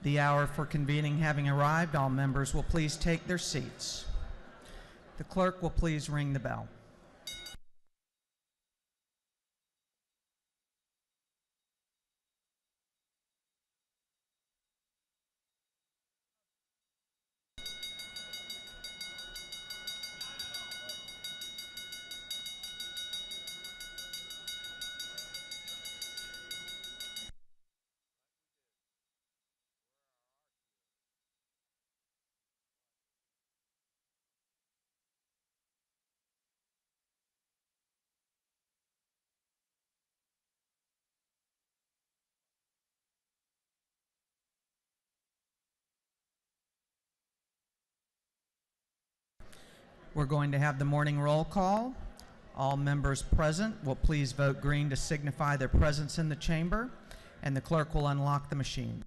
The hour for convening having arrived, all members will please take their seats. The clerk will please ring the bell. We're going to have the morning roll call. All members present will please vote green to signify their presence in the chamber, and the clerk will unlock the machine.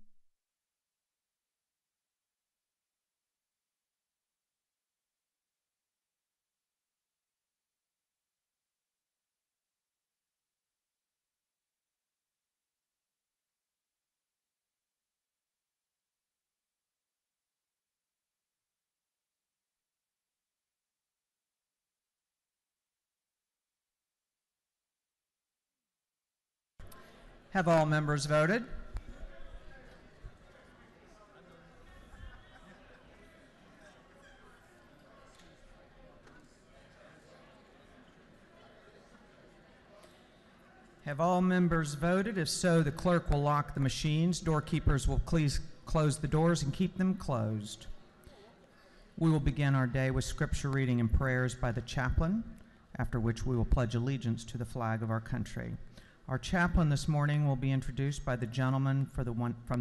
Have all members voted? Have all members voted? If so, the clerk will lock the machines. Doorkeepers will please close the doors and keep them closed. We will begin our day with scripture reading and prayers by the chaplain, after which we will pledge allegiance to the flag of our country. Our chaplain this morning will be introduced by the gentleman from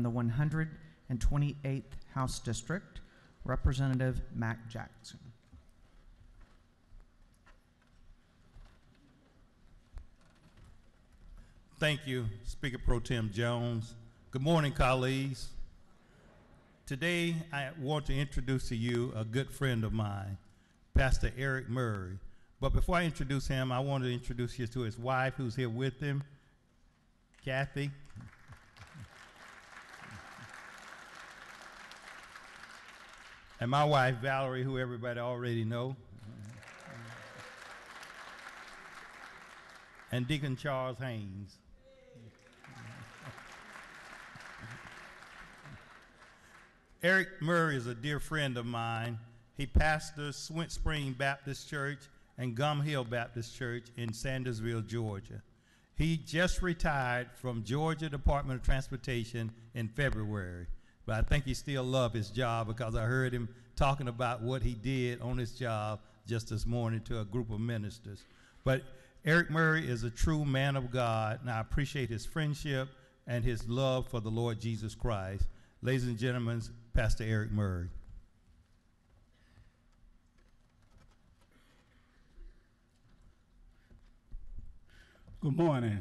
the 128th House District, Representative Mac Jackson. Thank you, Speaker Pro Tem Jones. Good morning, colleagues. Today, I want to introduce to you a good friend of mine, Pastor Eric Murray. But before I introduce him, I want to introduce you to his wife, who's here with him, Kathy. And my wife, Valerie, who everybody already know. And Deacon Charles Haynes. Eric Murray is a dear friend of mine. He pastors Swint Spring Baptist Church and Gum Hill Baptist Church in Sandersville, Georgia. He just retired from Georgia Department of Transportation in February, but I think he still loves his job because I heard him talking about what he did on his job just this morning to a group of ministers. But Eric Murray is a true man of God, and I appreciate his friendship and his love for the Lord Jesus Christ. Ladies and gentlemen, Pastor Eric Murray. Good morning.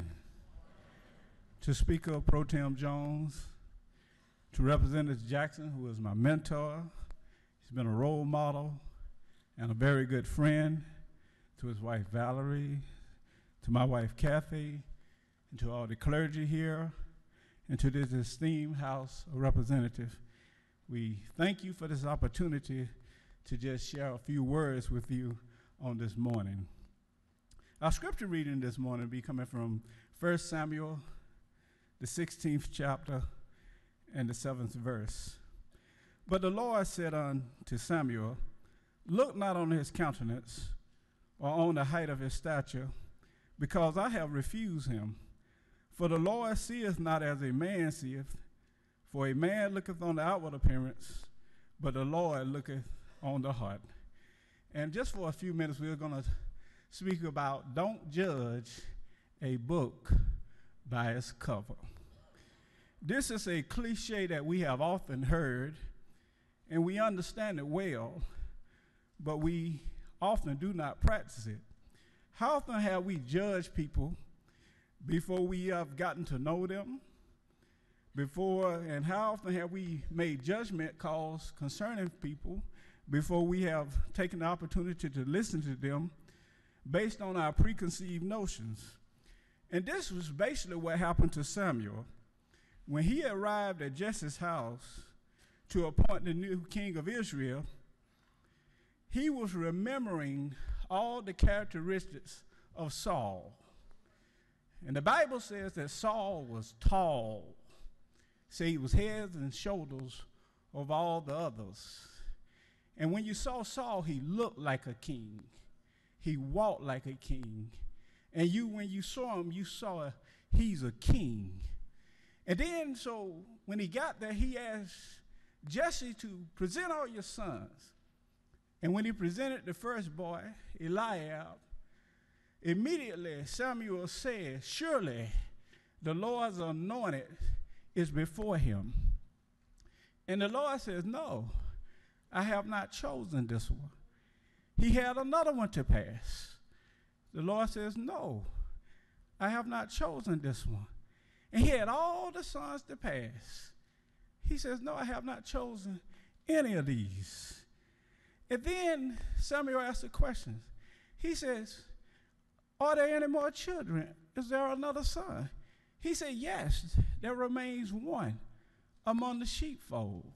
To Speaker Pro Tem Jones, to Representative Jackson, who is my mentor. He's been a role model and a very good friend, to his wife Valerie, to my wife Kathy, and to all the clergy here, and to this esteemed House of Representatives. We thank you for this opportunity to just share a few words with you on this morning. Our scripture reading this morning will be coming from 1 Samuel, the 16th chapter, and the 7th verse. But the Lord said unto Samuel, look not on his countenance, or on the height of his stature, because I have refused him. For the Lord seeth not as a man seeth, for a man looketh on the outward appearance, but the Lord looketh on the heart. And just for a few minutes, we're going to speak about don't judge a book by its cover. This is a cliche that we have often heard, and we understand it well, but we often do not practice it. How often have we judged people before we have gotten to know them? And how often have we made judgment calls concerning people before we have taken the opportunity to listen to them based on our preconceived notions? And this was basically what happened to Samuel. When he arrived at Jesse's house, to appoint the new king of Israel, he was remembering all the characteristics of Saul. And the Bible says that Saul was tall. See, he was heads and shoulders of all the others. And when you saw Saul, he looked like a king. He walked like a king. And when you saw him, you saw he's a king. And then, so when he got there, he asked Jesse to present all your sons. And when he presented the first boy, Eliab, immediately Samuel said, surely the Lord's anointed is before him. And the Lord says, no, I have not chosen this one. He had another one to pass. The Lord says, no, I have not chosen this one. And he had all the sons to pass. He says, no, I have not chosen any of these. And then Samuel asked the questions. He says, are there any more children? Is there another son? He said, yes, there remains one among the sheepfold.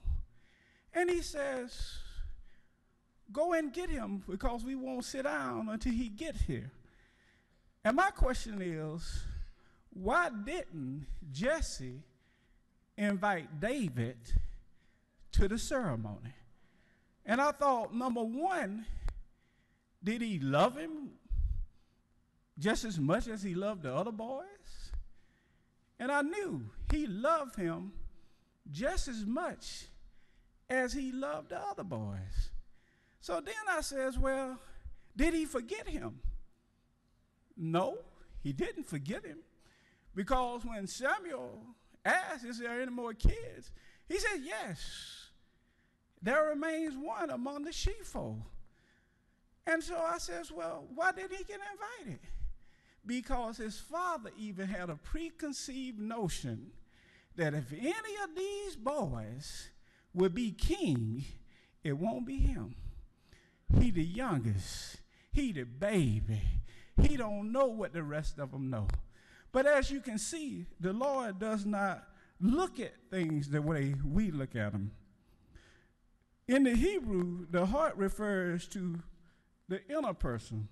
And he says, go and get him because we won't sit down until he gets here. And my question is, why didn't Jesse invite David to the ceremony? And I thought, number one, did he love him just as much as he loved the other boys? And I knew he loved him just as much as he loved the other boys. So then I says, well, did he forget him? No, he didn't forget him. Because when Samuel asked, is there any more kids? He said, yes, there remains one among the sheepfold. And so I says, well, why didn't he get invited? Because his father even had a preconceived notion that if any of these boys would be king, it won't be him. He the youngest. He the baby. He don't know what the rest of them know. But as you can see, the Lord does not look at things the way we look at them. In the Hebrew, the heart refers to the inner person,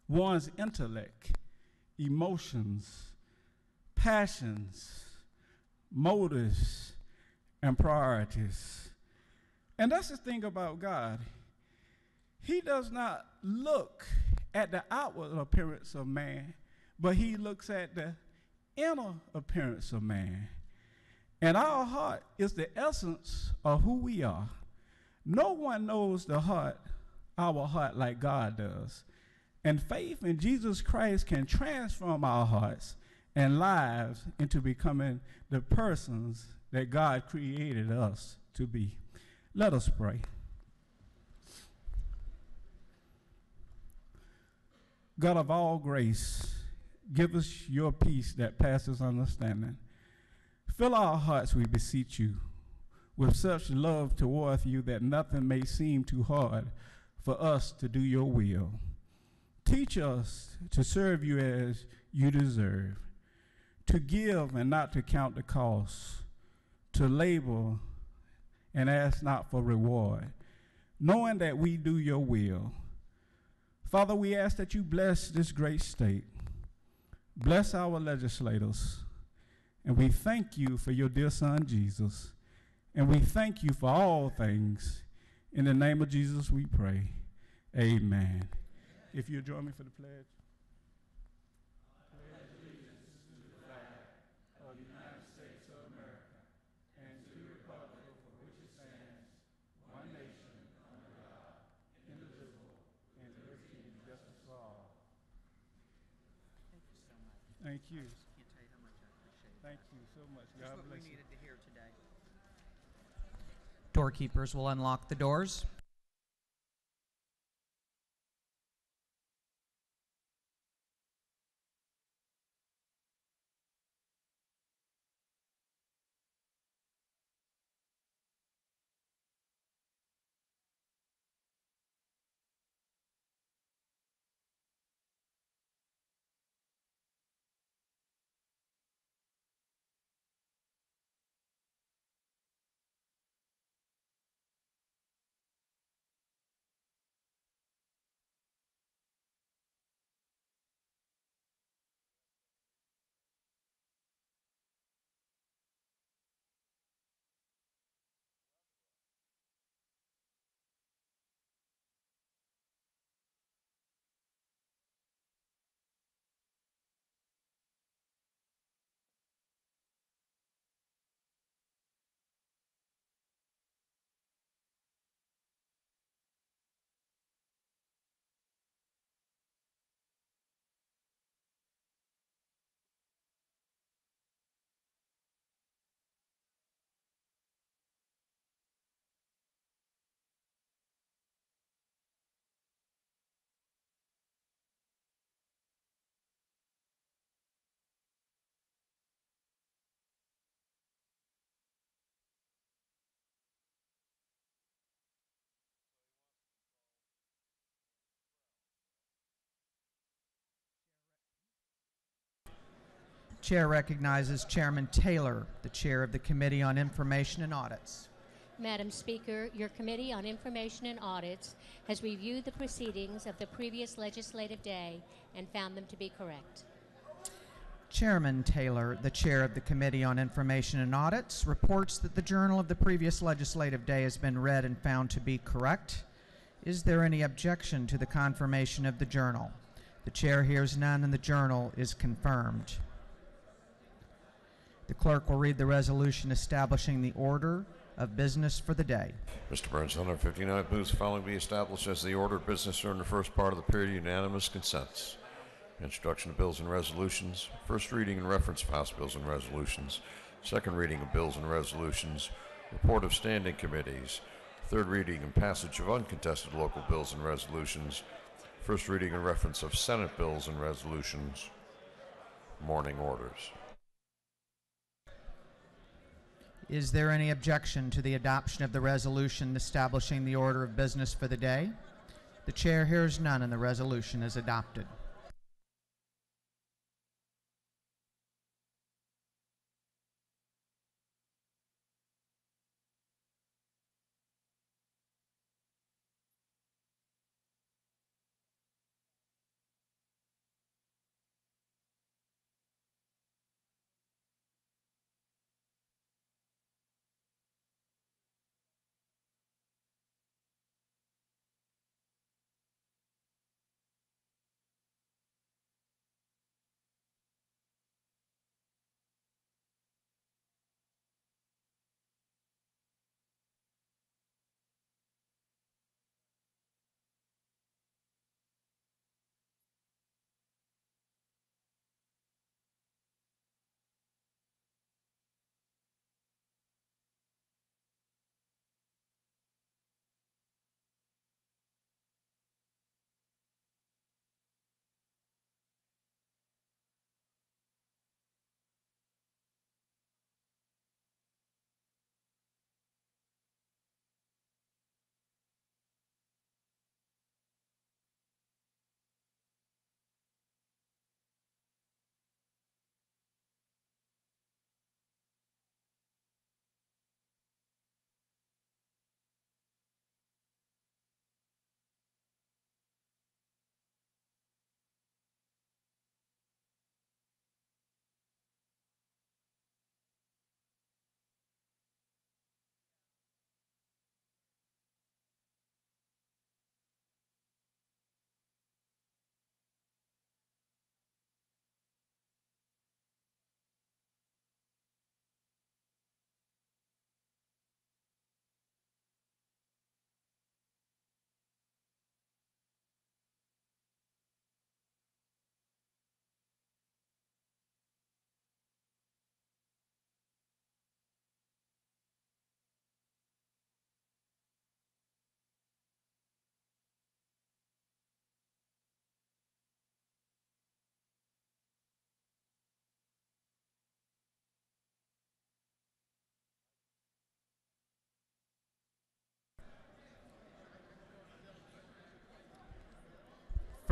one's intellect, emotions, passions, motives, and priorities. And that's the thing about God. He does not look at the outward appearance of man, but he looks at the inner appearance of man. And our heart is the essence of who we are. No one knows our heart like God does. And faith in Jesus Christ can transform our hearts and lives into becoming the persons that God created us to be. Let us pray. God of all grace, give us your peace that passes understanding. Fill our hearts, we beseech you, with such love toward you that nothing may seem too hard for us to do your will. Teach us to serve you as you deserve, to give and not to count the cost, to labor and ask not for reward, knowing that we do your will. Father, we ask that you bless this great state. Bless our legislators. And we thank you for your dear son, Jesus. And we thank you for all things. In the name of Jesus we pray. Amen. If you'll join me for the pledge. Thank you. Can't tell you how much I appreciate it. Thank you so much. Just God what bless we you. needed to hear today. Doorkeepers will unlock the doors. Chair recognizes Chairman Taylor, the chair of the Committee on Information and Audits. Madam Speaker, your Committee on Information and Audits has reviewed the proceedings of the previous legislative day and found them to be correct. Chairman Taylor, the chair of the Committee on Information and Audits, reports that the journal of the previous legislative day has been read and found to be correct. Is there any objection to the confirmation of the journal? The chair hears none, and the journal is confirmed. The clerk will read the resolution establishing the order of business for the day. Mr. Burns, 159 moves the following be established as the order of business during the first part of the period. Unanimous consents. Introduction of bills and resolutions. First reading and reference of House bills and resolutions. Second reading of bills and resolutions. Report of standing committees. Third reading and passage of uncontested local bills and resolutions. First reading and reference of Senate bills and resolutions. Morning orders. Is there any objection to the adoption of the resolution establishing the order of business for the day? The chair hears none, and the resolution is adopted.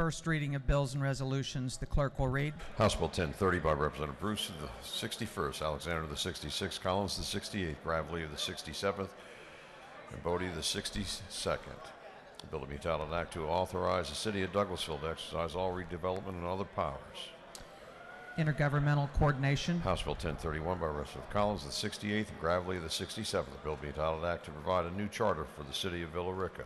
First reading of bills and resolutions. The clerk will read. House Bill 1030 by Representative Bruce of the 61st, Alexander of the 66th, Collins of the 68th, Gravely of the 67th, and Bodie of the 62nd. The bill to be entitled an act to authorize the city of Douglasville to exercise all redevelopment and other powers. Intergovernmental coordination. House Bill 1031 by Representative Collins of the 68th and Gravely of the 67th. The bill to be entitled an act to provide a new charter for the city of Villa Rica.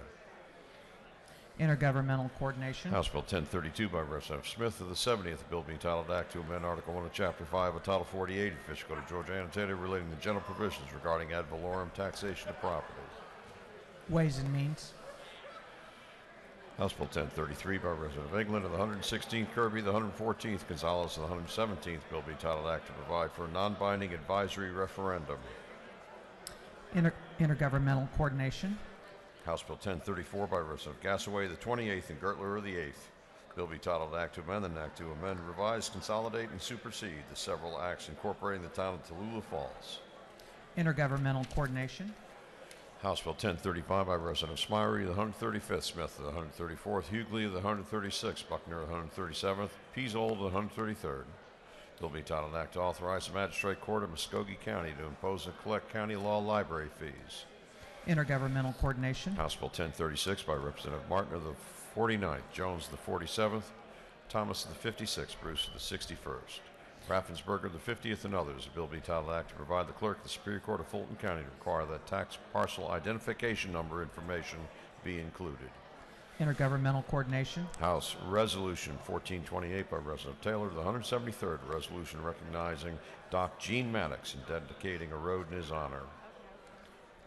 Intergovernmental coordination. House Bill 1032 by Representative Smith of the 70th. The bill being entitled Act to amend Article 1 of Chapter 5 of Title 48 of the Official Code of Georgia annotated relating to general provisions regarding ad valorem taxation of property. Ways and Means. House Bill 1033 by Representative England of the 116th, Kirby of the 114th, Gonzalez of the 117th. Bill being entitled Act to provide for a non-binding advisory referendum. Intergovernmental coordination. House Bill 1034 by Representative Gassaway, the 28th, and Gertler of the 8th. Bill be titled Act to Amend and Act to Amend, Revise, Consolidate, and Supersede the several acts incorporating the town of Tallulah Falls. Intergovernmental coordination. House Bill 1035 by Representative Smyrie of the 135th, Smith of the 134th, Hughley of the 136th, Buckner of the 137th, Peasold of the 133rd. Bill be titled an act to authorize the Magistrate Court of Muskogee County to impose and collect county law library fees. Intergovernmental coordination. House Bill 1036 by Representative Martin of the 49th, Jones of the 47th, Thomas of the 56th, Bruce of the 61st, Raffensperger of the 50th, and others. A bill be titled act to provide the clerk of the Superior Court of Fulton County to require that tax parcel identification number information be included. Intergovernmental coordination. House Resolution 1428 by Representative Taylor, the 173rd resolution recognizing Doc Gene Maddox and dedicating a road in his honor.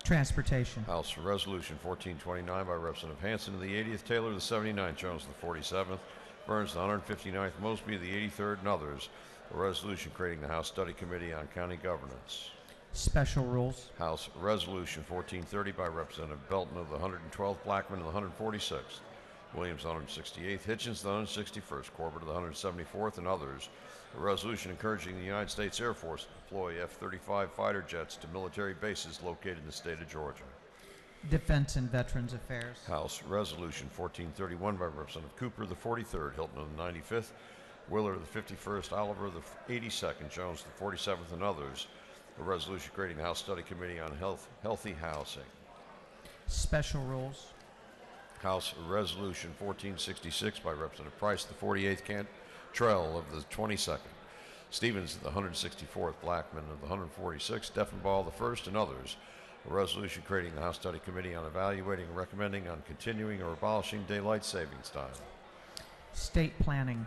Transportation. House Resolution 1429 by Representative Hanson of the 80th, Taylor of the 79th, Jones of the 47th, Burns of the 159th, Mosby of the 83rd, and others. A resolution creating the House Study Committee on County Governance. Special rules. House Resolution 1430 by Representative Belton of the 112th, Blackman of the 146th, Williams of the 168th, Hitchens of the 161st, Corbett of the 174th, and others. A resolution encouraging the United States Air Force to deploy F-35 fighter jets to military bases located in the state of Georgia. Defense and Veterans Affairs. House Resolution 1431 by Representative Cooper of the 43rd, Hilton of the 95th, Willer of the 51st, Oliver of the 82nd, Jones of the 47th, and others. A resolution creating the House Study Committee on Healthy Housing. Special rules. House Resolution 1466 by Representative Price of the 48th, Cantrell of the 22nd, Stevens of the 164th, Blackman of the 146th, Deffenbaugh the 1st, and others. A resolution creating the House Study Committee on evaluating and recommending on continuing or abolishing daylight savings time. State planning.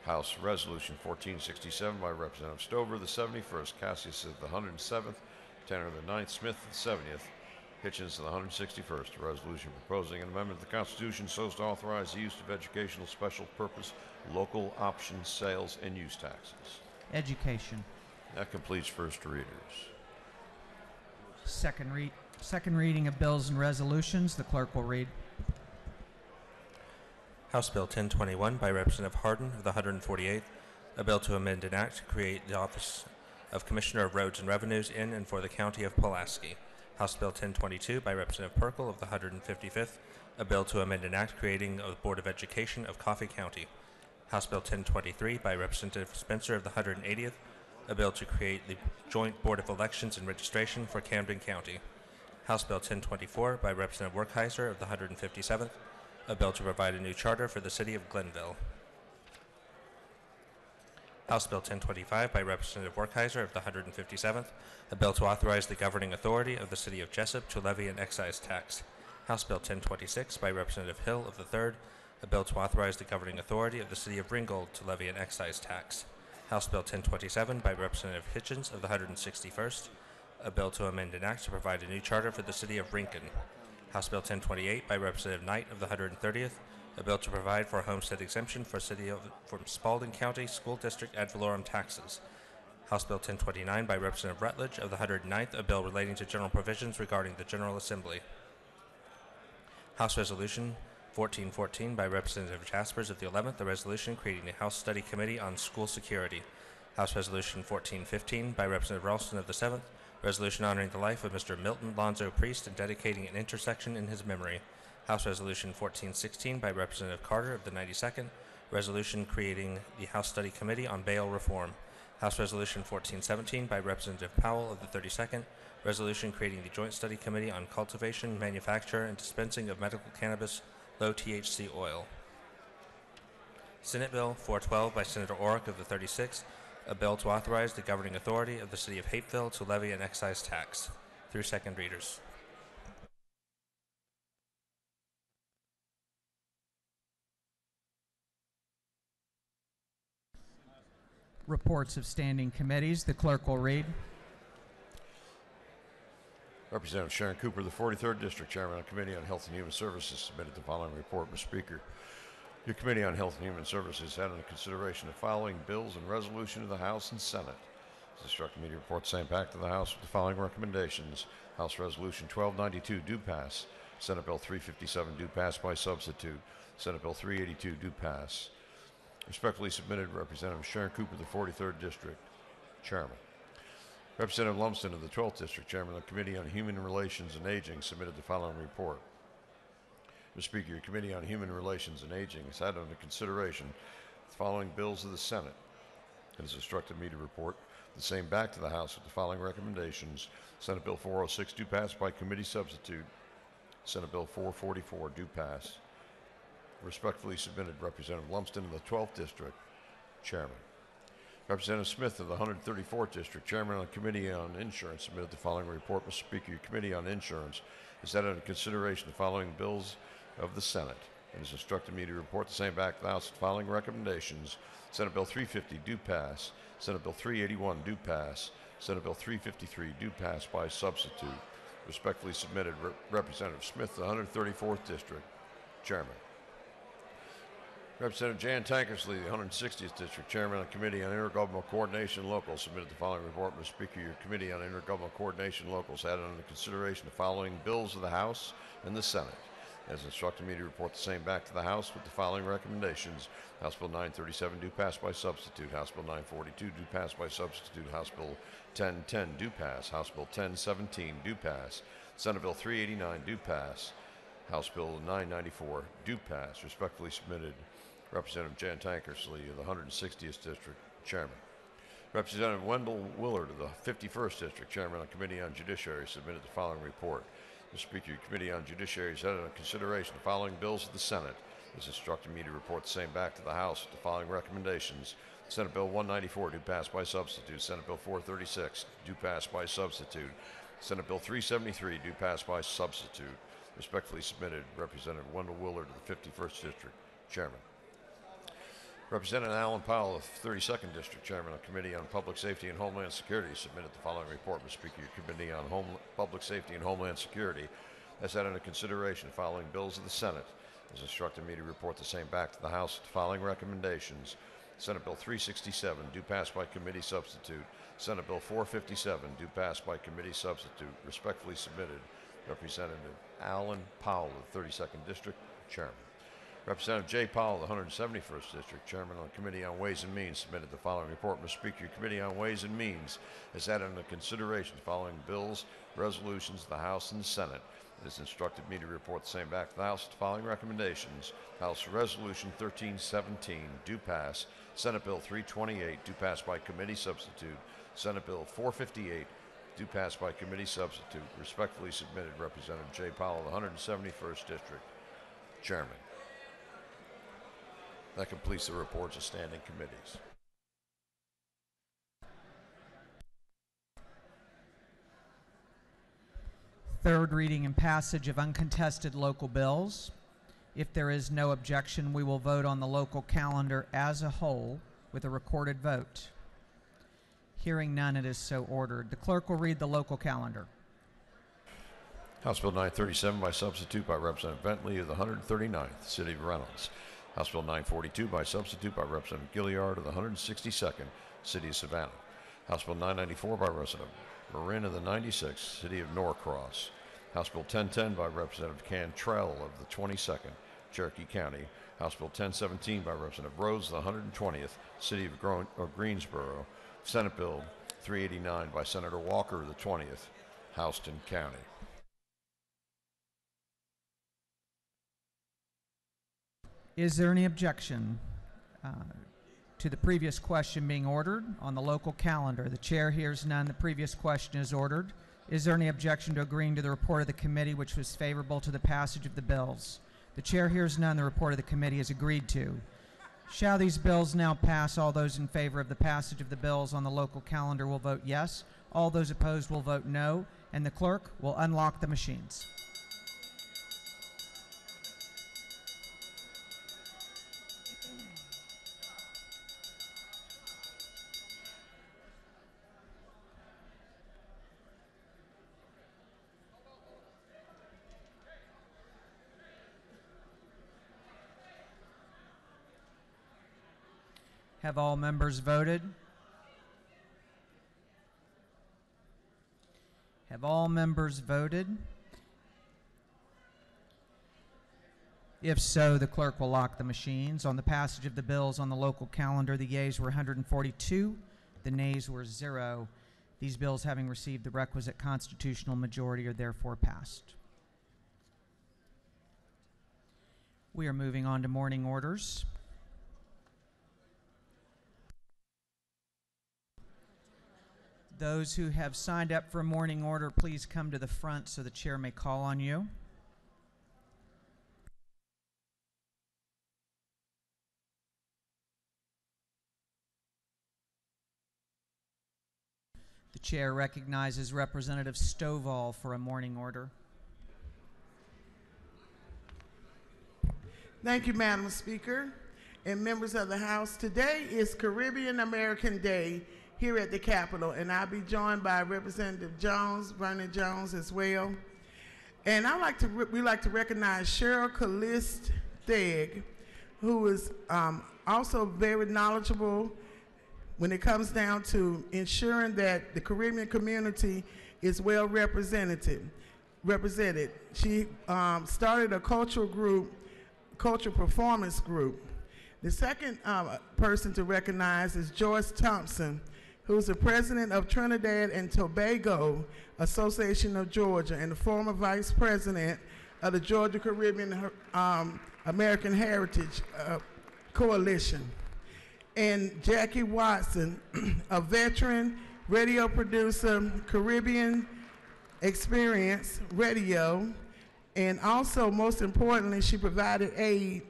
House Resolution 1467 by Representative Stover, the 71st, Cassius of the 107th, Tanner of the 9th, Smith of the 70th, Hitchens of the 161st. A resolution proposing an amendment to the Constitution so as to authorize the use of educational special purpose local option sales and use taxes. Education. That completes first readers. Second reading of bills and resolutions. The clerk will read. House Bill 1021 by Representative Hardin of the 148th, a bill to amend an act to create the Office of Commissioner of Roads and Revenues in and for the County of Pulaski. House Bill 1022 by Representative Perkle of the 155th, a bill to amend an act creating the Board of Education of Coffee County. House Bill 1023 by Representative Spencer of the 180th, a bill to create the Joint Board of Elections and Registration for Camden County. House Bill 1024 by Representative Werkheiser of the 157th, a bill to provide a new charter for the City of Glenville. House Bill 1025 by Representative Werkheiser of the 157th, a bill to authorize the governing authority of the City of Jessup to levy an excise tax. House Bill 1026 by Representative Hill of the 3rd, a bill to authorize the governing authority of the City of Ringgold to levy an excise tax. House Bill 1027 by Representative Hitchens of the 161st, a bill to amend an act to provide a new charter for the City of Rincon. House Bill 1028 by Representative Knight of the 130th, a bill to provide for a homestead exemption for Spalding County School District ad valorem taxes. House Bill 1029 by Representative Rutledge of the 109th, a bill relating to general provisions regarding the General Assembly. House Resolution 1414 by Representative Jaspers of the 11th, a resolution creating a House Study Committee on School Security. House Resolution 1415 by Representative Ralston of the 7th, resolution honoring the life of Mr. Milton Lonzo Priest and dedicating an intersection in his memory. House Resolution 1416 by Representative Carter of the 92nd, resolution creating the House Study Committee on Bail Reform. House Resolution 1417 by Representative Powell of the 32nd, resolution creating the Joint Study Committee on Cultivation, Manufacture, and Dispensing of Medical Cannabis Low THC Oil. Senate Bill 412 by Senator Orrick of the 36th, a bill to authorize the governing authority of the City of Hapeville to levy an excise tax. Through second readers. Reports of standing committees. The clerk will read. Representative Sharon Cooper, the 43rd District Chairman of the Committee on Health and Human Services, submitted the following report. Mr. Speaker, your Committee on Health and Human Services had under consideration the following bills and resolution of the House and Senate. It's instructed me to report the same back to the House with the following recommendations. House Resolution 1292 do pass. Senate Bill 357 do pass by substitute. Senate Bill 382 do pass. Respectfully submitted, Representative Sharon Cooper, the 43rd District Chairman. Representative Lumsden of the 12th District Chairman of the Committee on Human Relations and Aging submitted the following report. Mr. Speaker, your Committee on Human Relations and Aging has had under consideration the following bills of the Senate. and has instructed me to report the same back to the House with the following recommendations. Senate Bill 406 do pass by committee substitute. Senate Bill 444 do pass. Respectfully submitted, Representative Lumsden of the 12th District, Chairman. Representative Smith of the 134th District, Chairman on Committee on Insurance, submitted the following report. Mr. Speaker, your Committee on Insurance is that under consideration the following bills of the Senate and has instructed me to report the same back to the House with the following recommendations. Senate Bill 350 do pass. Senate Bill 381 do pass. Senate Bill 353 do pass by substitute. Respectfully submitted, Representative Smith of the 134th District, Chairman. Representative Jan Tankersley, the 160th District, Chairman of the Committee on Intergovernmental Coordination Locals, submitted the following report. Mr. Speaker, your Committee on Intergovernmental Coordination Locals had under consideration the following bills of the House and the Senate. It has instructed me to report the same back to the House with the following recommendations. House Bill 937 do pass by substitute. House Bill 942 do pass by substitute. House Bill 1010 do pass. House Bill 1017 do pass. Senate Bill 389 do pass. House Bill 994 do pass. Respectfully submitted, Representative Jan Tankersley of the 160th District, Chairman. Representative Wendell Willard of the 51st District, Chairman on Committee on Judiciary, submitted the following report. Mr. Speaker, your Committee on Judiciary has had under consideration the following bills of the Senate. It has instructed me to report the same back to the House with the following recommendations. Senate Bill 194 do pass by substitute. Senate Bill 436 do pass by substitute. Senate Bill 373 do pass by substitute. Respectfully submitted, Representative Wendell Willard of the 51st District, Chairman. Representative Alan Powell of the 32nd District, Chairman of the Committee on Public Safety and Homeland Security, submitted the following report. Mr. Speaker, your Committee on Public Safety and Homeland Security has had under consideration the following bills of the Senate. It has instructed me to report the same back to the House with the following recommendations. Senate Bill 367 do pass by committee substitute. Senate Bill 457 do pass by committee substitute. Respectfully submitted, Representative Alan Powell of the 32nd District, Chairman. Representative Jay Powell of the 171st District, Chairman on the Committee on Ways and Means, submitted the following report. Mr. Speaker, your Committee on Ways and Means has had under consideration the following bills, resolutions of the House and the Senate. It has instructed me to report the same back to the House with the following recommendations. House Resolution 1317 do pass. Senate Bill 328 do pass by committee substitute. Senate Bill 458 do pass by committee substitute. Respectfully submitted, Representative Jay Powell of the 171st District, Chairman. That completes the reports of standing committees. Third reading and passage of uncontested local bills. If there is no objection, we will vote on the local calendar as a whole with a recorded vote. Hearing none, it is so ordered. The clerk will read the local calendar. House Bill 937 by substitute by Representative Bentley of the 139th, City of Reynolds. House Bill 942 by substitute by Representative Gilliard of the 162nd, City of Savannah. House Bill 994 by Representative Marin of the 96th, City of Norcross. House Bill 1010 by Representative Cantrell of the 22nd, Cherokee County. House Bill 1017 by Representative Rhodes of the 120th, City of Greensboro. Senate Bill 389 by Senator Walker of the 20th, Houston County. Is there any objection to the previous question being ordered on the local calendar? The chair hears none. The previous question is ordered. Is there any objection to agreeing to the report of the committee which was favorable to the passage of the bills? The chair hears none. The report of the committee is agreed to. Shall these bills now pass? All those in favor of the passage of the bills on the local calendar will vote yes. All those opposed will vote no. And the clerk will unlock the machines. Have all members voted? Have all members voted? If so, the clerk will lock the machines. On the passage of the bills on the local calendar, the yeas were 142, the nays were 0. These bills, having received the requisite constitutional majority, are therefore passed. We are moving on to morning orders. Those who have signed up for a morning order, please come to the front so the chair may call on you. The chair recognizes Representative Stovall for a morning order. Thank you, Madam Speaker and members of the House. Today is Caribbean American Day here at the Capitol, and I'll be joined by Representative Jones, Vernon Jones as well. And we like to recognize Cheryl Callist Thegg, who is also very knowledgeable when it comes down to ensuring that the Caribbean community is well represented. She started a cultural performance group. The second person to recognize is Joyce Thompson, who's the president of Trinidad and Tobago Association of Georgia and the former vice president of the Georgia Caribbean American Heritage Coalition. And Jackie Watson, a veteran radio producer, Caribbean Experience Radio, and also, most importantly, she provided aid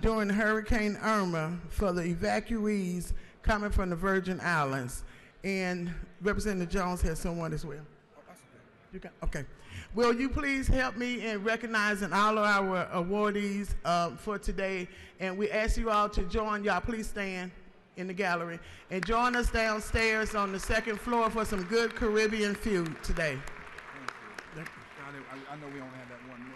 during Hurricane Irma for the evacuees coming from the Virgin Islands. And Representative Jones has someone as well. Okay. Will you please help me in recognizing all of our awardees for today? And we ask you all to join. Y'all please stand in the gallery and join us downstairs on the second floor for some good Caribbean food today. Thank you. I know we only have that 1 minute.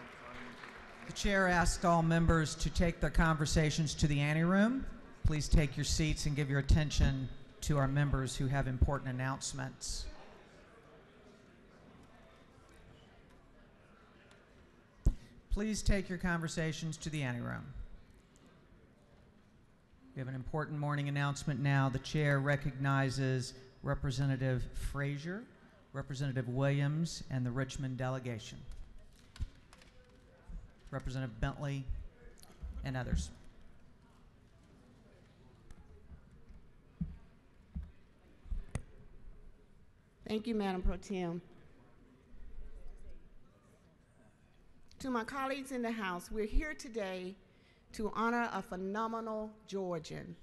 The chair asks all members to take their conversations to the anteroom. Please take your seats and give your attention to our members who have important announcements. Please take your conversations to the anteroom. We have an important morning announcement now. The chair recognizes Representative Frazier, Representative Williams, and the Richmond delegation. Representative Bentley and others. Thank you, Madam Pro Tem. To my colleagues in the House, we're here today to honor a phenomenal Georgian.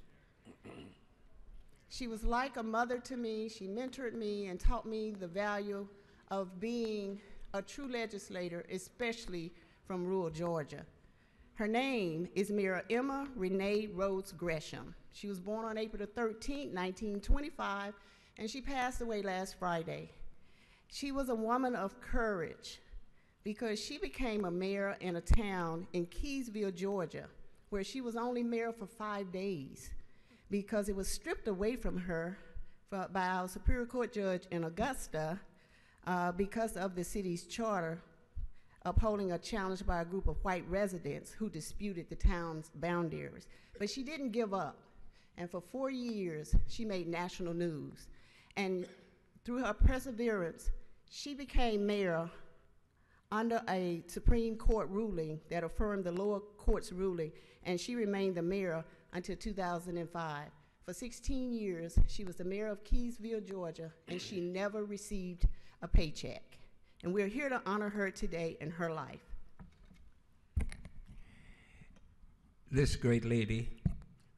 She was like a mother to me. She mentored me and taught me the value of being a true legislator, especially from rural Georgia. Her name is Mayor Emma Renee Rhodes Gresham. She was born on April 13, 1925, and she passed away last Friday. She was a woman of courage because she became a mayor in a town in Keysville, Georgia, where she was only mayor for 5 days because it was stripped away from her by our Superior Court judge in Augusta because of the city's charter upholding a challenge by a group of white residents who disputed the town's boundaries. But she didn't give up, and for 4 years, she made national news. And through her perseverance, she became mayor under a Supreme Court ruling that affirmed the lower court's ruling, and she remained the mayor until 2005. For 16 years, she was the mayor of Keysville, Georgia, and she never received a paycheck. And we're here to honor her today in her life. This great lady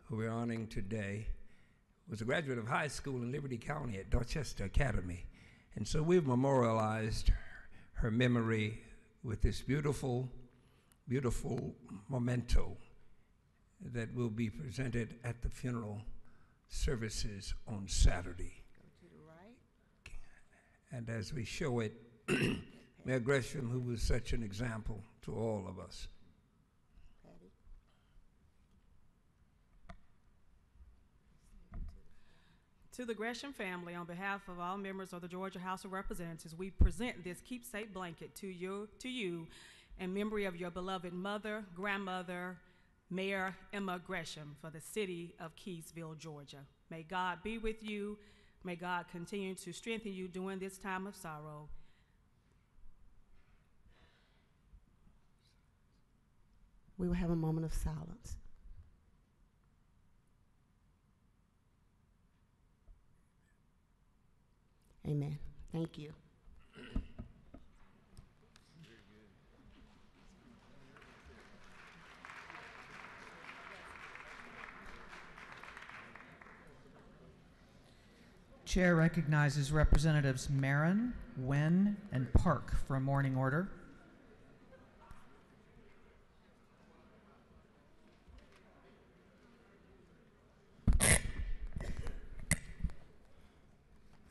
who we're honoring today was a graduate of high school in Liberty County at Dorchester Academy. And so we've memorialized her memory with this beautiful, beautiful memento that will be presented at the funeral services on Saturday. Go to the right. And as we show it, Mayor Gresham, who was such an example to all of us. Patty. To the Gresham family, on behalf of all members of the Georgia House of Representatives, we present this keepsake blanket to you in memory of your beloved mother, grandmother, Mayor Emma Gresham, for the city of Keysville, Georgia. May God be with you. May God continue to strengthen you during this time of sorrow. We will have a moment of silence. Amen. Thank you. Chair recognizes Representatives Marin, Nguyen, and Park for a morning order.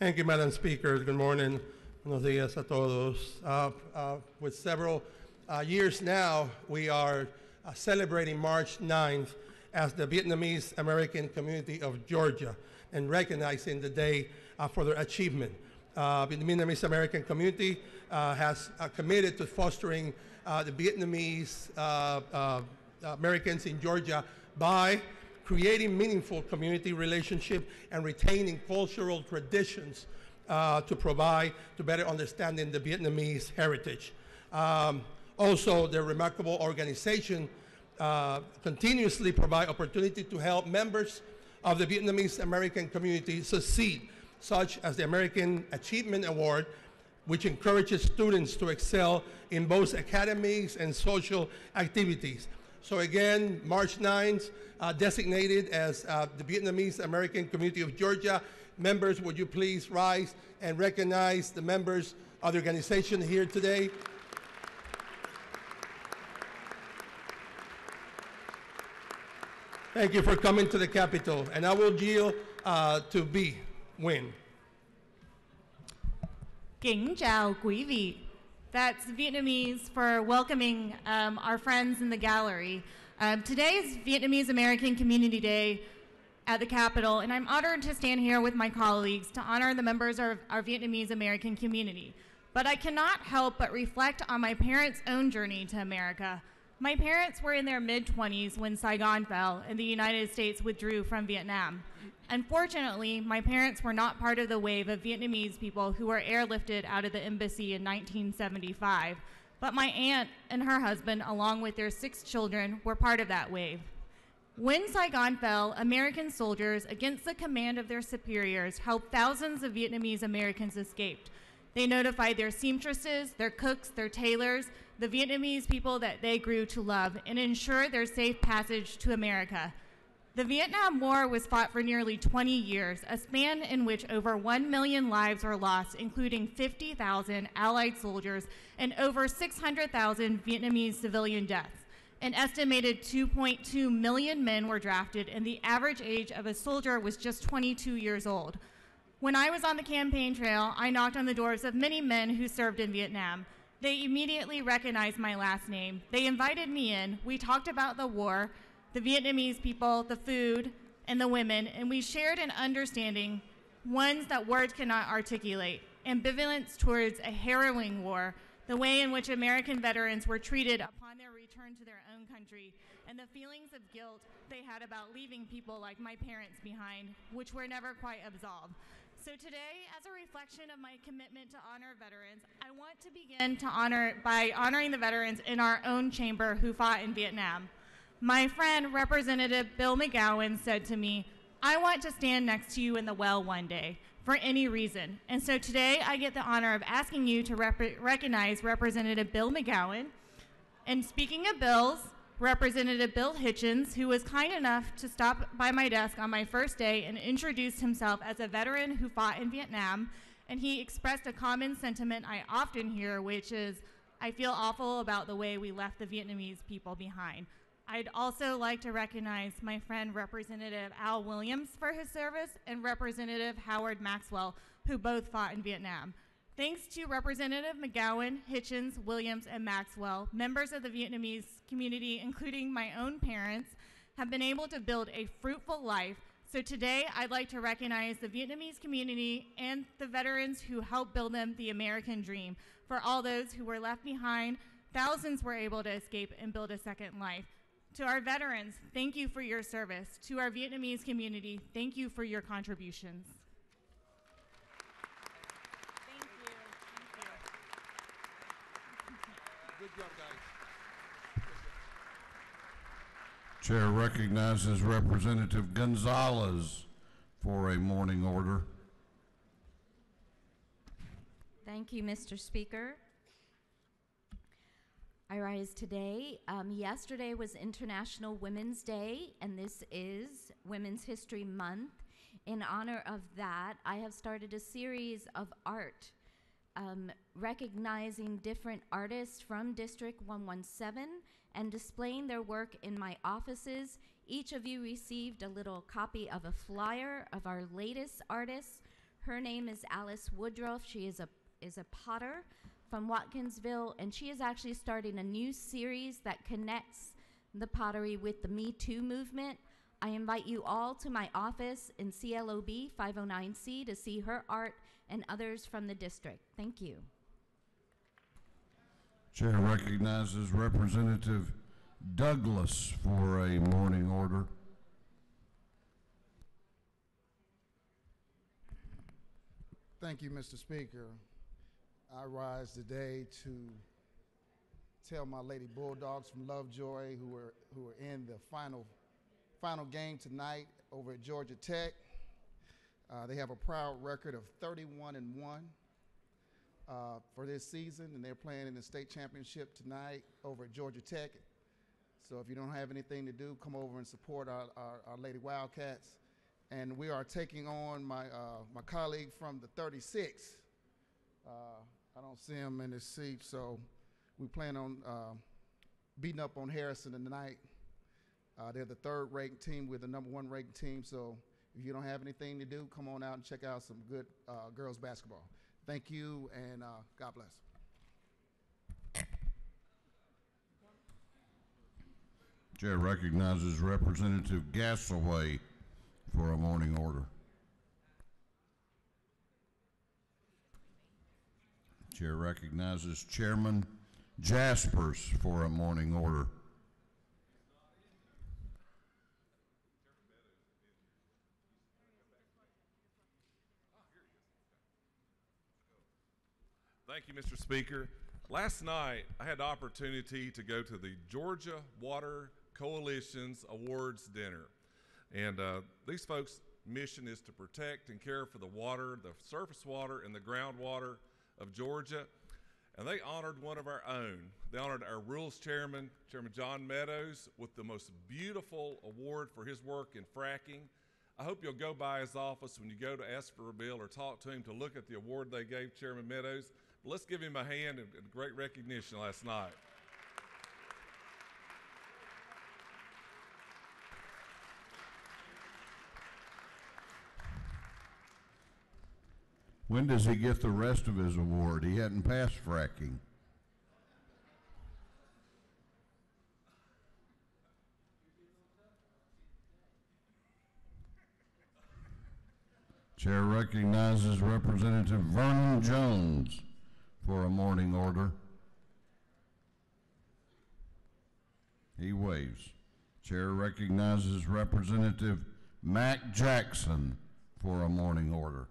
Thank you, Madam Speaker. Good morning. Buenos días a todos. With several years now, we are celebrating March 9th as the Vietnamese American Community of Georgia and recognizing the day for their achievement. The Vietnamese American community has committed to fostering the Vietnamese Americans in Georgia by creating meaningful community relationship and retaining cultural traditions to provide to better understanding the Vietnamese heritage. Also, the remarkable organization continuously provide opportunity to help members of the Vietnamese American community succeed, such as the American Achievement Award, which encourages students to excel in both academics and social activities. So again, March 9th, designated as the Vietnamese American Community of Georgia. Members, would you please rise and recognize the members of the organization here today? Thank you for coming to the Capitol. And I will yield to B. Nguyen. Kính chào quý vị. That's Vietnamese for welcoming our friends in the gallery. Today is Vietnamese American Community Day at the Capitol, and I'm honored to stand here with my colleagues to honor the members of our Vietnamese American community. But I cannot help but reflect on my parents' own journey to America. My parents were in their mid-20s when Saigon fell and the United States withdrew from Vietnam. Unfortunately, my parents were not part of the wave of Vietnamese people who were airlifted out of the embassy in 1975, but my aunt and her husband, along with their 6 children, were part of that wave. When Saigon fell, American soldiers, against the command of their superiors, helped thousands of Vietnamese Americans escape. They notified their seamstresses, their cooks, their tailors, the Vietnamese people that they grew to love, and ensured their safe passage to America. The Vietnam War was fought for nearly 20 years, a span in which over 1 million lives were lost, including 50,000 Allied soldiers and over 600,000 Vietnamese civilian deaths. An estimated 2.2 million men were drafted, and the average age of a soldier was just 22 years old. When I was on the campaign trail, I knocked on the doors of many men who served in Vietnam. They immediately recognized my last name. They invited me in. We talked about the war, the Vietnamese people, the food, and the women, and we shared an understanding, ones that words cannot articulate, ambivalence towards a harrowing war, the way in which American veterans were treated upon their return to their own country, and the feelings of guilt they had about leaving people like my parents behind, which were never quite absolved. So today, as a reflection of my commitment to honor veterans, I want to begin by honoring the veterans in our own chamber who fought in Vietnam. My friend, Representative Bill McGowan, said to me, "I want to stand next to you in the well one day, for any reason." And so today I get the honor of asking you to recognize Representative Bill McGowan. And speaking of bills, Representative Bill Hitchens, who was kind enough to stop by my desk on my first day and introduced himself as a veteran who fought in Vietnam, and he expressed a common sentiment I often hear, which is, "I feel awful about the way we left the Vietnamese people behind." I'd also like to recognize my friend Representative Al Williams for his service and Representative Howard Maxwell, who both fought in Vietnam. Thanks to Representative McGowan, Hitchens, Williams, and Maxwell, members of the Vietnamese community, including my own parents, have been able to build a fruitful life. So today, I'd like to recognize the Vietnamese community and the veterans who helped build them the American dream. For all those who were left behind, thousands were able to escape and build a second life. To our veterans, thank you for your service. To our Vietnamese community, thank you for your contributions. Thank you. Good job, guys. Chair recognizes Representative Gonzalez for a morning order. Thank you, Mr. Speaker. I rise today. Yesterday was International Women's Day, and this is Women's History Month. In honor of that, I have started a series of art recognizing different artists from District 117 and displaying their work in my offices. Each of you received a little copy of a flyer of our latest artist. Her name is Alice Woodruff. She is a potter from Watkinsville, and she is actually starting a new series that connects the pottery with the Me Too movement. I invite you all to my office in CLOB 509C to see her art and others from the district. Thank you. Chair recognizes Representative Douglas for a morning order. Thank you, Mr. Speaker. I rise today to tell my Lady Bulldogs from Lovejoy who are in the final game tonight over at Georgia Tech. They have a proud record of 31-1 for this season, and they're playing in the state championship tonight over at Georgia Tech. So if you don't have anything to do, come over and support our Lady Wildcats. And we are taking on my colleague from the 36. I don't see him in his seat, so we plan on beating up on Harrison tonight. They're the third-ranked team. We're the number one ranked team. So if you don't have anything to do, come on out and check out some good girls basketball. Thank you, and God bless. Chair recognizes Representative Gasaway for a morning order. Chair recognizes Chairman Jaspers for a morning order. Thank you, Mr. Speaker. Last night, I had the opportunity to go to the Georgia Water Coalition's Awards Dinner. And these folks' mission is to protect and care for the water, the surface water and the groundwater of Georgia. And they honored one of our own. They honored our Rules Chairman, Chairman John Meadows, with the most beautiful award for his work in fracking. I hope you'll go by his office when you go to ask for a bill or talk to him to look at the award they gave Chairman Meadows. But let's give him a hand and great recognition last night. When does he get the rest of his award? He hadn't passed fracking. Chair recognizes Representative Vernon Jones for a morning order. He waves. Chair recognizes Representative Mac Jackson for a morning order.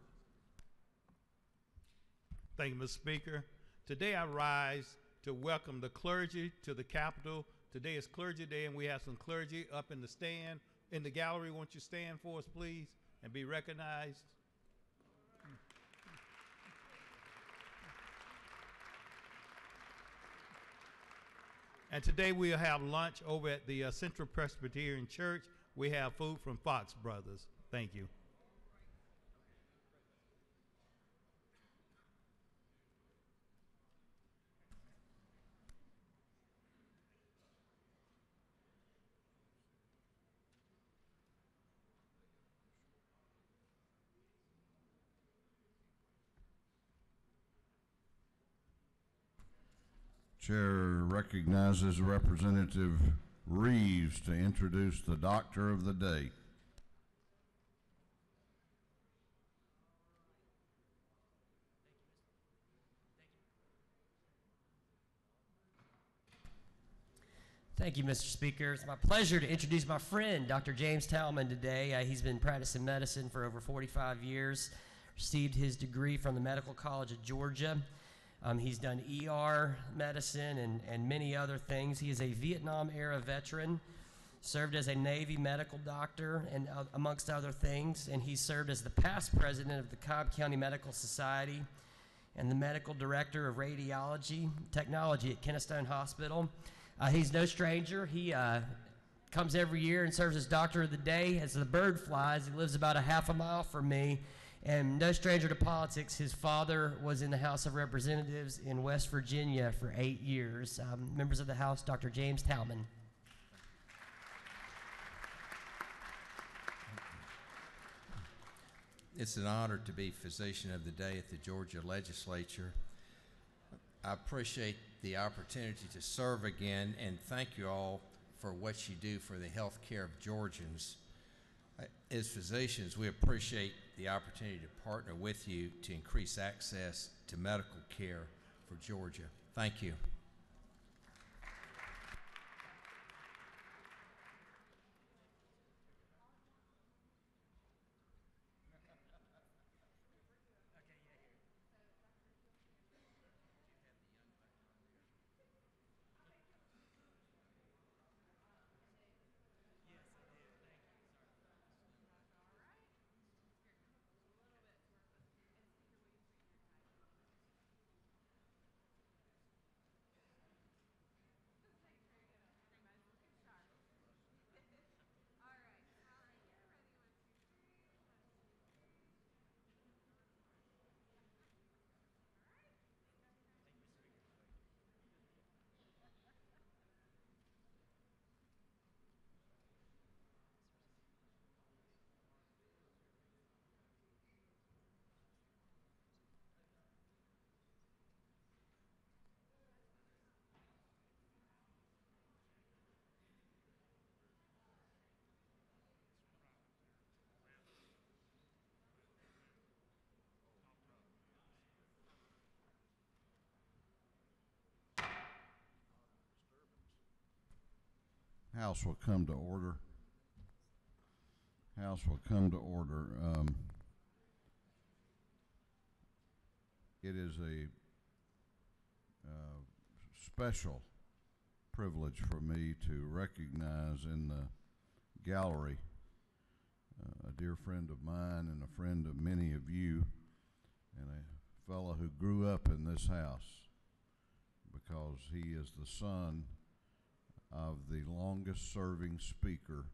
Thank you, Mr. Speaker. Today I rise to welcome the clergy to the Capitol. Today is Clergy Day, and we have some clergy up in the stand, in the gallery. Won't you stand for us, please, and be recognized? And today we'll have lunch over at the Central Presbyterian Church. We have food from Fox Brothers. Thank you. Chair recognizes Representative Reeves to introduce the Doctor of the Day. Thank you, Mr. Speaker. It's my pleasure to introduce my friend, Dr. James Talman, today. He's been practicing medicine for over 45 years, received his degree from the Medical College of Georgia. He's done ER medicine and many other things. He is a Vietnam-era veteran, served as a Navy medical doctor, and amongst other things, and he served as the past president of the Cobb County Medical Society and the medical director of radiology technology at Kennestone Hospital. He's no stranger. He comes every year and serves as doctor of the day as the bird flies. He lives about a half a mile from me, and no stranger to politics. His father was in the House of Representatives in West Virginia for 8 years. Members of the House, Dr. James Talman. It's an honor to be Physician of the Day at the Georgia Legislature. I appreciate the opportunity to serve again, and thank you all for what you do for the health care of Georgians. As physicians, we appreciate the opportunity to partner with you to increase access to medical care for Georgia. Thank you. House will come to order. House will come to order. It is a special privilege for me to recognize in the gallery a dear friend of mine and a friend of many of you, and a fellow who grew up in this house because he is the son of the longest serving speaker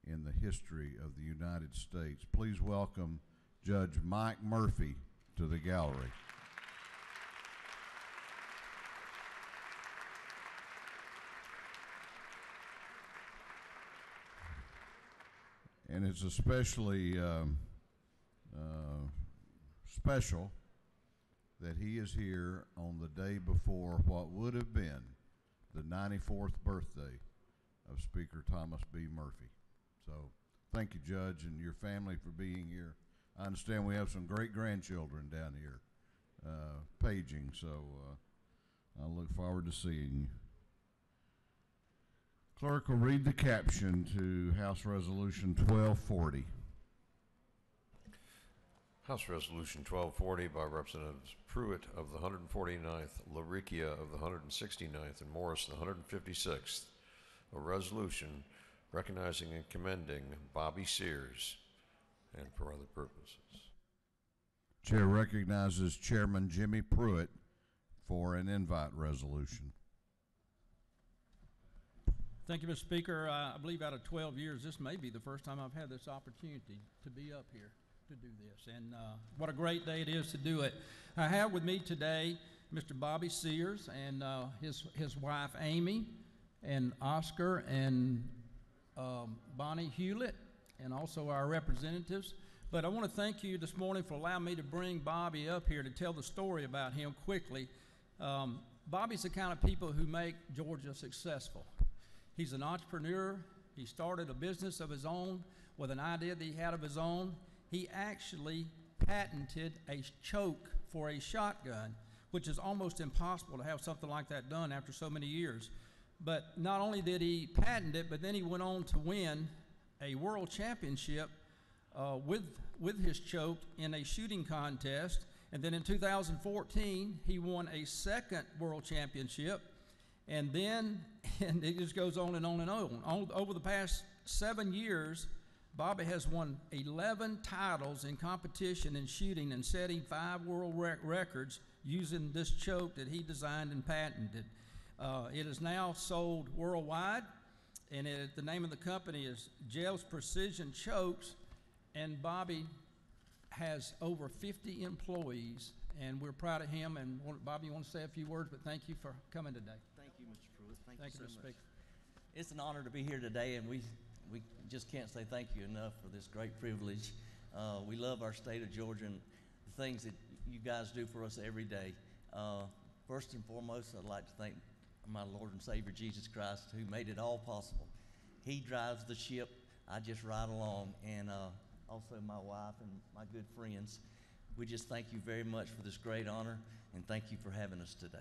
in the history of the United States. Please welcome Judge Mike Murphy to the gallery. And it's especially special that he is here on the day before what would have been the 94th birthday of Speaker Thomas B. Murphy. So thank you, Judge, and your family for being here. I understand we have some great grandchildren down here paging, so I look forward to seeing you. Clerk will read the caption to House Resolution 1240. House Resolution 1240 by Representatives Pruitt of the 149th, LaRicchia of the 169th, and Morris of the 156th. A resolution recognizing and commending Bobby Sears and for other purposes. Chair recognizes Chairman Jimmy Pruitt for an invite resolution. Thank you, Mr. Speaker. I believe out of 12 years, this may be the first time I've had this opportunity to be up here to do this, and what a great day it is to do it. I have with me today Mr. Bobby Sears and his wife Amy and Oscar and Bonnie Hewlett, and also our representatives. But I want to thank you this morning for allowing me to bring Bobby up here to tell the story about him quickly. Bobby's the kind of people who make Georgia successful. He's an entrepreneur. He started a business of his own with an idea that he had of his own. He actually patented a choke for a shotgun, which is almost impossible to have something like that done after so many years. But not only did he patent it, but then he went on to win a world championship with his choke in a shooting contest. And then in 2014, he won a second world championship. And then, and it just goes on and on and on. Over the past 7 years, Bobby has won 11 titles in competition in shooting and setting 5 world records using this choke that he designed and patented. It is now sold worldwide, and the name of the company is Gels Precision Chokes, and Bobby has over 50 employees, and we're proud of him. And Bobby, you want to say a few words, but thank you for coming today. Thank you, Mr. Pruitt. Thank you Mr. so much. Speaker. It's an honor to be here today, and we just can't say thank you enough for this great privilege. We love our state of Georgia and the things that you guys do for us every day. First and foremost, I'd like to thank my Lord and Savior Jesus Christ, who made it all possible. He drives the ship, I just ride along, and also my wife and my good friends. We just thank you very much for this great honor, and thank you for having us today.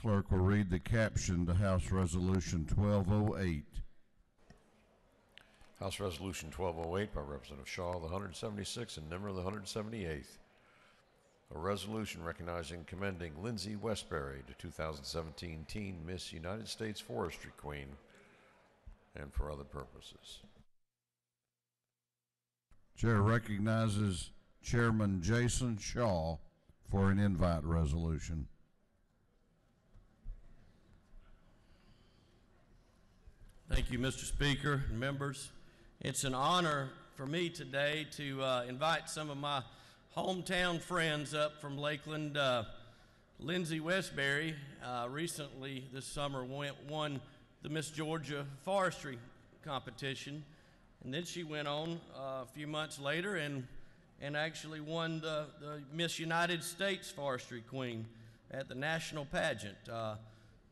Clerk will read the caption to House Resolution 1208. House Resolution 1208 by Representative Shaw, the 176th, and Nimmer, the 178th. A resolution recognizing and commending Lindsay Westbury to 2017 Teen Miss United States Forestry Queen and for other purposes. Chair recognizes Chairman Jason Shaw for an invite resolution. Thank you, Mr. Speaker and members. It's an honor for me today to invite some of my hometown friends up from Lakeland. Lindsay Westbury recently this summer won the Miss Georgia Forestry competition, and then she went on a few months later and actually won the Miss United States Forestry Queen at the national pageant.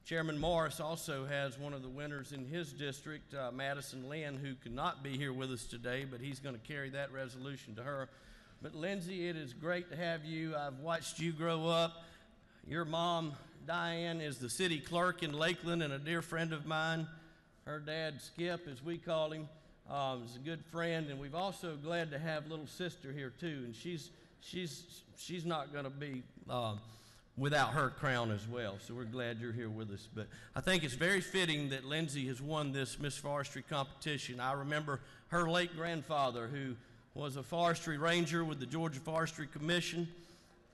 Chairman Morris also has one of the winners in his district, Madison Lynn, who could not be here with us today, but he's going to carry that resolution to her. But Lindsay, it is great to have you. I've watched you grow up. Your mom, Diane, is the city clerk in Lakeland and a dear friend of mine. Her dad, Skip, as we call him, is a good friend, and we've also glad to have little sister here too, and she's not going to be without her crown as well. So we're glad you're here with us. But I think it's very fitting that Lindsay has won this Miss Forestry competition. I remember her late grandfather, who was a forestry ranger with the Georgia Forestry Commission,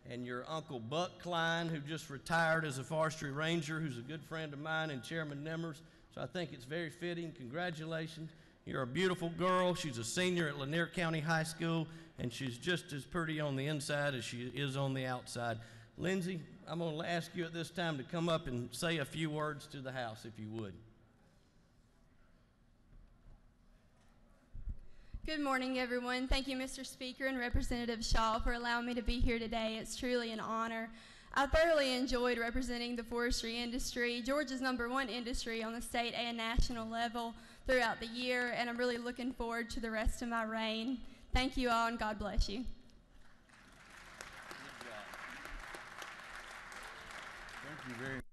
and your uncle Buck Klein, who just retired as a forestry ranger, who's a good friend of mine, and Chairman Nimmers. So I think it's very fitting. Congratulations. You're a beautiful girl. She's a senior at Lanier County High School, and she's just as pretty on the inside as she is on the outside. Lindsay, I'm going to ask you at this time to come up and say a few words to the House, if you would. Good morning, everyone. Thank you, Mr. Speaker and Representative Shaw, for allowing me to be here today. It's truly an honor. I thoroughly enjoyed representing the forestry industry, Georgia's #1 industry on the state and national level throughout the year, and I'm really looking forward to the rest of my reign. Thank you all, and God bless you. Thank you very much.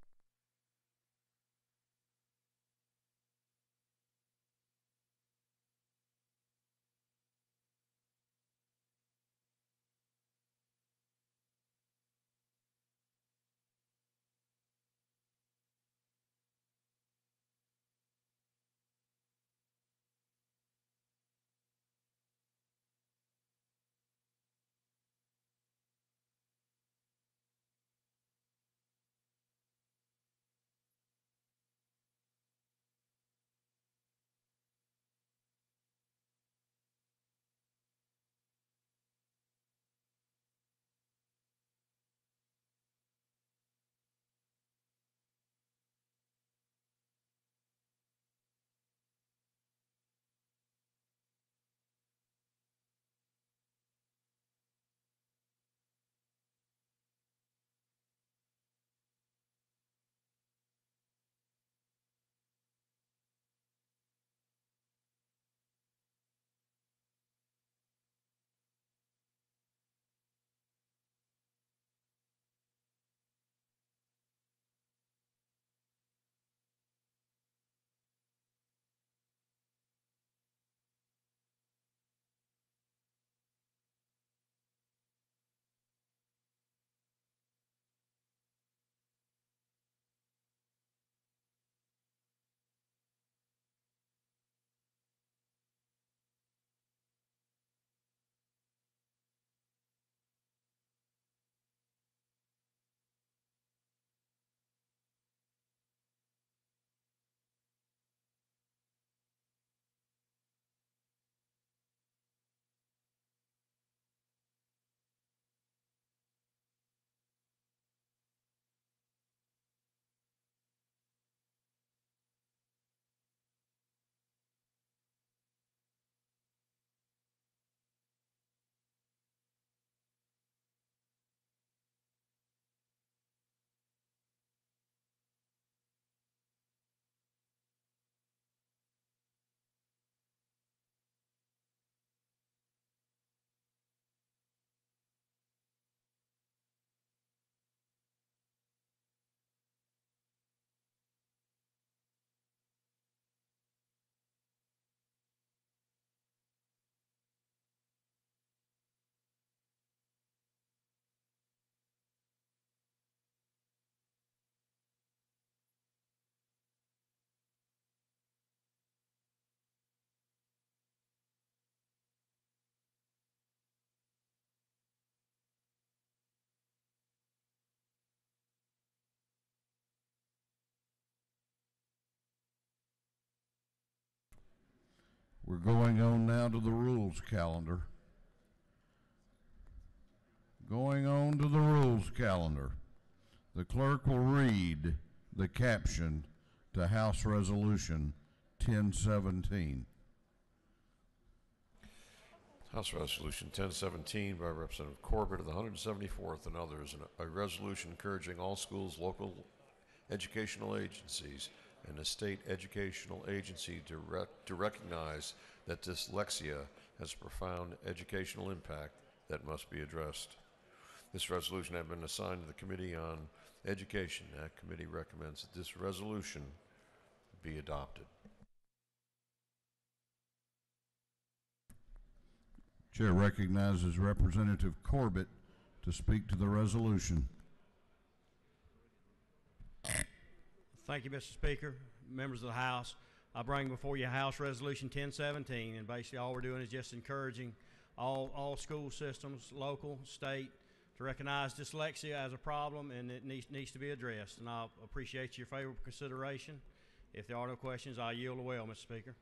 We're going on now to the rules calendar. Going on to the rules calendar. The clerk will read the caption to House Resolution 1017. House Resolution 1017 by Representative Corbett of the 174th and others, a resolution encouraging all schools, local educational agencies, and a state educational agency to recognize that dyslexia has a profound educational impact that must be addressed. This resolution has been assigned to the Committee on Education. That committee recommends that this resolution be adopted. Chair recognizes Representative Corbett to speak to the resolution. Thank you, Mr. Speaker, members of the House. I bring before you House Resolution 1017, and basically all we're doing is just encouraging all school systems, local, state, to recognize dyslexia as a problem, and it needs to be addressed. And I appreciate your favorable consideration. If there are no questions, I yield the well, Mr. Speaker.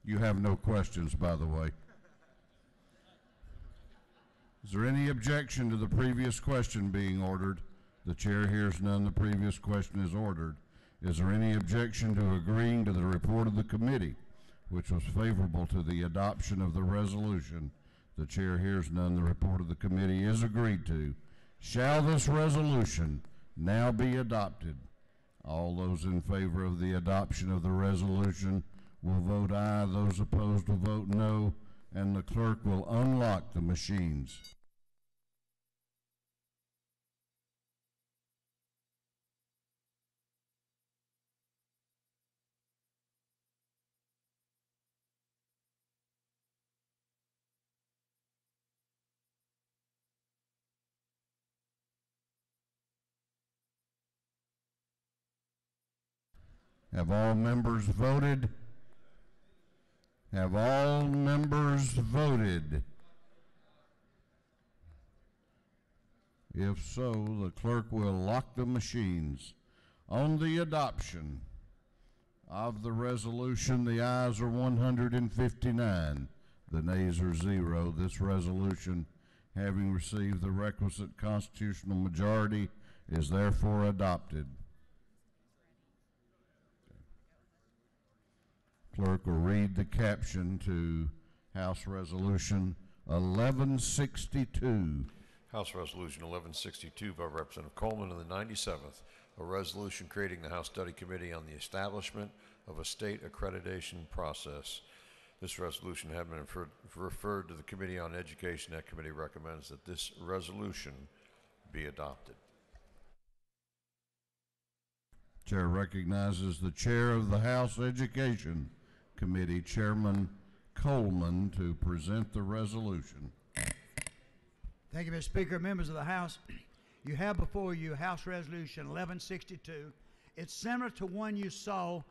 You have no questions, by the way. Is there any objection to the previous question being ordered? The chair hears none. The previous question is ordered. Is there any objection to agreeing to the report of the committee, which was favorable to the adoption of the resolution? The chair hears none. The report of the committee is agreed to. Shall this resolution now be adopted? All those in favor of the adoption of the resolution will vote aye. Those opposed will vote no, and the clerk will unlock the machines. Have all members voted? Have all members voted? If so, the clerk will lock the machines. On the adoption of the resolution, the ayes are 159, the nays are 0. This resolution, having received the requisite constitutional majority, is therefore adopted. Clerk will read the caption to House Resolution 1162. House Resolution 1162 by Representative Coleman in the 97th, a resolution creating the House Study Committee on the establishment of a state accreditation process. This resolution has been referred to the Committee on Education. That committee recommends that this resolution be adopted. Chair recognizes the chair of the House Education Committee, Chairman Coleman, to present the resolution. Thank you, Mr. Speaker. Members of the House, you have before you House Resolution 1162. It's similar to one you saw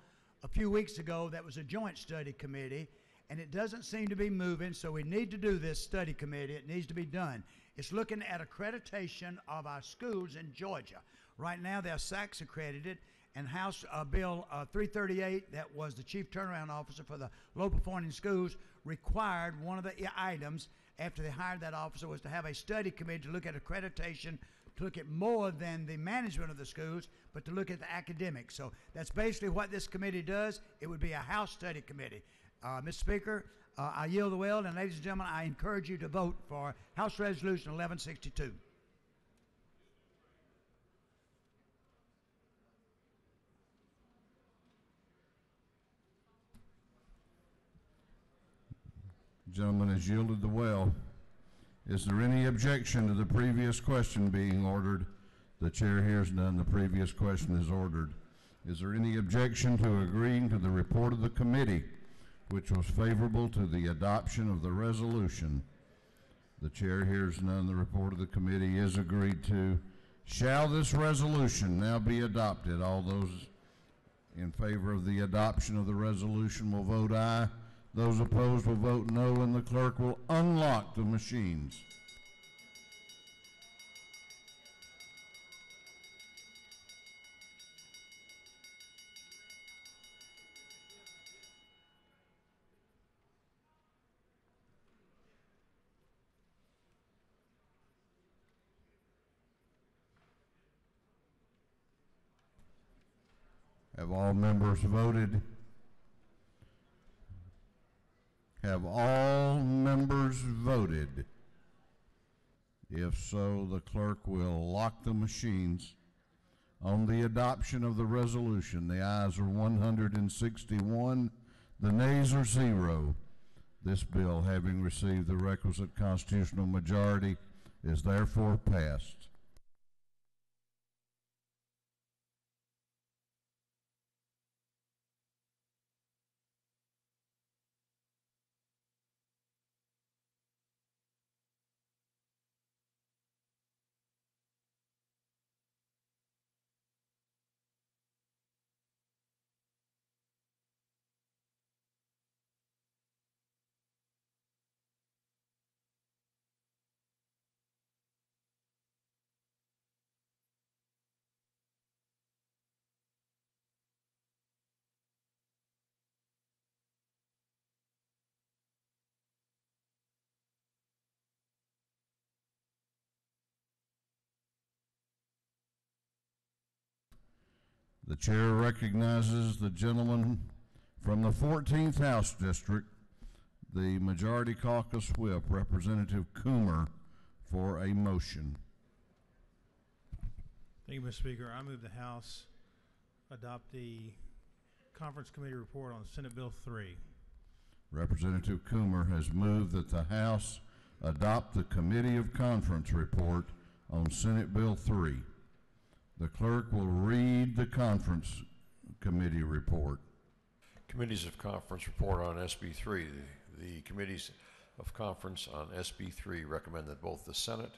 a few weeks ago that was a joint study committee, and it doesn't seem to be moving, so we need to do this study committee. It needs to be done. It's looking at accreditation of our schools in Georgia. Right now, they're SACS accredited, and House Bill 338, that was the chief turnaround officer for the low-performing schools, required one of the items after they hired that officer was to have a study committee to look at accreditation, to look at more than the management of the schools, but to look at the academics. So that's basically what this committee does. It would be a House study committee. Mr. Speaker, I yield the will, and ladies and gentlemen, I encourage you to vote for House Resolution 1162. Gentleman has yielded the well. Is there any objection to the previous question being ordered? The chair hears none. The previous question is ordered. Is there any objection to agreeing to the report of the committee, which was favorable to the adoption of the resolution? The chair hears none. The report of the committee is agreed to. Shall this resolution now be adopted? All those in favor of the adoption of the resolution will vote aye. Those opposed will vote no, and the clerk will unlock the machines. Have all members voted? Have all members voted? If so, the clerk will lock the machines. On the adoption of the resolution, the ayes are 161, the nays are 0. This bill, having received the requisite constitutional majority, is therefore passed. The chair recognizes the gentleman from the 14th House District, the Majority Caucus Whip, Representative Coomer, for a motion. Thank you, Mr. Speaker. I move the House adopt the Conference Committee report on Senate Bill 3. Representative Coomer has moved that the House adopt the Committee of Conference report on Senate Bill 3. The clerk will read the Conference Committee report. Committees of Conference report on SB 3. The Committees of Conference on SB 3 recommend that both the Senate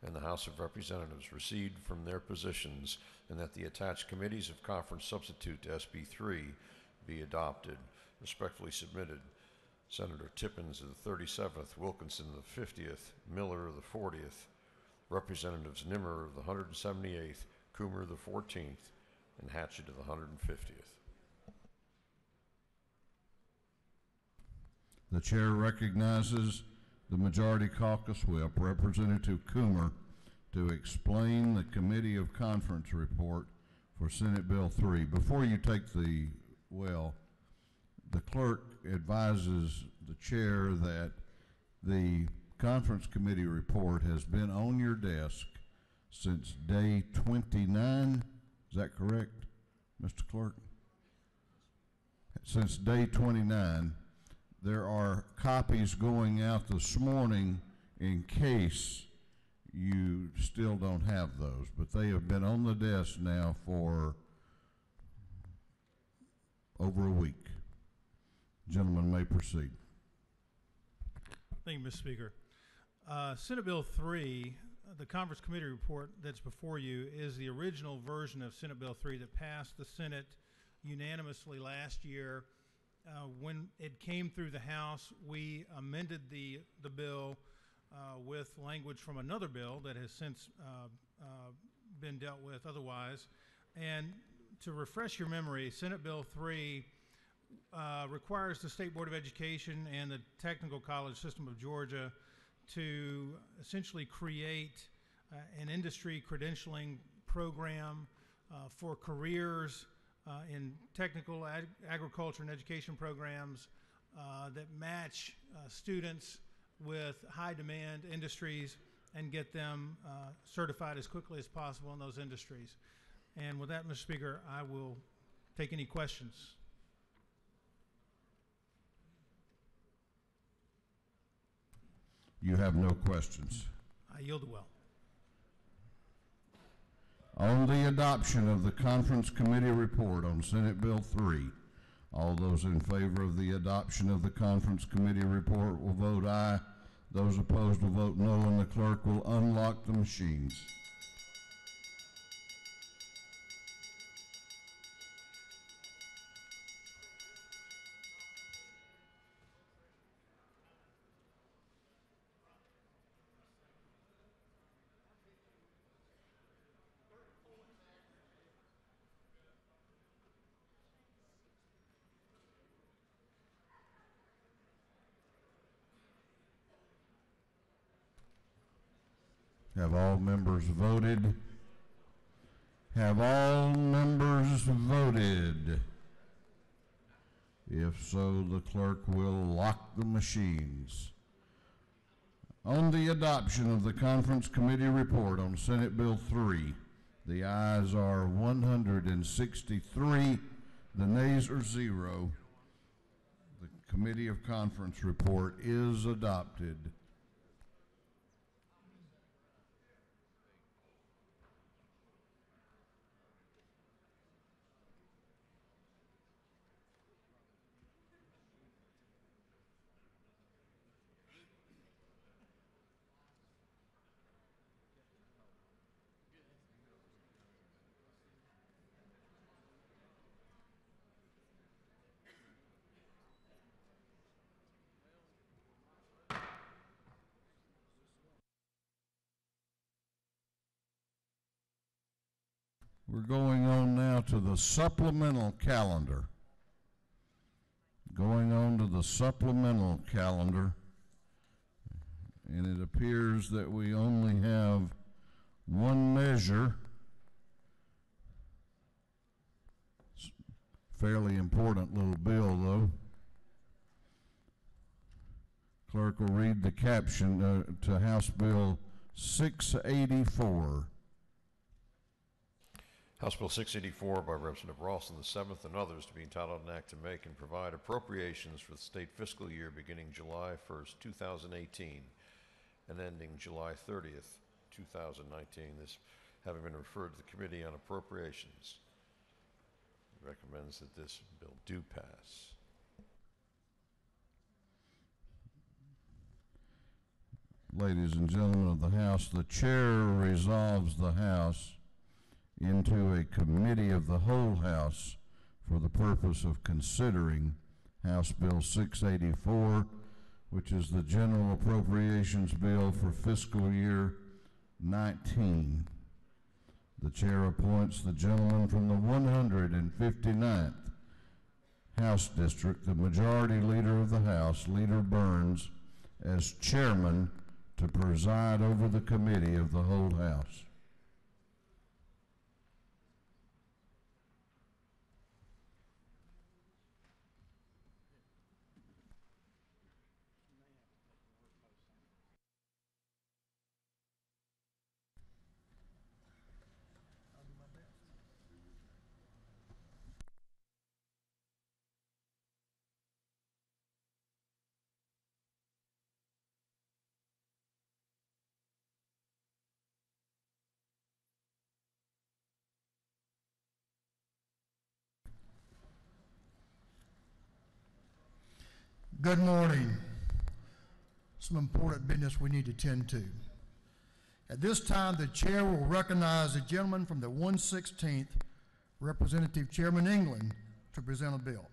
and the House of Representatives recede from their positions and that the attached Committees of Conference substitute to SB 3 be adopted. Respectfully submitted, Senator Tippins of the 37th, Wilkinson of the 50th, Miller of the 40th, Representatives Nimmer of the 178th, Coomer of the 14th, and Hatchett of the 150th. The chair recognizes the Majority Caucus Whip, Representative Coomer, to explain the Committee of Conference report for Senate Bill 3. Before you take the the clerk advises the chair that the Conference Committee report has been on your desk since day 29. Is that correct, Mr. Clerk? Since day 29. There are copies going out this morning in case you still don't have those, but they have been on the desk now for over a week. Gentlemen may proceed. Thank you, Mr. Speaker. Senate Bill 3, the Conference Committee report that's before you, is the original version of Senate Bill 3 that passed the Senate unanimously last year. When it came through the House, we amended the bill with language from another bill that has since been dealt with otherwise. And to refresh your memory, Senate Bill 3 requires the State Board of Education and the Technical College System of Georgia to essentially create an industry credentialing program for careers in technical agriculture and education programs that match students with high demand industries and get them certified as quickly as possible in those industries. And with that, Mr. Speaker, I will take any questions. You have no questions. I yield the well. On the adoption of the Conference Committee report on Senate Bill 3, all those in favor of the adoption of the Conference Committee report will vote aye. Those opposed will vote no, and the clerk will unlock the machines. Have all members voted? Have all members voted? If so, the clerk will lock the machines. On the adoption of the Conference Committee report on Senate Bill 3, the ayes are 163, the nays are 0. The Committee of Conference report is adopted. We're going on now to the supplemental calendar. Going on to the supplemental calendar, and it appears that we only have one measure. fairly important little bill, though. Clerk will read the caption to House Bill 684. House Bill 684 by Representative Ralston the 7th and others to be entitled an act to make and provide appropriations for the state fiscal year beginning July 1st, 2018 and ending July 30th, 2019. This having been referred to the Committee on Appropriations. It recommends that this bill do pass. Ladies and gentlemen of the House, the chair resolves the House into a committee of the whole House for the purpose of considering House Bill 684, which is the General Appropriations Bill for fiscal year 19. The chair appoints the gentleman from the 159th House District, the Majority Leader of the House, Leader Burns, as chairman to preside over the committee of the whole House. Good morning. Some important business we need to tend to. At this time, the chair will recognize the gentleman from the 116th, Representative Chairman England, to present a bill.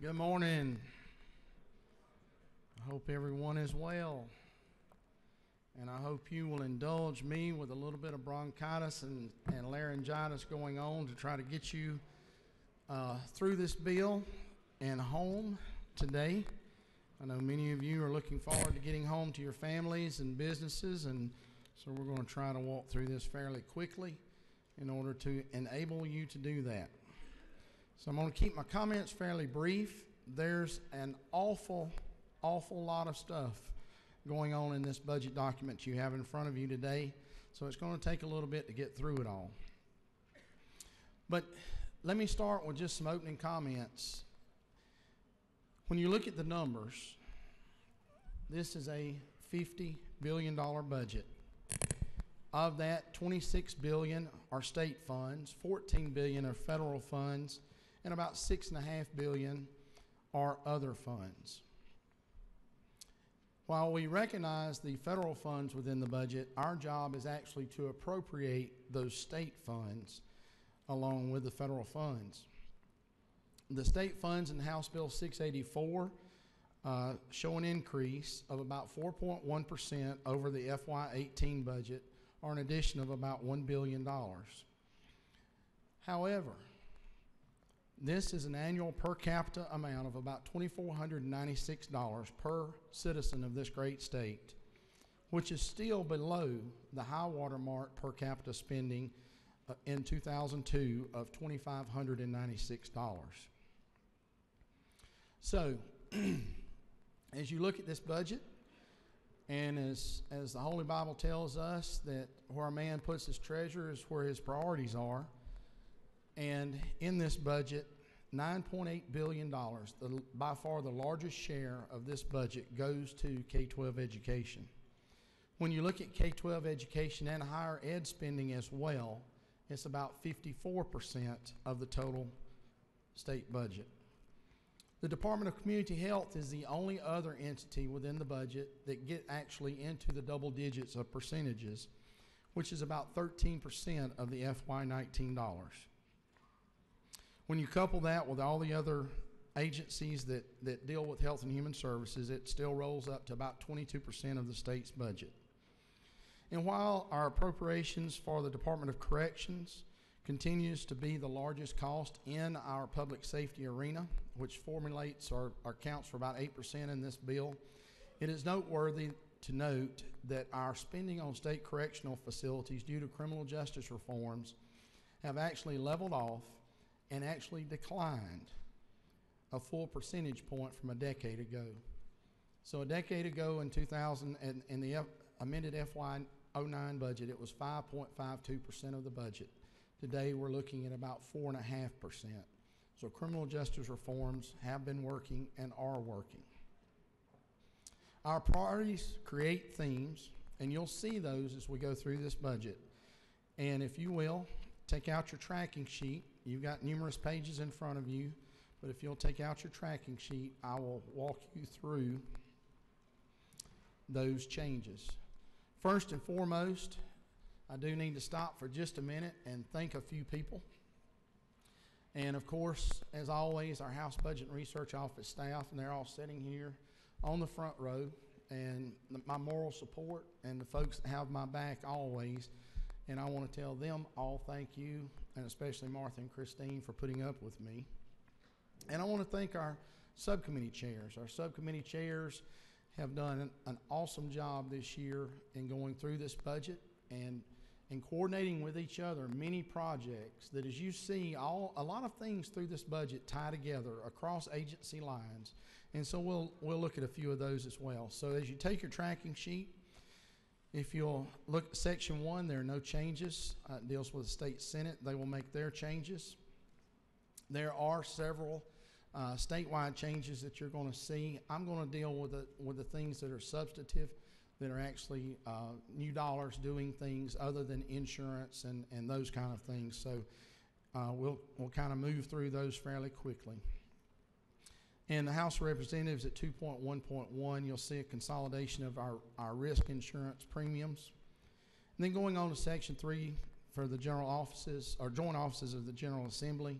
Good morning. I hope everyone is well. And I hope you will indulge me with a little bit of bronchitis and laryngitis going on to try to get you through this bill and home today. I know many of you are looking forward to getting home to your families and businesses, and so we're going to try to walk through this fairly quickly in order to enable you to do that. So I'm going to keep my comments fairly brief. There's an awful lot of stuff going on in this budget document you have in front of you today, so it's going to take a little bit to get through it all. But let me start with just some opening comments. When you look at the numbers, this is a $50 billion budget. Of that, $26 billion are state funds, $14 billion are federal funds, and about $6.5 billion are other funds. While we recognize the federal funds within the budget, our job is actually to appropriate those state funds along with the federal funds. The state funds in House Bill 684 show an increase of about 4.1% over the FY18 budget, or an addition of about $1 billion. However, this is an annual per capita amount of about $2,496 per citizen of this great state, which is still below the high water mark per capita spending in 2002 of $2,596. So, as you look at this budget, and as the Holy Bible tells us that where a man puts his treasure is where his priorities are, and in this budget, $9.8 billion, by far the largest share of this budget, goes to K-12 education. When you look at K-12 education and higher ed spending as well, it's about 54% of the total state budget. The Department of Community Health is the only other entity within the budget that get actually into the double digits of percentages, which is about 13% of the FY19 dollars. When you couple that with all the other agencies that deal with health and human services, it still rolls up to about 22% of the state's budget. And while our appropriations for the Department of Corrections continues to be the largest cost in our public safety arena, which formulates or accounts for about 8% in this bill, it is noteworthy to note that our spending on state correctional facilities due to criminal justice reforms have actually leveled off and actually declined a full percentage point from a decade ago. So a decade ago in 2000, in the amended FY09 budget, it was 5.52% of the budget. Today we're looking at about 4.5%. So criminal justice reforms have been working and are working. Our priorities create themes, and you'll see those as we go through this budget. And if you will, take out your tracking sheet. You've got numerous pages in front of you, but if you'll take out your tracking sheet, I will walk you through those changes. First and foremost, I do need to stop for just a minute and thank a few people. And of course, as always, our House Budget and Research Office staff, and they're all sitting here on the front row, and my moral support and the folks that have my back always. And I want to tell them all thank you, and especially Martha and Christine for putting up with me. And I want to thank our subcommittee chairs. Our subcommittee chairs have done an awesome job this year in going through this budget and coordinating with each other many projects that, as you see, a lot of things through this budget tie together across agency lines. And so we'll look at a few of those as well. So as you take your tracking sheet, if you'll look at Section 1, there are no changes. It deals with the State Senate. They will make their changes. There are several statewide changes that you're going to see. I'm going to deal with the things that are substantive, that are actually new dollars doing things other than insurance and those kind of things. So we'll kind of move through those fairly quickly. In the House of Representatives at 2.1.1, you'll see a consolidation of our risk insurance premiums. And then going on to Section 3 for the general offices, or joint offices of the General Assembly,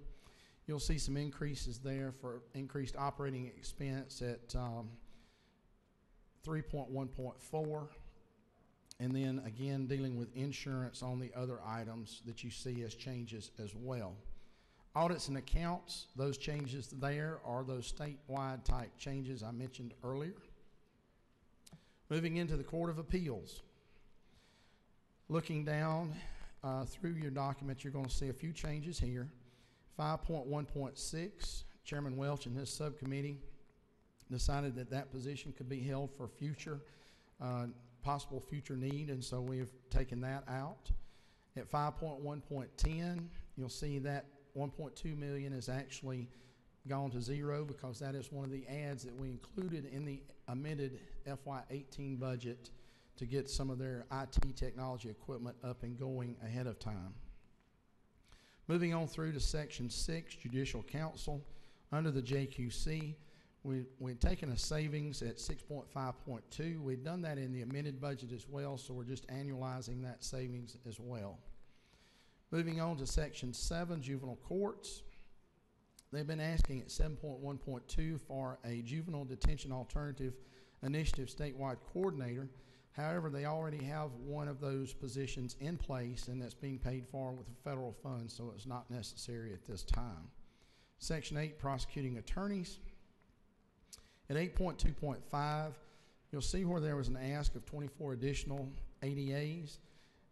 you'll see some increases there for increased operating expense at 3.1.4. And then again, dealing with insurance on the other items that you see as changes as well. Audits and accounts, those changes there are those statewide type changes I mentioned earlier. Moving into the Court of Appeals. Looking down through your document, you're going to see a few changes here. 5.1.6, Chairman Welch and his subcommittee decided that position could be held for future, possible future need, and so we have taken that out. At 5.1.10, you'll see that 1.2 million is actually gone to zero because that is one of the adds that we included in the amended FY18 budget to get some of their IT technology equipment up and going ahead of time. Moving on through to Section 6, Judicial Council. Under the JQC, we'd taken a savings at 6.5.2. We'd done that in the amended budget as well, so we're just annualizing that savings as well. Moving on to Section 7, Juvenile Courts. They've been asking at 7.1.2 for a Juvenile Detention Alternative Initiative statewide coordinator. However, they already have one of those positions in place, and that's being paid for with the federal funds, so it's not necessary at this time. Section 8, Prosecuting Attorneys. At 8.2.5, you'll see where there was an ask of 24 additional ADAs.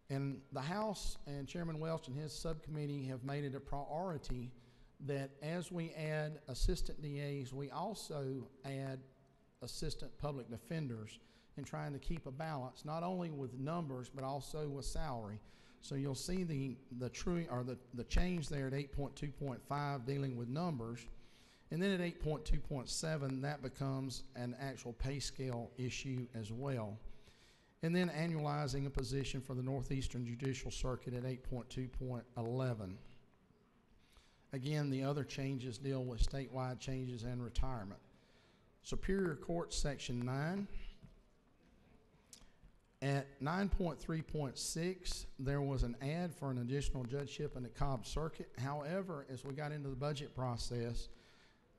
And the House and Chairman Welch and his subcommittee have made it a priority that as we add assistant DAs, we also add assistant public defenders, and trying to keep a balance, not only with numbers, but also with salary. So you'll see the change there at 8.2.5 dealing with numbers. And then at 8.2.7, that becomes an actual pay scale issue as well. And then annualizing a position for the Northeastern Judicial Circuit at 8.2.11. Again, the other changes deal with statewide changes and retirement. Superior Court, Section 9. At 9.3.6, there was an ad for an additional judgeship in the Cobb Circuit. However, as we got into the budget process,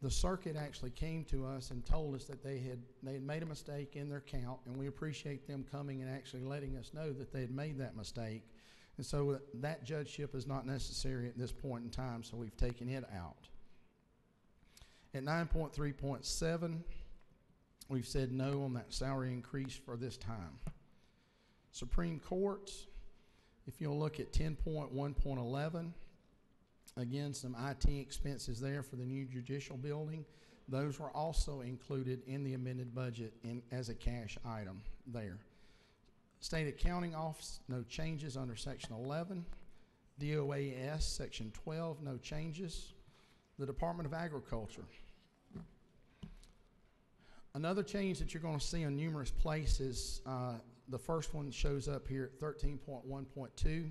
the circuit actually came to us and told us that they had made a mistake in their count, and we appreciate them coming and actually letting us know that they had made that mistake. And so that judgeship is not necessary at this point in time, so we've taken it out. At 9.3.7, we've said no on that salary increase for this time. Supreme Courts, if you'll look at 10.1.11, Again, some IT expenses there for the new judicial building. Those were also included in the amended budget as a cash item there. State Accounting Office, no changes under Section 11. DOAS, Section 12, no changes. The Department of Agriculture. Another change that you're going to see in numerous places, the first one shows up here at 13.1.2.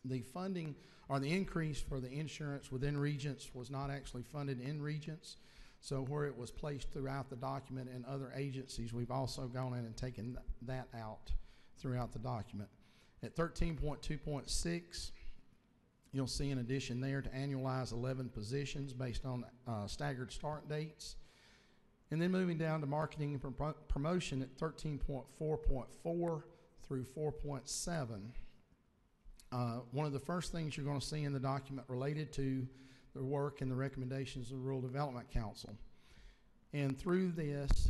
The funding or the increase for the insurance within Regents was not actually funded in Regents. So where it was placed throughout the document in other agencies, we've also gone in and taken that out throughout the document. At 13.2.6, you'll see an addition there to annualize 11 positions based on staggered start dates. And then moving down to marketing and promotion at 13.4.4 through 4.7. One of the first things you're going to see in the document related to the work and the recommendations of the Rural Development Council. And through this,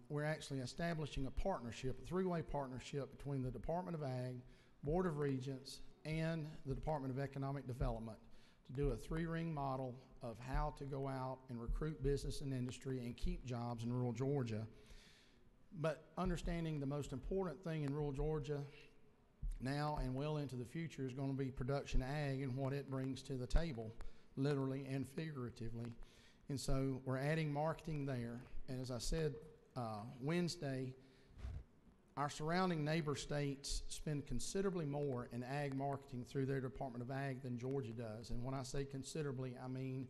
we're actually establishing a partnership, a three-way partnership between the Department of Ag, Board of Regents, and the Department of Economic Development to do a three-ring model of how to go out and recruit business and industry and keep jobs in rural Georgia. But understanding the most important thing in rural Georgia now and well into the future is going to be production ag and what it brings to the table, literally and figuratively. And so we're adding marketing there. And as I said Wednesday, our surrounding neighbor states spend considerably more in ag marketing through their Department of Ag than Georgia does. And when I say considerably, I mean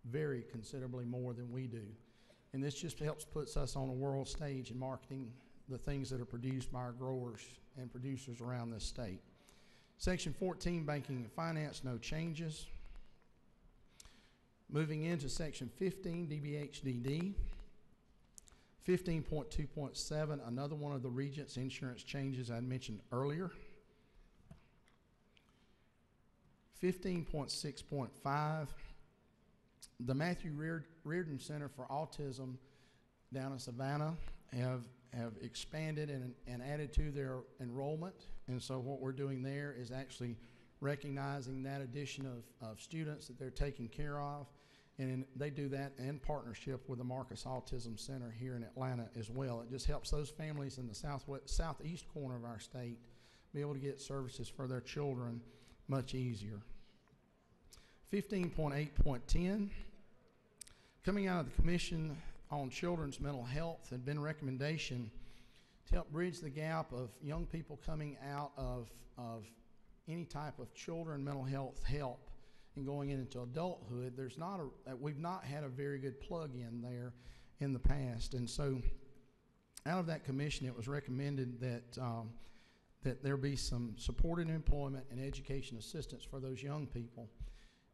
very considerably more than we do. And this just helps puts us on a world stage in marketing the things that are produced by our growers and producers around this state. Section 14, Banking and Finance, no changes. Moving into Section 15, DBHDD. 15.2.7, another one of the Regents insurance changes I mentioned earlier. 15.6.5, the Matthew Reardon Center for Autism down in Savannah have expanded and added to their enrollment. And so what we're doing there is actually recognizing that addition of students that they're taking care of. And they do that in partnership with the Marcus Autism Center here in Atlanta as well. It just helps those families in the southeast corner of our state be able to get services for their children much easier. 15.8.10, coming out of the Commission on Children's Mental Health had been a recommendation to help bridge the gap of young people coming out of any type of children mental health help and going into adulthood. We've not had a very good plug-in there in the past. And so out of that commission, it was recommended that there be some supported employment and education assistance for those young people.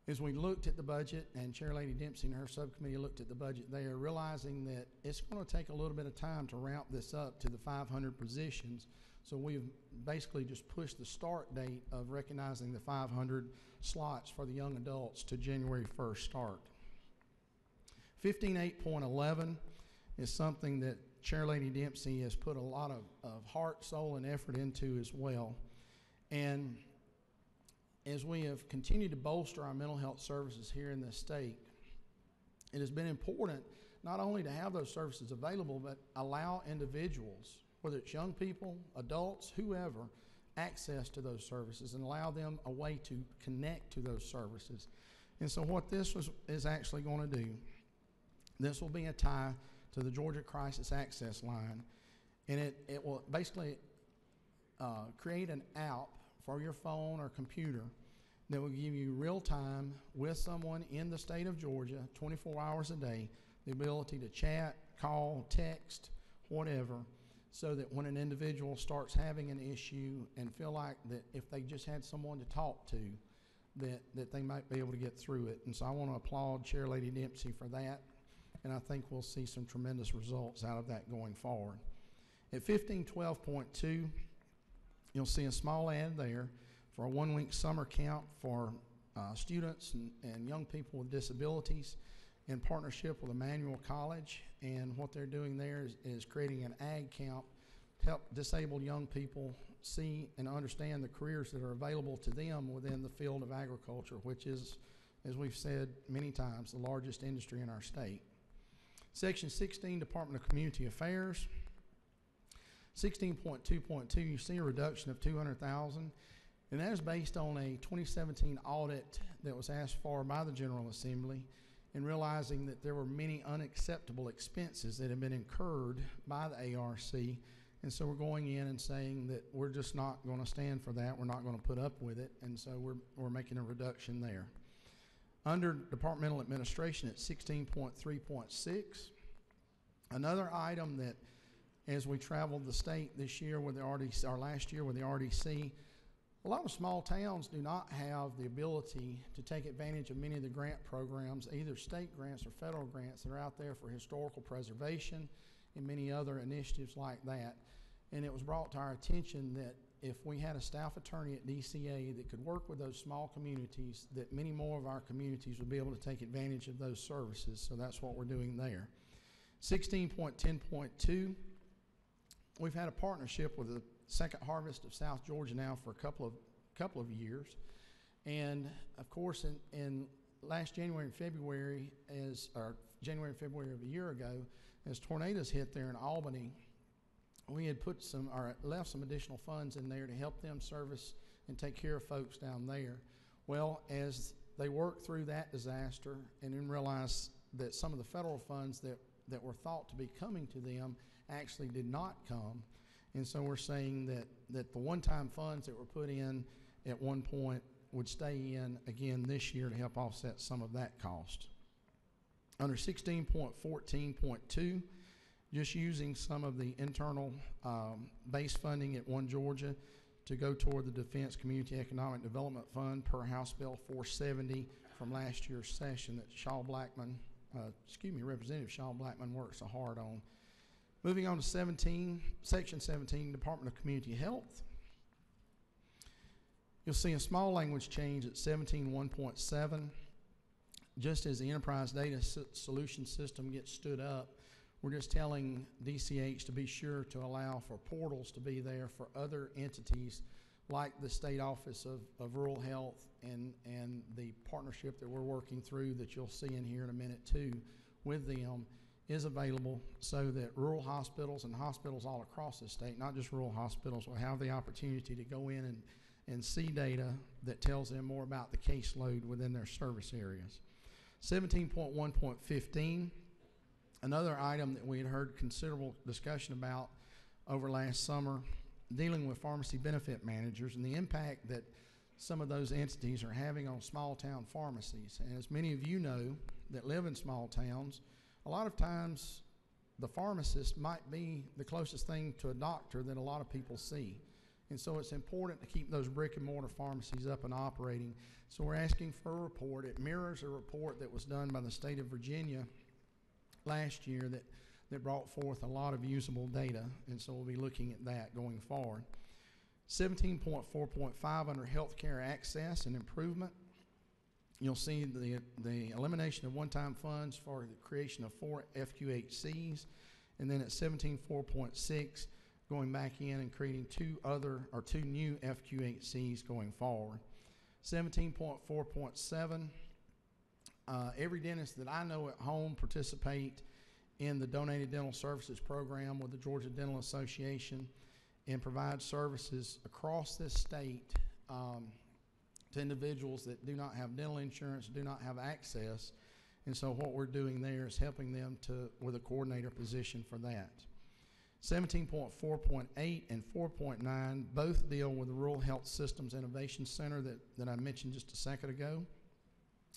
As we looked at the budget, and Chair Lady Dempsey and her subcommittee looked at the budget there, realizing that it's going to take a little bit of time to ramp this up to the 500 positions. So we've basically just pushed the start date of recognizing the 500 slots for the young adults to January 1st start. 15.8.11 is something that Chair Lady Dempsey has put a lot of heart, soul, and effort into as well. And as we have continued to bolster our mental health services here in this state, it has been important not only to have those services available, but allow individuals, whether it's young people, adults, whoever, access to those services and allow them a way to connect to those services. And so what this is actually going to do, this will be a tie to the Georgia Crisis Access Line, and it will basically create an app for your phone or computer that will give you real time with someone in the state of Georgia 24 hours a day, the ability to chat, call, text, whatever, so that when an individual starts having an issue and feel like that if they just had someone to talk to, that they might be able to get through it. And so I want to applaud Chair Lady Dempsey for that, and I think we'll see some tremendous results out of that going forward. At 15.12.2, you'll see a small ad there for a one-week summer camp for students and young people with disabilities in partnership with Emmanuel College. And what they're doing there is creating an ag camp help disabled young people see and understand the careers that are available to them within the field of agriculture, which is, as we've said many times, the largest industry in our state. Section 16, Department of Community Affairs. 16.2.2, you see a reduction of $200,000, and that is based on a 2017 audit that was asked for by the General Assembly, and realizing that there were many unacceptable expenses that had been incurred by the ARC, and so we're going in and saying that we're just not going to stand for that, we're not going to put up with it, and so we're making a reduction there. Under Departmental Administration at 16.3.6, another item that, as we traveled the state this year with the RDC, or last year with the RDC, a lot of small towns do not have the ability to take advantage of many of the grant programs, either state grants or federal grants that are out there for historical preservation and many other initiatives like that. And it was brought to our attention that if we had a staff attorney at DCA that could work with those small communities, that many more of our communities would be able to take advantage of those services. So that's what we're doing there. 16.10.2, we've had a partnership with the Second Harvest of South Georgia now for a couple of years, and of course in last January and February, January and February of a year ago, as tornadoes hit there in Albany, we had left some additional funds in there to help them service and take care of folks down there. Well, as they worked through that disaster and then realized that some of the federal funds that were thought to be coming to them actually did not come. And so we're saying that the one-time funds that were put in at one point would stay in again this year to help offset some of that cost. Under 16.14.2, just using some of the internal base funding at One Georgia to go toward the Defense Community Economic Development Fund per House Bill 470 from last year's session that Representative Shaw Blackman worked so hard on. Moving on to Section 17, Department of Community Health. You'll see a small language change at 17.1.7. Just as the Enterprise Data Solution System gets stood up, we're just telling DCH to be sure to allow for portals to be there for other entities like the State Office of Rural Health and the partnership that we're working through that you'll see in here in a minute too with them is available so that rural hospitals and hospitals all across the state, not just rural hospitals, will have the opportunity to go in and see data that tells them more about the caseload within their service areas. 17.1.15, another item that we had heard considerable discussion about over last summer, dealing with pharmacy benefit managers and the impact that some of those entities are having on small town pharmacies. And as many of you know that live in small towns, a lot of times the pharmacist might be the closest thing to a doctor that a lot of people see. And so it's important to keep those brick and mortar pharmacies up and operating. So we're asking for a report. It mirrors a report that was done by the state of Virginia last year that brought forth a lot of usable data. And so we'll be looking at that going forward. 17.4.5 under healthcare access and improvement. You'll see the elimination of one-time funds for the creation of 4 FQHCs, and then at 17.4.6, going back in and creating 2 new FQHCs going forward. 17.4.7, every dentist that I know at home participate in the Donated Dental Services Program with the Georgia Dental Association and provide services across this state to individuals that do not have dental insurance, do not have access. And so what we're doing there is helping them with a coordinator position for that. 17.4.8 and 4.9 both deal with the Rural Health Systems Innovation Center that I mentioned just a second ago.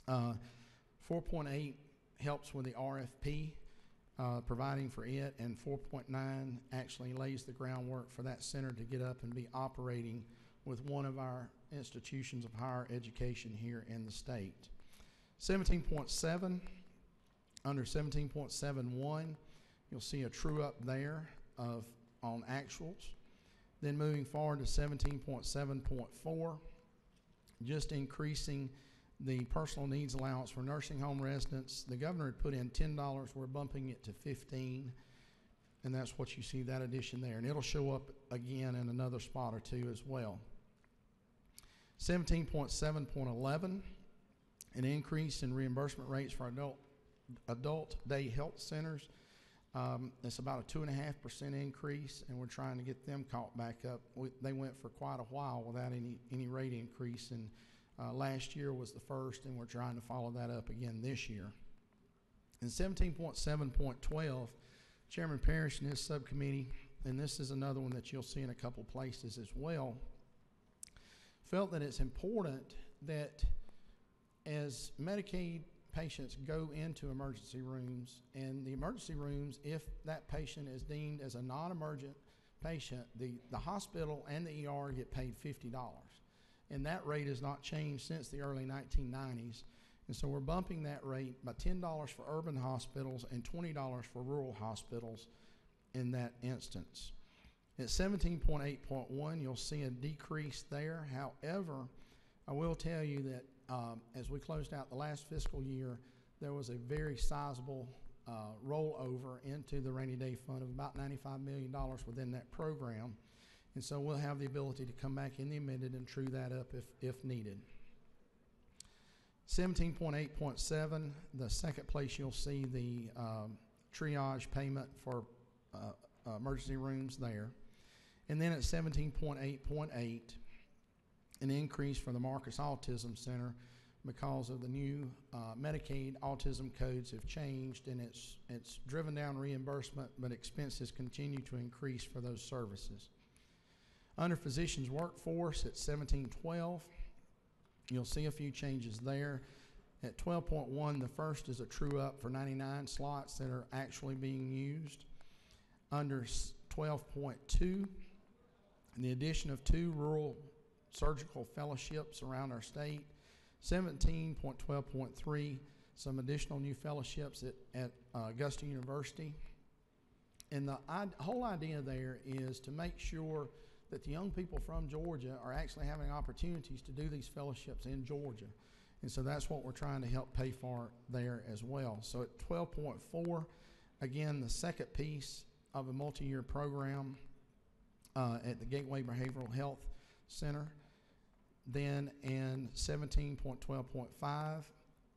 4.8 helps with the RFP, providing for it, and 4.9 actually lays the groundwork for that center to get up and be operating with one of our institutions of higher education here in the state. 17.7, under 17.71, you'll see a true up there on actuals. Then moving forward to 17.7.4, just increasing the personal needs allowance for nursing home residents. The governor had put in $10, we're bumping it to $15. And that's what you see, that addition there. And it'll show up again in another spot or two as well. 17.7.11, an increase in reimbursement rates for adult day health centers. It's about a 2.5% increase, and we're trying to get them caught back up. They went for quite a while without any rate increase, and last year was the first, and we're trying to follow that up again this year. In 17.7.12, Chairman Parrish and his subcommittee, and this is another one that you'll see in a couple places as well, felt that it's important that as Medicaid patients go into emergency rooms, and the emergency rooms, if that patient is deemed as a non-emergent patient, the hospital and the ER get paid $50. And that rate has not changed since the early 1990s. And so we're bumping that rate by $10 for urban hospitals and $20 for rural hospitals in that instance. At 17.8.1, you'll see a decrease there. However, I will tell you that as we closed out the last fiscal year, there was a very sizable rollover into the rainy day fund of about $95 million within that program. And so we'll have the ability to come back in the amended and true that up if needed. 17.8.7, the second place you'll see the triage payment for emergency rooms there. And then at 17.8.8, an increase for the Marcus Autism Center because of the new Medicaid autism codes have changed, and it's driven down reimbursement, but expenses continue to increase for those services. Under physicians workforce at 17.12, you'll see a few changes there. At 12.1, the first is a true up for 99 slots that are actually being used. Under 12.2, the addition of 2 rural surgical fellowships around our state. 17.12.3, some additional new fellowships at Augusta University. And the whole idea there is to make sure that the young people from Georgia are actually having opportunities to do these fellowships in Georgia. And so that's what we're trying to help pay for there as well. So at 12.4, again, the second piece of a multi-year program at the Gateway Behavioral Health Center. Then in 17.12.5,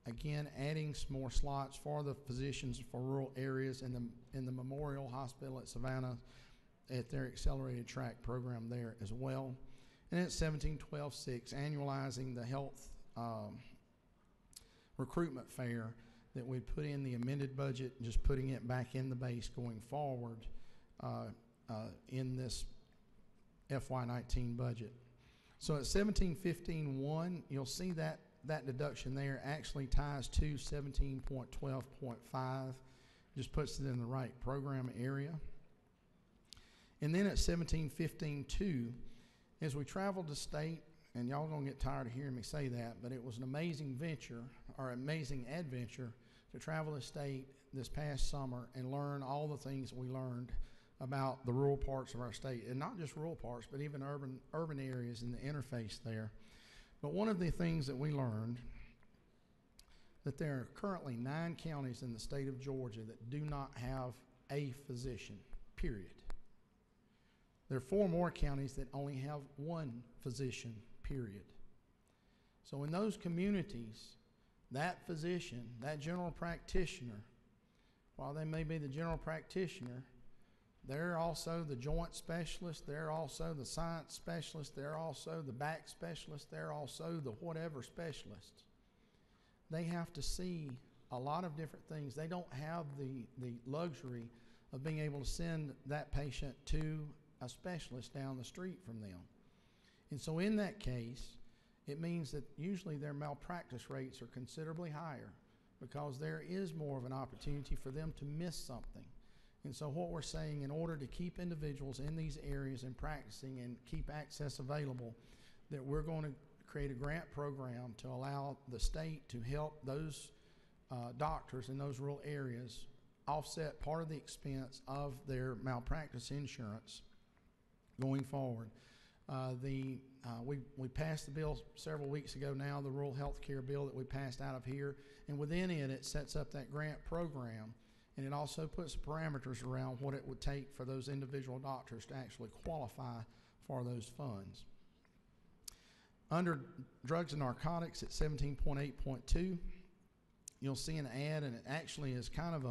again, adding some more slots for the physicians for rural areas in the Memorial Hospital at Savannah at their accelerated track program there as well. And at 17.12.6, annualizing the health recruitment fair that we put in the amended budget and just putting it back in the base going forward in this FY19 budget. So at 17.15.1, you'll see that deduction there actually ties to 17.12.5, just puts it in the right program area. And then at 17.15.2, as we traveled the state, and y'all gonna get tired of hearing me say that, but it was an amazing venture, or amazing adventure, to travel the state this past summer and learn all the things we learned about the rural parts of our state, and not just rural parts, but even urban areas in the interface there. But one of the things that we learned, that there are currently 9 counties in the state of Georgia that do not have a physician, period. There are 4 more counties that only have 1 physician, period. So in those communities, that physician, that general practitioner, while they may be the general practitioner, they're also the joint specialist, they're also the science specialist, they're also the back specialist, they're also the whatever specialist. They have to see a lot of different things. They don't have the luxury of being able to send that patient to a specialist down the street from them. And so in that case, it means that usually their malpractice rates are considerably higher because there is more of an opportunity for them to miss something. And so what we're saying, in order to keep individuals in these areas and practicing and keep access available, that we're going to create a grant program to allow the state to help those doctors in those rural areas offset part of the expense of their malpractice insurance going forward. We passed the bill several weeks ago now, the rural health care bill that we passed out of here, and within it, it sets up that grant program. and it also puts parameters around what it would take for those individual doctors to actually qualify for those funds. Under drugs and narcotics at 17.8.2, you'll see an ad, and it actually is kind of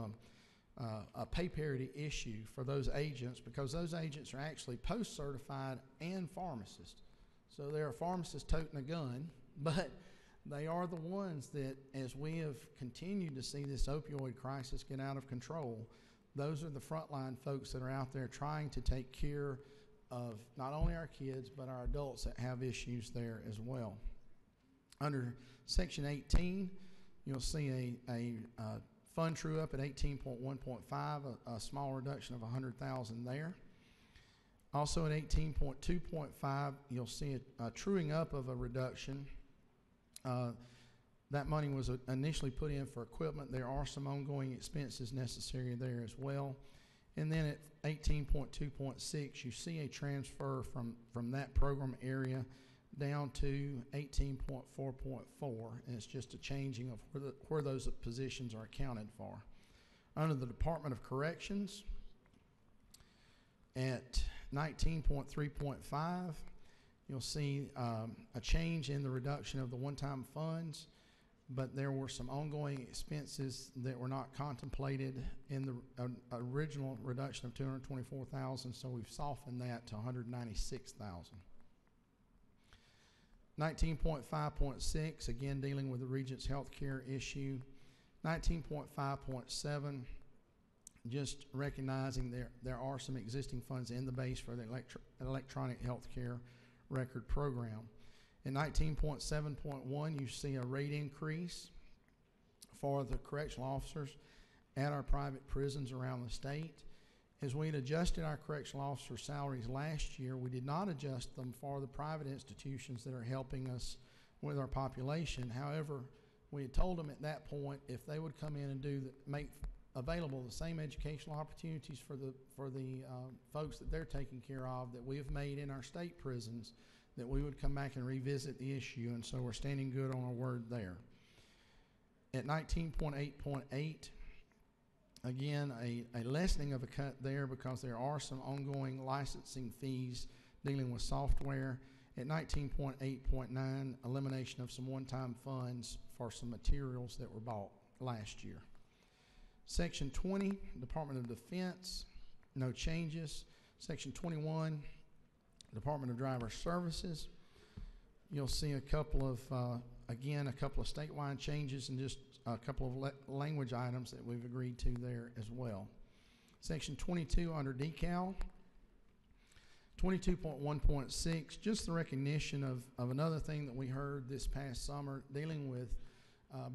a pay parity issue for those agents, because those agents are actually post-certified and pharmacists. So they're a pharmacist toting a gun, but they are the ones that, as we have continued to see this opioid crisis get out of control, those are the frontline folks that are out there trying to take care of not only our kids, but our adults that have issues there as well. Under Section 18, you'll see a fund true up at 18.1.5, a small reduction of $100,000 there. Also at 18.2.5, you'll see a truing up of a reduction. That money was initially put in for equipment. There are some ongoing expenses necessary there as well. And then at 18.2.6, you see a transfer from that program area down to 18.4.4, and it's just a changing of where those positions are accounted for. Under the Department of Corrections, at 19.3.5, you'll see a change in the reduction of the one-time funds, but there were some ongoing expenses that were not contemplated in the original reduction of $224,000, so we've softened that to $196,000. 19.5.6, again dealing with the Regents Healthcare issue. 19.5.7, just recognizing there are some existing funds in the base for the electronic healthcare record program. In 19.7.1, you see a rate increase for the correctional officers at our private prisons around the state. As we had adjusted our correctional officer salaries last year, we did not adjust them for the private institutions that are helping us with our population. However, we had told them at that point if they would come in and make available the same educational opportunities for the folks that they're taking care of that we have made in our state prisons, that we would come back and revisit the issue, and so we're standing good on our word there. At 19.8.8, again, a lessening of a cut there because there are some ongoing licensing fees dealing with software. At 19.8.9, elimination of some one-time funds for some materials that were bought last year. Section 20, Department of Defense, no changes. Section 21, Department of Driver Services, you'll see a couple of, again, a couple of statewide changes and just a couple of language items that we've agreed to there as well. Section 22 under decal. 22.1.6, just the recognition of another thing that we heard this past summer dealing with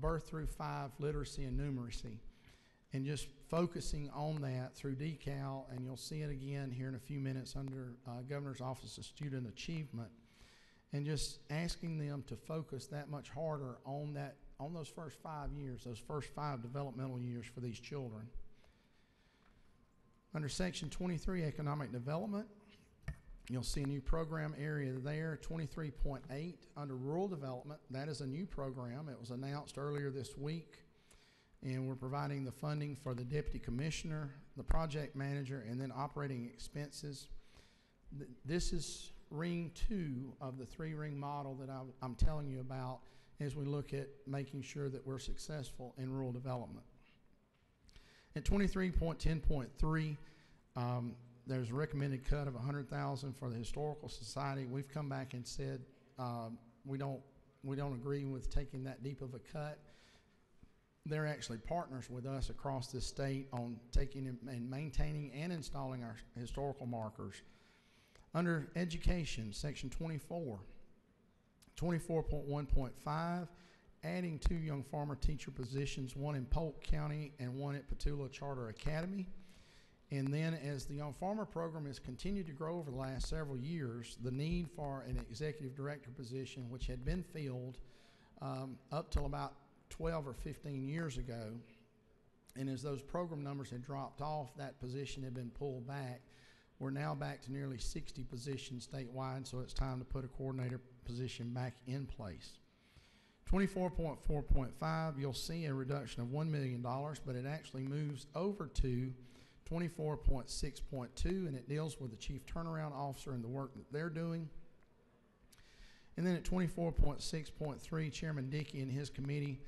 birth through 5 literacy and numeracy, and just focusing on that through decal, and you'll see it again here in a few minutes under Governor's Office of Student Achievement, and just asking them to focus that much harder on those first 5 years, those first 5 developmental years for these children. Under Section 23, Economic Development, you'll see a new program area there, 23.8 under Rural Development. That is a new program. It was announced earlier this week, and we're providing the funding for the Deputy Commissioner, the Project Manager, and then operating expenses. This is ring 2 of the 3-ring model that I'm telling you about as we look at making sure that we're successful in rural development. At 23.10.3, there's a recommended cut of $100,000 for the Historical Society. We've come back and said we don't agree with taking that deep of a cut. They're actually partners with us across this state on taking and maintaining and installing our historical markers. Under Education, Section 24, 24.1.5, adding 2 young farmer teacher positions, one in Polk County and one at Petula Charter Academy. And then as the Young Farmer program has continued to grow over the last several years, the need for an executive director position, which had been filled up till about 12 or 15 years ago, and as those program numbers had dropped off, that position had been pulled back. We're now back to nearly 60 positions statewide, so it's time to put a coordinator position back in place. 24.4.5, you'll see a reduction of $1 million, but it actually moves over to 24.6.2, and it deals with the chief turnaround officer and the work that they're doing. And then at 24.6.3, Chairman Dickey and his committee,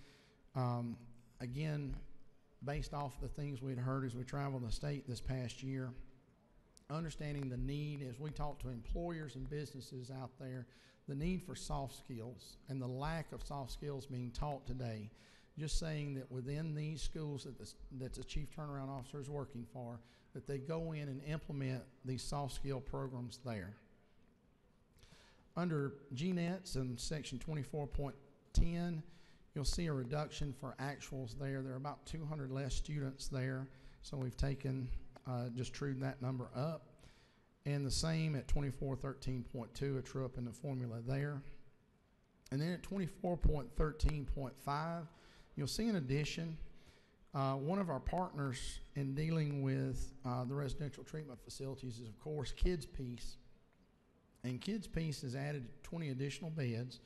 again, based off the things we'd heard as we traveled the state this past year, understanding the need as we talk to employers and businesses out there, the need for soft skills and the lack of soft skills being taught today. Just saying that within these schools that the chief turnaround officer is working for, that they go in and implement these soft skill programs there. Under GNETs in section 24.10, you'll see a reduction for actuals there. There are about 200 less students there, so we've taken, just trued that number up. And the same at 24.13.2, a true up in the formula there. And then at 24.13.5, you'll see in addition, one of our partners in dealing with the residential treatment facilities is, of course, Kids Peace. And Kids Peace has added 20 additional beds.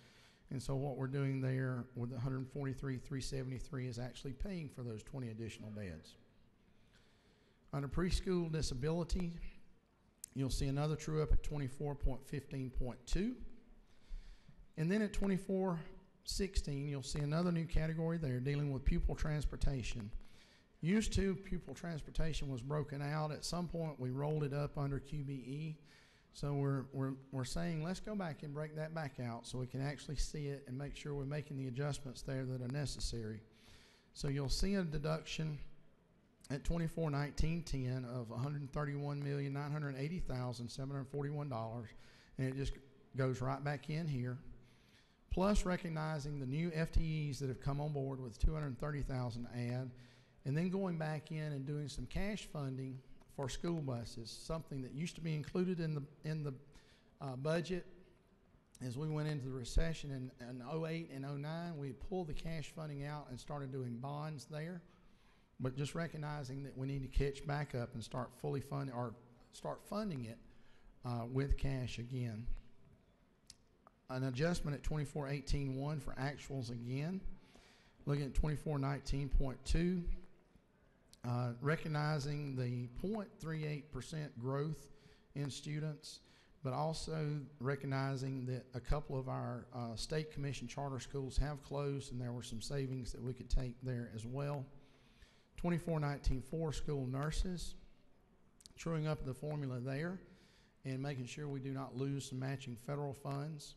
And so what we're doing there with the 143,373 is actually paying for those 20 additional beds. Under preschool disability, you'll see another true up at 24.15.2. And then at 24.16, you'll see another new category there dealing with pupil transportation. Used to, pupil transportation was broken out. At some point, we rolled it up under QBE. So we're saying let's go back and break that back out so we can actually see it and make sure we're making the adjustments there that are necessary. So you'll see a deduction at 24.19.10 of $131,980,741, and it just goes right back in here. Plus recognizing the new FTEs that have come on board with 230,000 add, and then going back in and doing some cash funding for school buses, something that used to be included in the budget. As we went into the recession in 08 and 09, we pulled the cash funding out and started doing bonds there. But just recognizing that we need to catch back up and start fully funding or start funding it with cash again. An adjustment at 24.18.1 for actuals again. Looking at 24.19.2. Recognizing the 0.38% growth in students, but also recognizing that a couple of our state commission charter schools have closed, and there were some savings that we could take there as well. 24.19.4 school nurses, truing up the formula there and making sure we do not lose some matching federal funds.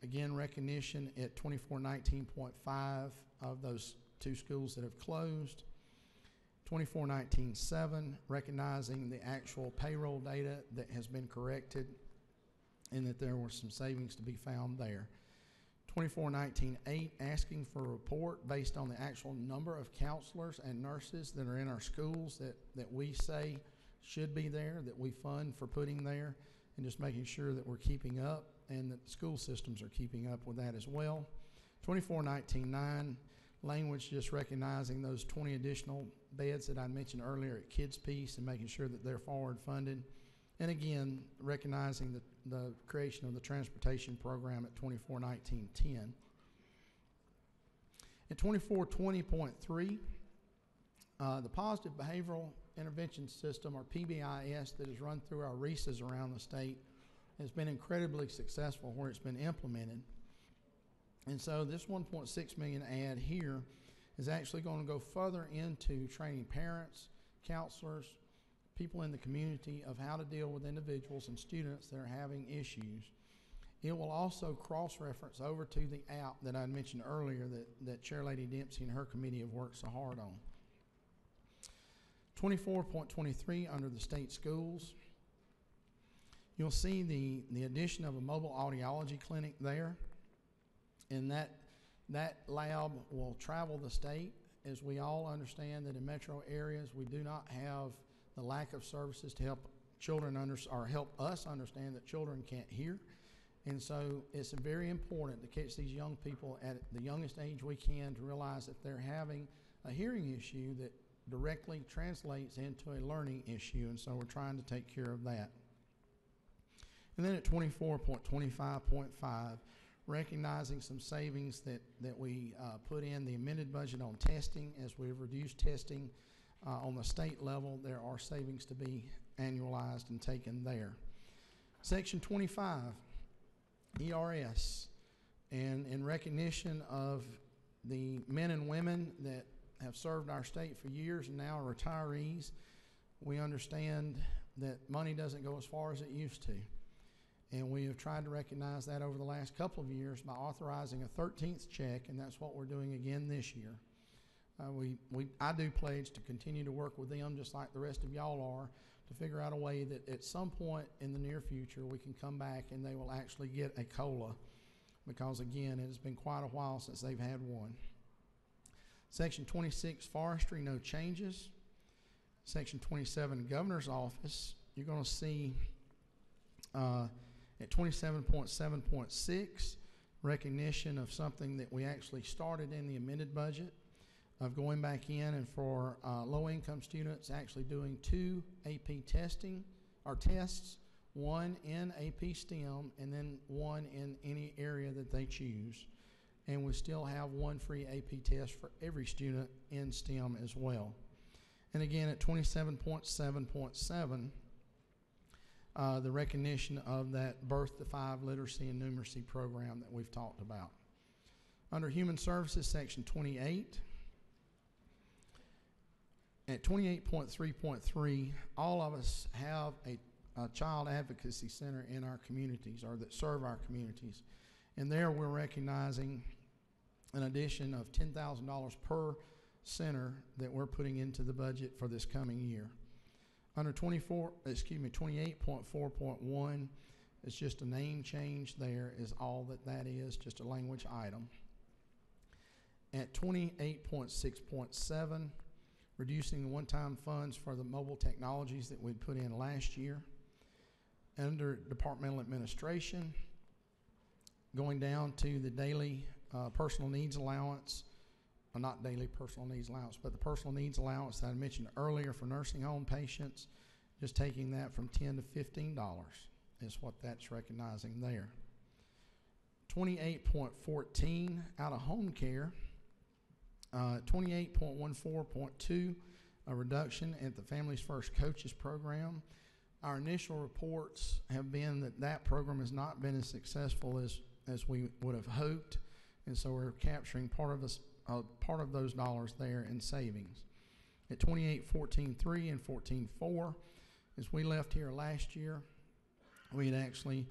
Again, recognition at 24.19.5 of those two schools that have closed. 24.19.7, recognizing the actual payroll data that has been corrected and that there were some savings to be found there. 24.19.8, asking for a report based on the actual number of counselors and nurses that are in our schools that we say should be there, that we fund for putting there, and just making sure that we're keeping up and that the school systems are keeping up with that as well. 24.19.9, language just recognizing those 20 additional beds that I mentioned earlier at Kids Peace and making sure that they're forward funded. And again, recognizing the creation of the transportation program at 24.19.10. At 24.20.3, the Positive Behavioral Intervention System, or PBIS, that is run through our RESAs around the state has been incredibly successful where it's been implemented. And so this 1.6 million add here is actually going to go further into training parents, counselors, people in the community of how to deal with individuals and students that are having issues. It will also cross-reference over to the app that I mentioned earlier that Chair Lady Dempsey and her committee have worked so hard on. 24.23 under the state schools. You'll see the addition of a mobile audiology clinic there, and that lab will travel the state. As we all understand that in metro areas we do not have the lack of services to help children help us understand that children can't hear. And so it's very important to catch these young people at the youngest age we can to realize that they're having a hearing issue that directly translates into a learning issue, and so we're trying to take care of that. And then at 24.25.5, recognizing some savings that we put in the amended budget on testing. As we've reduced testing on the state level, there are savings to be annualized and taken there. Section 25, ERS, and in recognition of the men and women that have served our state for years and now are retirees, we understand that money doesn't go as far as it used to. And we have tried to recognize that over the last couple of years by authorizing a 13th check, and that's what we're doing again this year. I do pledge to continue to work with them just like the rest of y'all are to figure out a way that at some point in the near future we can come back and they will actually get a COLA, because again, it has been quite a while since they've had one. Section 26, forestry, no changes. Section 27, governor's office, you're going to see at 27.7.6, recognition of something that we actually started in the amended budget of going back in and for low-income students actually doing 2 AP testing or tests, 1 in AP STEM and then 1 in any area that they choose. And we still have 1 free AP test for every student in STEM as well. And again, at 27.7.7, the recognition of that Birth to 5 literacy and numeracy program that we've talked about. Under Human Services, Section 28, at 28.3.3, all of us have a child advocacy center in our communities or that serve our communities. And there we're recognizing an addition of $10,000 per center that we're putting into the budget for this coming year. Under 28.4.1, it's just a name change there is all that is, just a language item. At 28.6.7, reducing the one-time funds for the mobile technologies that we'd put in last year. Under departmental administration, going down to the daily personal needs allowance, not daily personal needs allowance, but the personal needs allowance that I mentioned earlier for nursing home patients, just taking that from $10 to $15 is what that's recognizing there. 28.14 out of home care, 28.14.2, a reduction at the Families First Coaches program. Our initial reports have been that that program has not been as successful as we would have hoped, and so we're capturing part of those dollars there in savings. At 28.14.3 and 14.4, as we left here last year, we had actually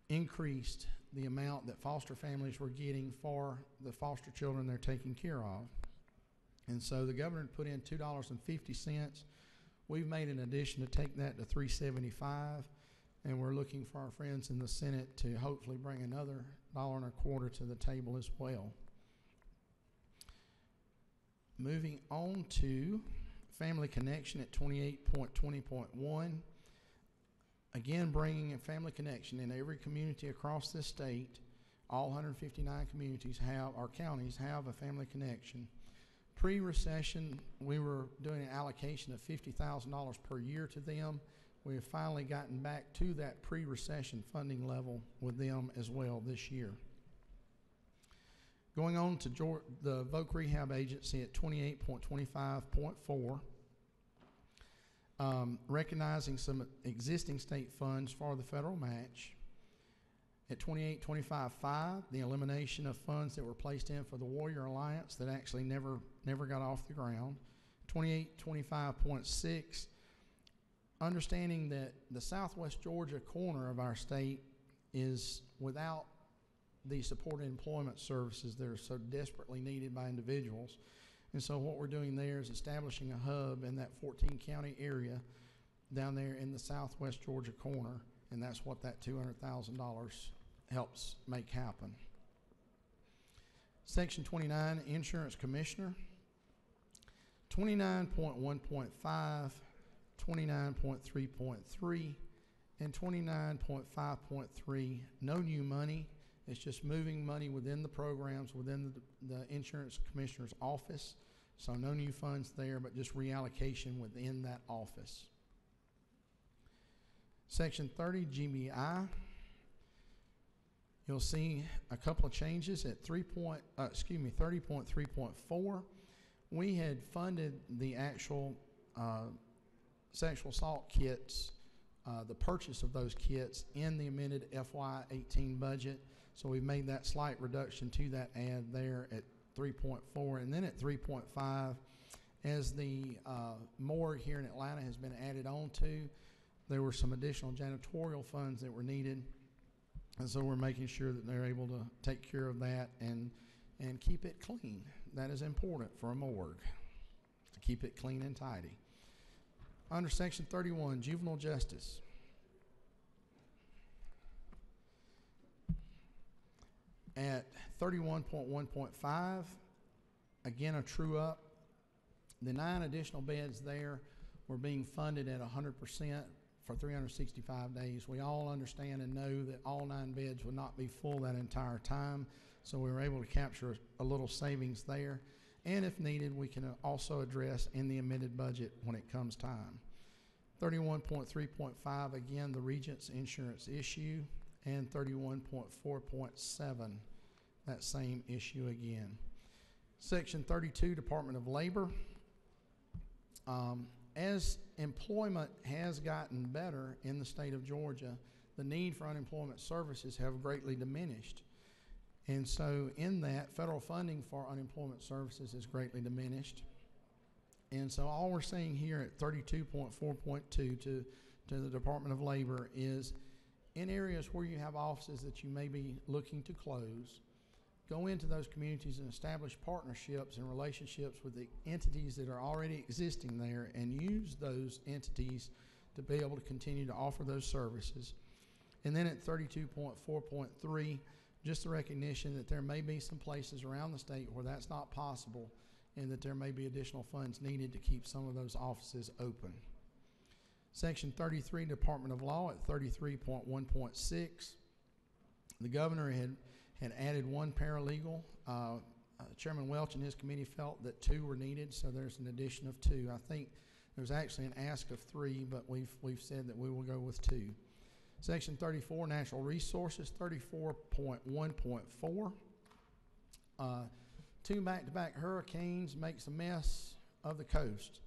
increased the amount that foster families were getting for the foster children they're taking care of. And so the governor put in $2.50. We've made an addition to take that to $3.75, and we're looking for our friends in the Senate to hopefully bring another $1.25 to the table as well. Moving on to Family Connection at 28.20.1. Again, bringing in Family Connection in every community across this state. All 159 communities our counties have a Family Connection. Pre-recession, we were doing an allocation of $50,000 per year to them. We have finally gotten back to that pre-recession funding level with them as well this year. Going on to the Voc Rehab Agency at 28.25.4. Recognizing some existing state funds for the federal match. At 28.25.5, the elimination of funds that were placed in for the Warrior Alliance that actually never got off the ground. 28.25.6, understanding that the Southwest Georgia corner of our state is without the supported employment services that are so desperately needed by individuals. And so what we're doing there is establishing a hub in that 14-county area down there in the Southwest Georgia corner, and that's what that $200,000 helps make happen. Section 29, Insurance Commissioner. 29.1.5, 29.3.3, and 29.5.3, no new money. It's just moving money within the programs within the Insurance Commissioner's office. So no new funds there, but just reallocation within that office. Section 30, GBI. You'll see a couple of changes at 30.3.4. We had funded the actual sexual assault kits, the purchase of those kits in the amended FY18 budget. So we've made that slight reduction to that add there at 3.4. And then at 3.5, as the morgue here in Atlanta has been added on to, there were some additional janitorial funds that were needed. And so we're making sure that they're able to take care of that and keep it clean. That is important for a morgue, to keep it clean and tidy. Under Section 31, Juvenile Justice. At 31.1.5, again a true up. The 9 additional beds there were being funded at 100% for 365 days. We all understand and know that all 9 beds would not be full that entire time, so we were able to capture a little savings there. And if needed, we can also address in the amended budget when it comes time. 31.3.5, again, the Regents insurance issue, and 31.4.7, that same issue again. Section 32, Department of Labor. As employment has gotten better in the state of Georgia, the need for unemployment services have greatly diminished. And so in that, federal funding for unemployment services is greatly diminished. And so all we're saying here at 32.4.2 to the Department of Labor is in areas where you have offices that you may be looking to close, go into those communities and establish partnerships and relationships with the entities that are already existing there and use those entities to be able to continue to offer those services. And then at 32.4.3, just the recognition that there may be some places around the state where that's not possible and that there may be additional funds needed to keep some of those offices open. Section 33, Department of Law at 33.1.6, the governor had added 1 paralegal. Chairman Welch and his committee felt that 2 were needed, so there's an addition of 2. I think there's actually an ask of 3, but we've said that we will go with 2. Section 34, Natural Resources, 34.1.4. 2 back-to-back hurricanes makes a mess of the coast.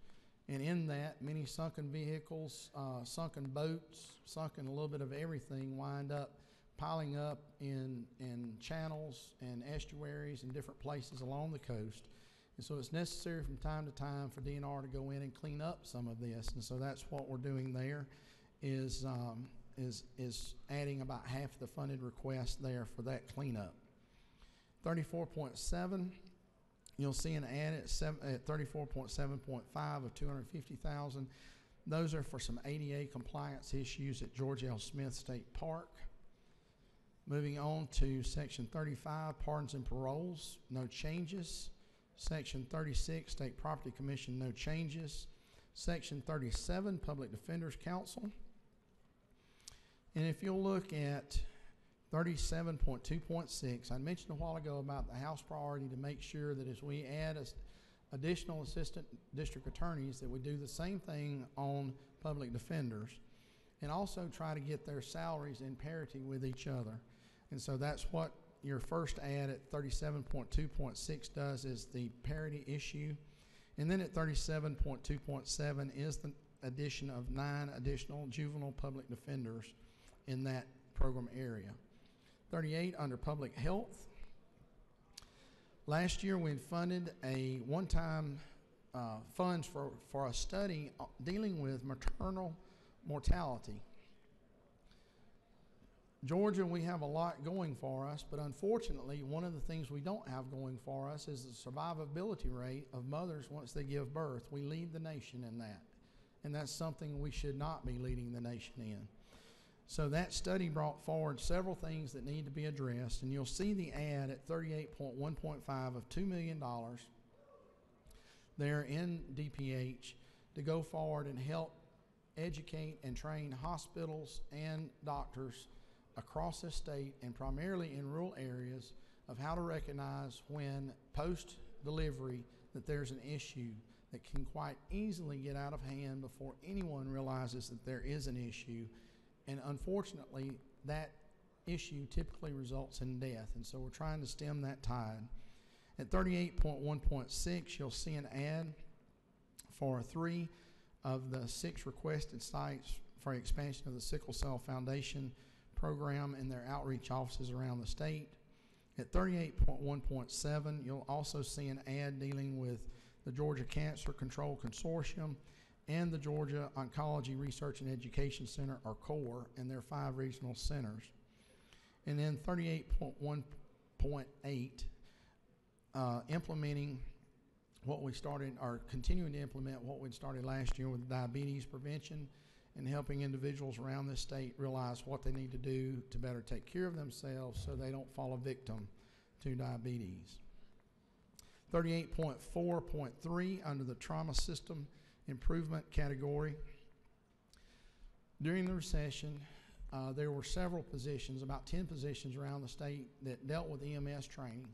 And in that, many sunken vehicles, sunken boats, sunken a little bit of everything wind up piling up in channels and estuaries and different places along the coast. And so it's necessary from time to time for DNR to go in and clean up some of this. And so that's what we're doing there is adding about half the funded request there for that cleanup. 34.7, you'll see an add at 34.7.5 of $250,000. Those are for some ADA compliance issues at George L. Smith State Park. Moving on to Section 35, Pardons and Paroles, no changes. Section 36, State Property Commission, no changes. Section 37, Public Defenders Council. And if you'll look at 37.2.6, I mentioned a while ago about the House priority to make sure that as we add additional assistant district attorneys that we do the same thing on public defenders and also try to get their salaries in parity with each other. And so that's what your first add at 37.2.6 does, is the parity issue. And then at 37.2.7 is the addition of 9 additional juvenile public defenders in that program area. 38 under public health. Last year we had funded a one-time funds for a study dealing with maternal mortality. Georgia, we have a lot going for us, but unfortunately, one of the things we don't have going for us is the survivability rate of mothers once they give birth. We lead the nation in that, and that's something we should not be leading the nation in. So that study brought forward several things that need to be addressed, and you'll see the ad at 38.1.5 of $2 million there in DPH to go forward and help educate and train hospitals and doctors across the state and primarily in rural areas of how to recognize when post-delivery that there's an issue that can quite easily get out of hand before anyone realizes that there is an issue. And unfortunately, that issue typically results in death, and so we're trying to stem that tide. At 38.1.6, you'll see an ad for 3 of the 6 requested sites for expansion of the Sickle Cell Foundation program in their outreach offices around the state. At 38.1.7, you'll also see an ad dealing with the Georgia Cancer Control Consortium and the Georgia Oncology Research and Education Center, or CORE, and their 5 regional centers. And then 38.1.8, implementing what we started, or continuing to implement what we started last year with diabetes prevention and helping individuals around this state realize what they need to do to better take care of themselves so they don't fall a victim to diabetes. 38.4.3 under the trauma system improvement category. During the recession, there were several positions, about 10 positions around the state that dealt with EMS training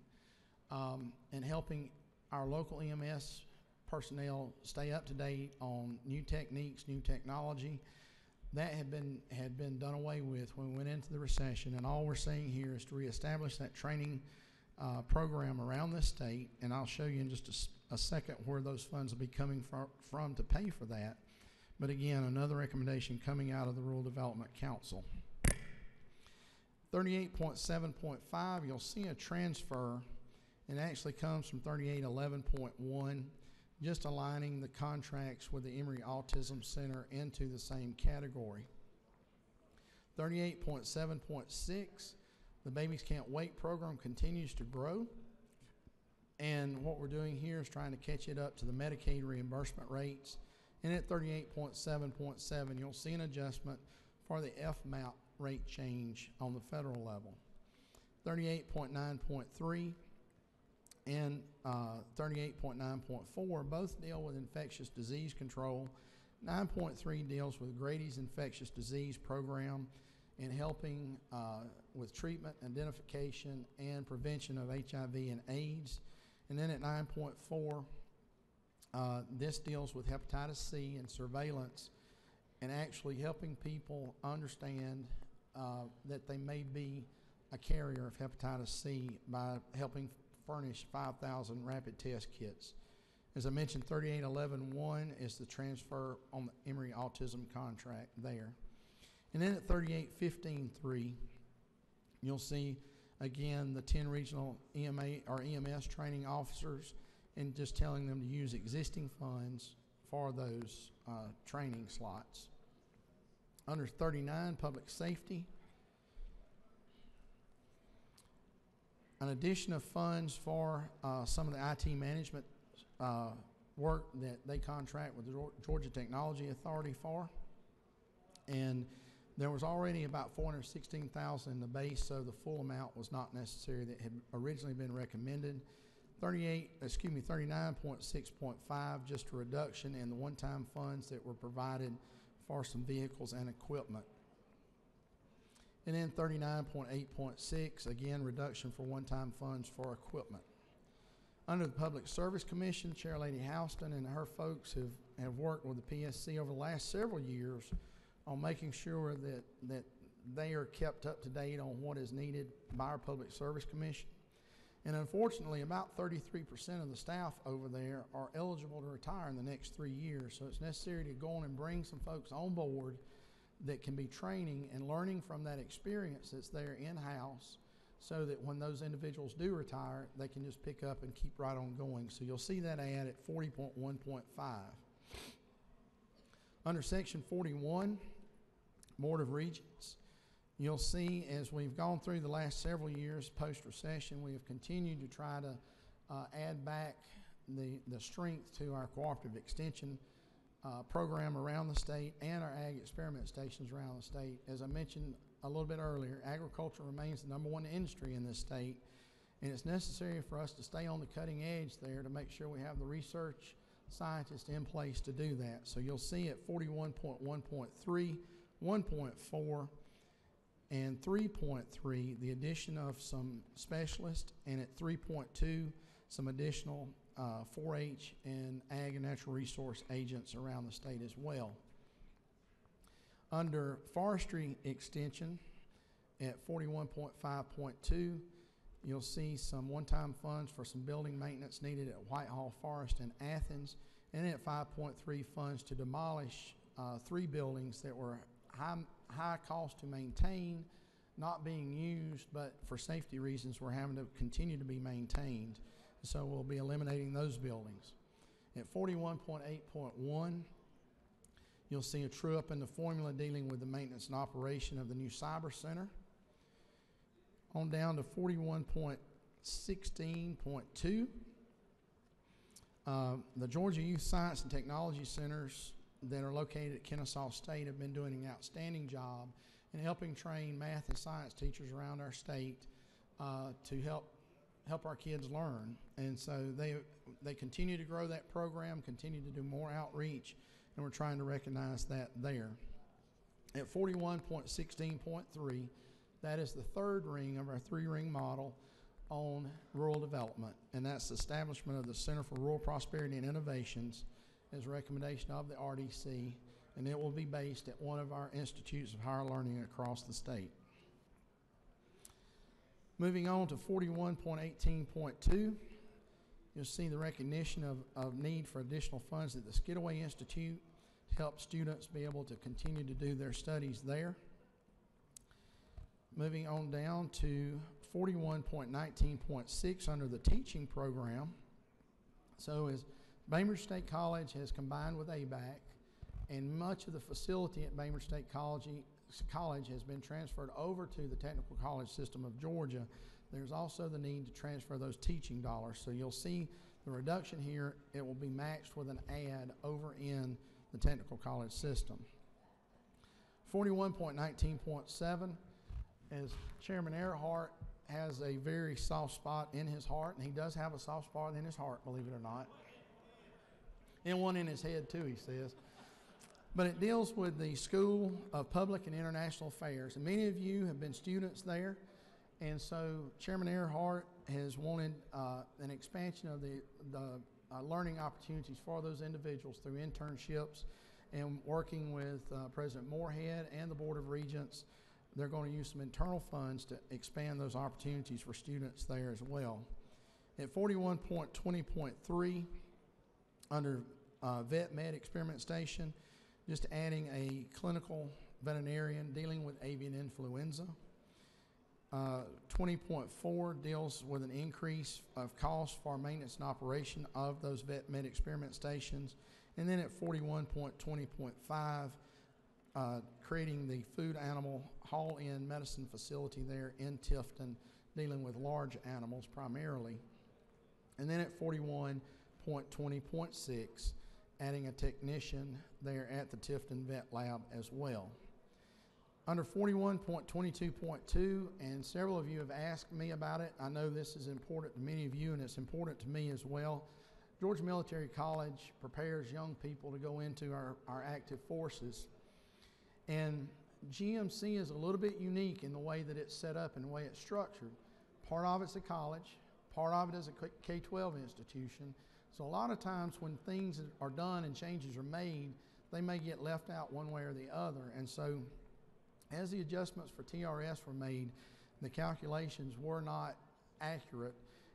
and helping our local EMS personnel stay up to date on new techniques, new technology. That had been done away with when we went into the recession, and all we're saying here is to reestablish that training program around the state, and I'll show you in just a second where those funds will be coming from to pay for that. But again, another recommendation coming out of the Rural Development Council. 38.7.5, you'll see a transfer. It actually comes from 3811.1, just aligning the contracts with the Emory Autism Center into the same category. 38.7.6, the Babies Can't Wait program continues to grow, and what we're doing here is trying to catch it up to the Medicaid reimbursement rates. And at 38.7.7, you'll see an adjustment for the FMAP rate change on the federal level. 38.9.3 and 38.9.4 both deal with infectious disease control. 9.3 deals with Grady's infectious disease program and helping with treatment, identification, and prevention of HIV and AIDS. And then at 9.4, this deals with hepatitis C and surveillance and actually helping people understand that they may be a carrier of hepatitis C by helping furnish 5,000 rapid test kits. As I mentioned, 3811.1 is the transfer on the Emory Autism contract there. And then at 3815.3, you'll see again the 10 regional EMA or EMS training officers and just telling them to use existing funds for those training slots. Under 39, public safety, an addition of funds for some of the IT management work that they contract with the Georgia Technology Authority for. And there was already about $416,000 in the base, so the full amount was not necessary that had originally been recommended. 39.6.5, just a reduction in the one-time funds that were provided for some vehicles and equipment. And then 39.8.6, again, reduction for one-time funds for equipment. Under the Public Service Commission, Chair Lady Houston and her folks have worked with the PSC over the last several years on making sure that they are kept up to date on what is needed by our Public Service Commission. And unfortunately, about 33% of the staff over there are eligible to retire in the next 3 years. So it's necessary to go on and bring some folks on board that can be training and learning from that experience that's there in-house so that when those individuals do retire, they can just pick up and keep right on going. So you'll see that ad at 40.1.5. Under Section 41, Board of Regents, you'll see as we've gone through the last several years post-recession, we have continued to try to add back the strength to our cooperative extension program around the state and our ag experiment stations around the state. As I mentioned a little bit earlier, agriculture remains the #1 industry in this state, and it's necessary for us to stay on the cutting edge there to make sure we have the research scientists in place to do that. So you'll see at 41.1.3, 1.4, and 3.3 the addition of some specialists, and at 3.2 some additional 4-H and ag and natural resource agents around the state as well. Under forestry extension At 41.5.2, you'll see some one-time funds for some building maintenance needed at Whitehall Forest in Athens, and at 5.3, funds to demolish 3 buildings that were high cost to maintain, not being used, but for safety reasons we're having to continue to be maintained. So we'll be eliminating those buildings. At 41.8.1, you'll see a true up in the formula dealing with the maintenance and operation of the new cyber center. On down to 41.16.2, the Georgia Youth Science and Technology Centers that are located at Kennesaw State have been doing an outstanding job in helping train math and science teachers around our state to help our kids learn. And so they continue to grow that program, continue to do more outreach, and we're trying to recognize that there. At 41.16.3, that is the third ring of our 3-ring model on rural development, and that's the establishment of the Center for Rural Prosperity and Innovations as a recommendation of the RDC, and it will be based at one of our institutes of higher learning across the state. Moving on to 41.18.2, you'll see the recognition of need for additional funds at the Skidaway Institute to help students be able to continue to do their studies there. Moving on down to 41.19.6 under the teaching program. So as Bainbridge State College has combined with ABAC, and much of the facility at Bainbridge State College has been transferred over to the Technical College System of Georgia, there's also the need to transfer those teaching dollars. So you'll see the reduction here, it will be matched with an add over in the Technical College System. 41.19.7, as Chairman Earhart has a very soft spot in his heart, and he does have a soft spot in his heart, believe it or not. And one in his head too, he says. But it deals with the School of Public and International Affairs. And many of you have been students there. And so Chairman Earhart has wanted an expansion of the learning opportunities for those individuals through internships, and working with President Moorhead and the Board of Regents. They're going to use some internal funds to expand those opportunities for students there as well. At 41.20.3, under Vet Med Experiment Station, just adding a clinical veterinarian dealing with avian influenza. 20.4 deals with an increase of cost for maintenance and operation of those Vet Med Experiment Stations. And then at 41.20.5, creating the food animal haul-in medicine facility there in Tifton, dealing with large animals primarily. And then at 41.20.6, adding a technician there at the Tifton Vet Lab as well. Under 41.22.2, and several of you have asked me about it. I know this is important to many of you, and it's important to me as well. Georgia Military College prepares young people to go into our active forces. And GMC is a little bit unique in the way that it's set up and the way it's structured. Part of it's a college, part of it is a K-12 institution. So a lot of times when things are done and changes are made, they may get left out one way or the other. And so as the adjustments for TRS were made, the calculations were not accurate.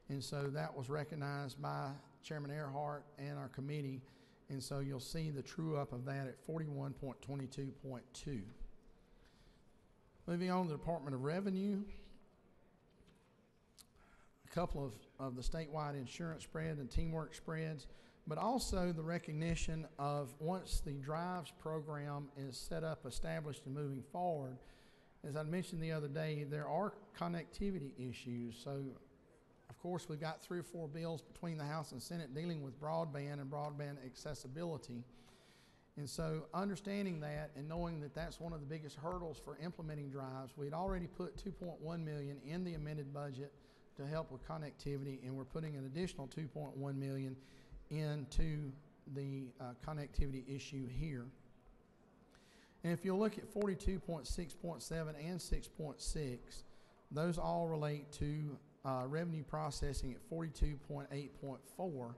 And so that was recognized by Chairman Earhart and our committee. And so you'll see the true up of that at 41.22.2. Moving on to the Department of Revenue. A couple of the statewide insurance spread and teamwork spreads, but also the recognition of once the DRIVES program is set up, established, and moving forward. As I mentioned the other day, there are connectivity issues. So of course, we've got 3 or 4 bills between the House and Senate dealing with broadband and broadband accessibility. And so understanding that and knowing that that's one of the biggest hurdles for implementing DRIVES, we'd already put $2.1 million in the amended budget to help with connectivity, and we're putting an additional $2.1 million into the connectivity issue here. And if you'll look at 42.6.7 and 6.6, those all relate to revenue processing at 42.8.4.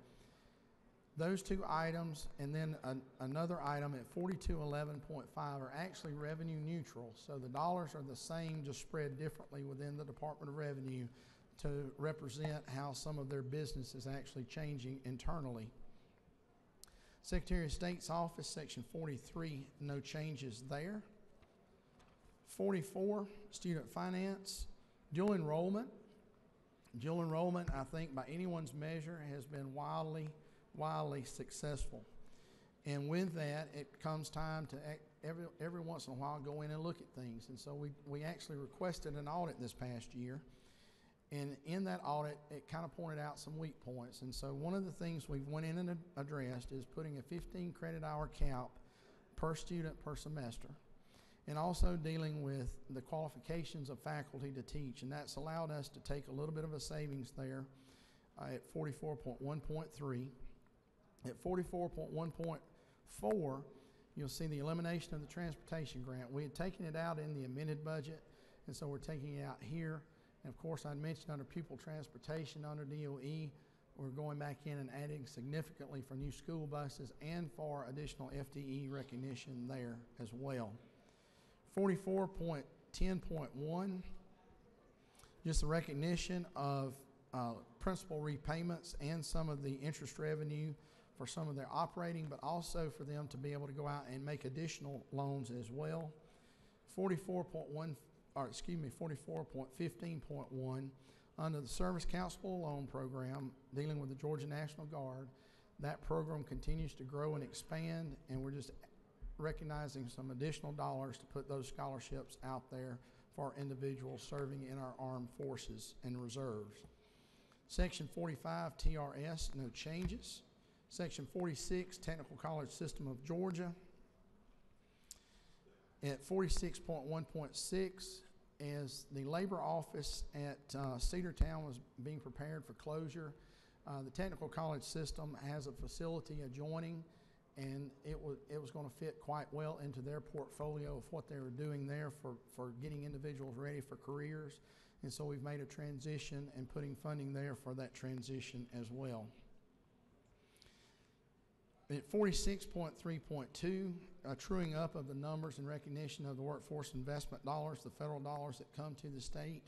Those two items and then another item at 4211.5 are actually revenue neutral. So the dollars are the same, just spread differently within the Department of Revenue to represent how some of their business is actually changing internally. Secretary of State's office, section 43, no changes there. 44, student finance, dual enrollment. Dual enrollment, I think by anyone's measure, has been wildly successful. And with that, it comes time to every once in a while go in and look at things. And so we actually requested an audit this past year. And in that audit, it kind of pointed out some weak points. And so one of the things we've went in and addressed is putting a 15 credit hour cap per student per semester. And also dealing with the qualifications of faculty to teach. And that's allowed us to take a little bit of a savings there at 44.1.3. At 44.1.4, you'll see the elimination of the transportation grant. We had taken it out in the amended budget, and so we're taking it out here. And of course, I mentioned under pupil transportation under DOE, we're going back in and adding significantly for new school buses and for additional FTE recognition there as well. 44.10.1, just the recognition of principal repayments and some of the interest revenue for some of their operating, but also for them to be able to go out and make additional loans as well. 44.15.1, under the Service Counselor Loan Program, dealing with the Georgia National Guard, that program continues to grow and expand, and we're just recognizing some additional dollars to put those scholarships out there for individuals serving in our armed forces and reserves. Section 45, TRS, no changes. Section 46, Technical College System of Georgia. At 46.1.6, as the labor office at Cedartown was being prepared for closure, the Technical College System has a facility adjoining, and it was going to fit quite well into their portfolio of what they were doing there for getting individuals ready for careers. And so we've made a transition and putting funding there for that transition as well. At 46.3.2, a truing up of the numbers in recognition of the workforce investment dollars, the federal dollars that come to the state.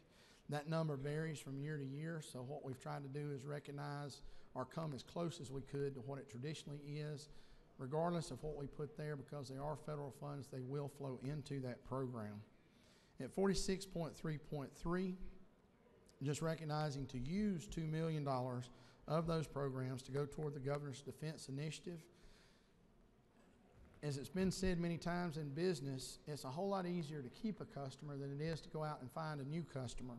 That number varies from year to year, so what we've tried to do is recognize or come as close as we could to what it traditionally is. Regardless of what we put there, because they are federal funds, they will flow into that program. At 46.3.3, just recognizing to use $2 million of those programs to go toward the Governor's Defense Initiative. As it's been said many times in business, it's a whole lot easier to keep a customer than it is to go out and find a new customer.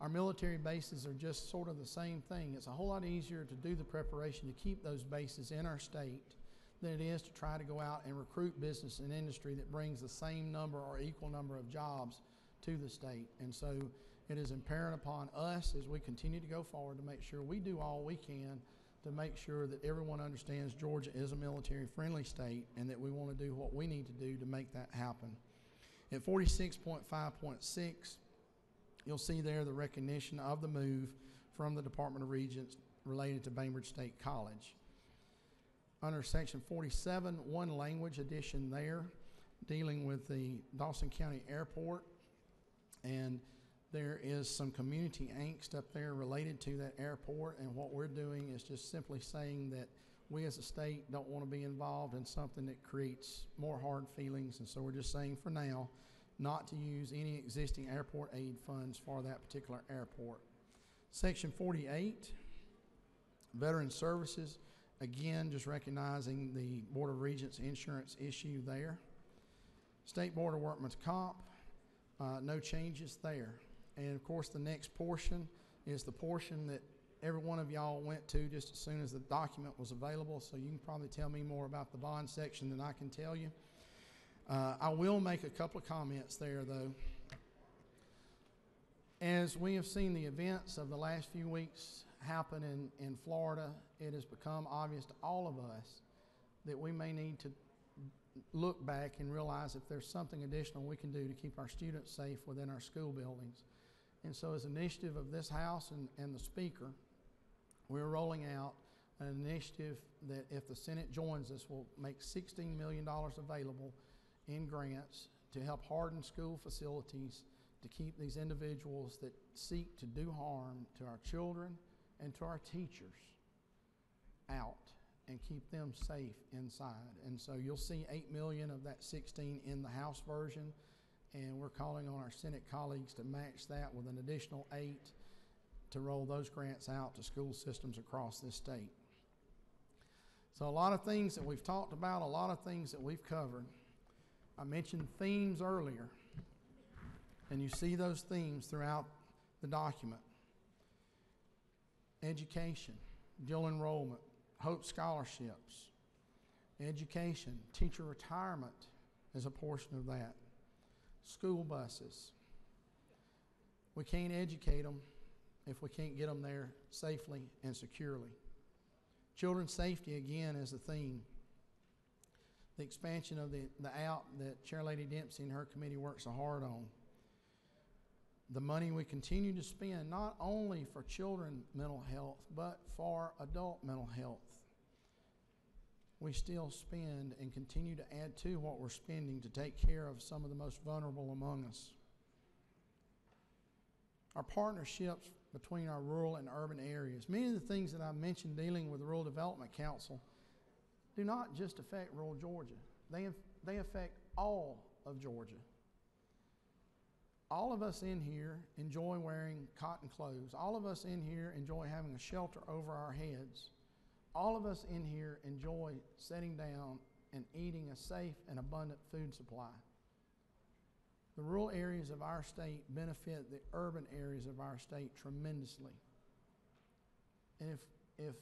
Our military bases are just sort of the same thing. It's a whole lot easier to do the preparation to keep those bases in our state than it is to try to go out and recruit business and industry that brings the same number or equal number of jobs to the state. And so it is imperative upon us as we continue to go forward to make sure we do all we can to make sure that everyone understands Georgia is a military-friendly state and that we want to do what we need to do to make that happen. At 46.5.6, you'll see there the recognition of the move from the Department of Regents related to Bainbridge State College. Under Section 47, one language addition there, dealing with the Dawson County Airport, and there is some community angst up there related to that airport, and what we're doing is just simply saying that we as a state don't want to be involved in something that creates more hard feelings, and so we're just saying for now not to use any existing airport aid funds for that particular airport. Section 48, Veteran Services. Again, just recognizing the Board of Regents insurance issue there. State Board of Workmen's Comp, no changes there. And of course, the next portion is the portion that every one of y'all went to just as soon as the document was available, so you can probably tell me more about the bond section than I can tell you. I will make a couple of comments there, though. As we have seen the events of the last few weeks happen in Florida, it has become obvious to all of us that we may need to look back and realize if there's something additional we can do to keep our students safe within our school buildings. And so as an initiative of this House and the Speaker, we're rolling out an initiative that, if the Senate joins us, will make $16 million available in grants to help harden school facilities to keep these individuals that seek to do harm to our children and to our teachers out and keep them safe inside. And so you'll see $8 million of that 16 in the House version, and we're calling on our Senate colleagues to match that with an additional 8 to roll those grants out to school systems across this state. So a lot of things that we've talked about, a lot of things that we've covered. I mentioned themes earlier, and you see those themes throughout the document. Education, dual enrollment, Hope scholarships, education, teacher retirement is a portion of that. School buses. We can't educate them if we can't get them there safely and securely. Children's safety, again, is a theme. The expansion of the ALP that Chair Lady Dempsey and her committee worked so hard on. The money we continue to spend not only for children's mental health, but for adult mental health. We still spend and continue to add to what we're spending to take care of some of the most vulnerable among us. Our partnerships between our rural and urban areas. Many of the things that I mentioned dealing with the Rural Development Council do not just affect rural Georgia. They affect all of Georgia. All of us in here enjoy wearing cotton clothes. All of us in here enjoy having a shelter over our heads. All of us in here enjoy sitting down and eating a safe and abundant food supply. The rural areas of our state benefit the urban areas of our state tremendously. And if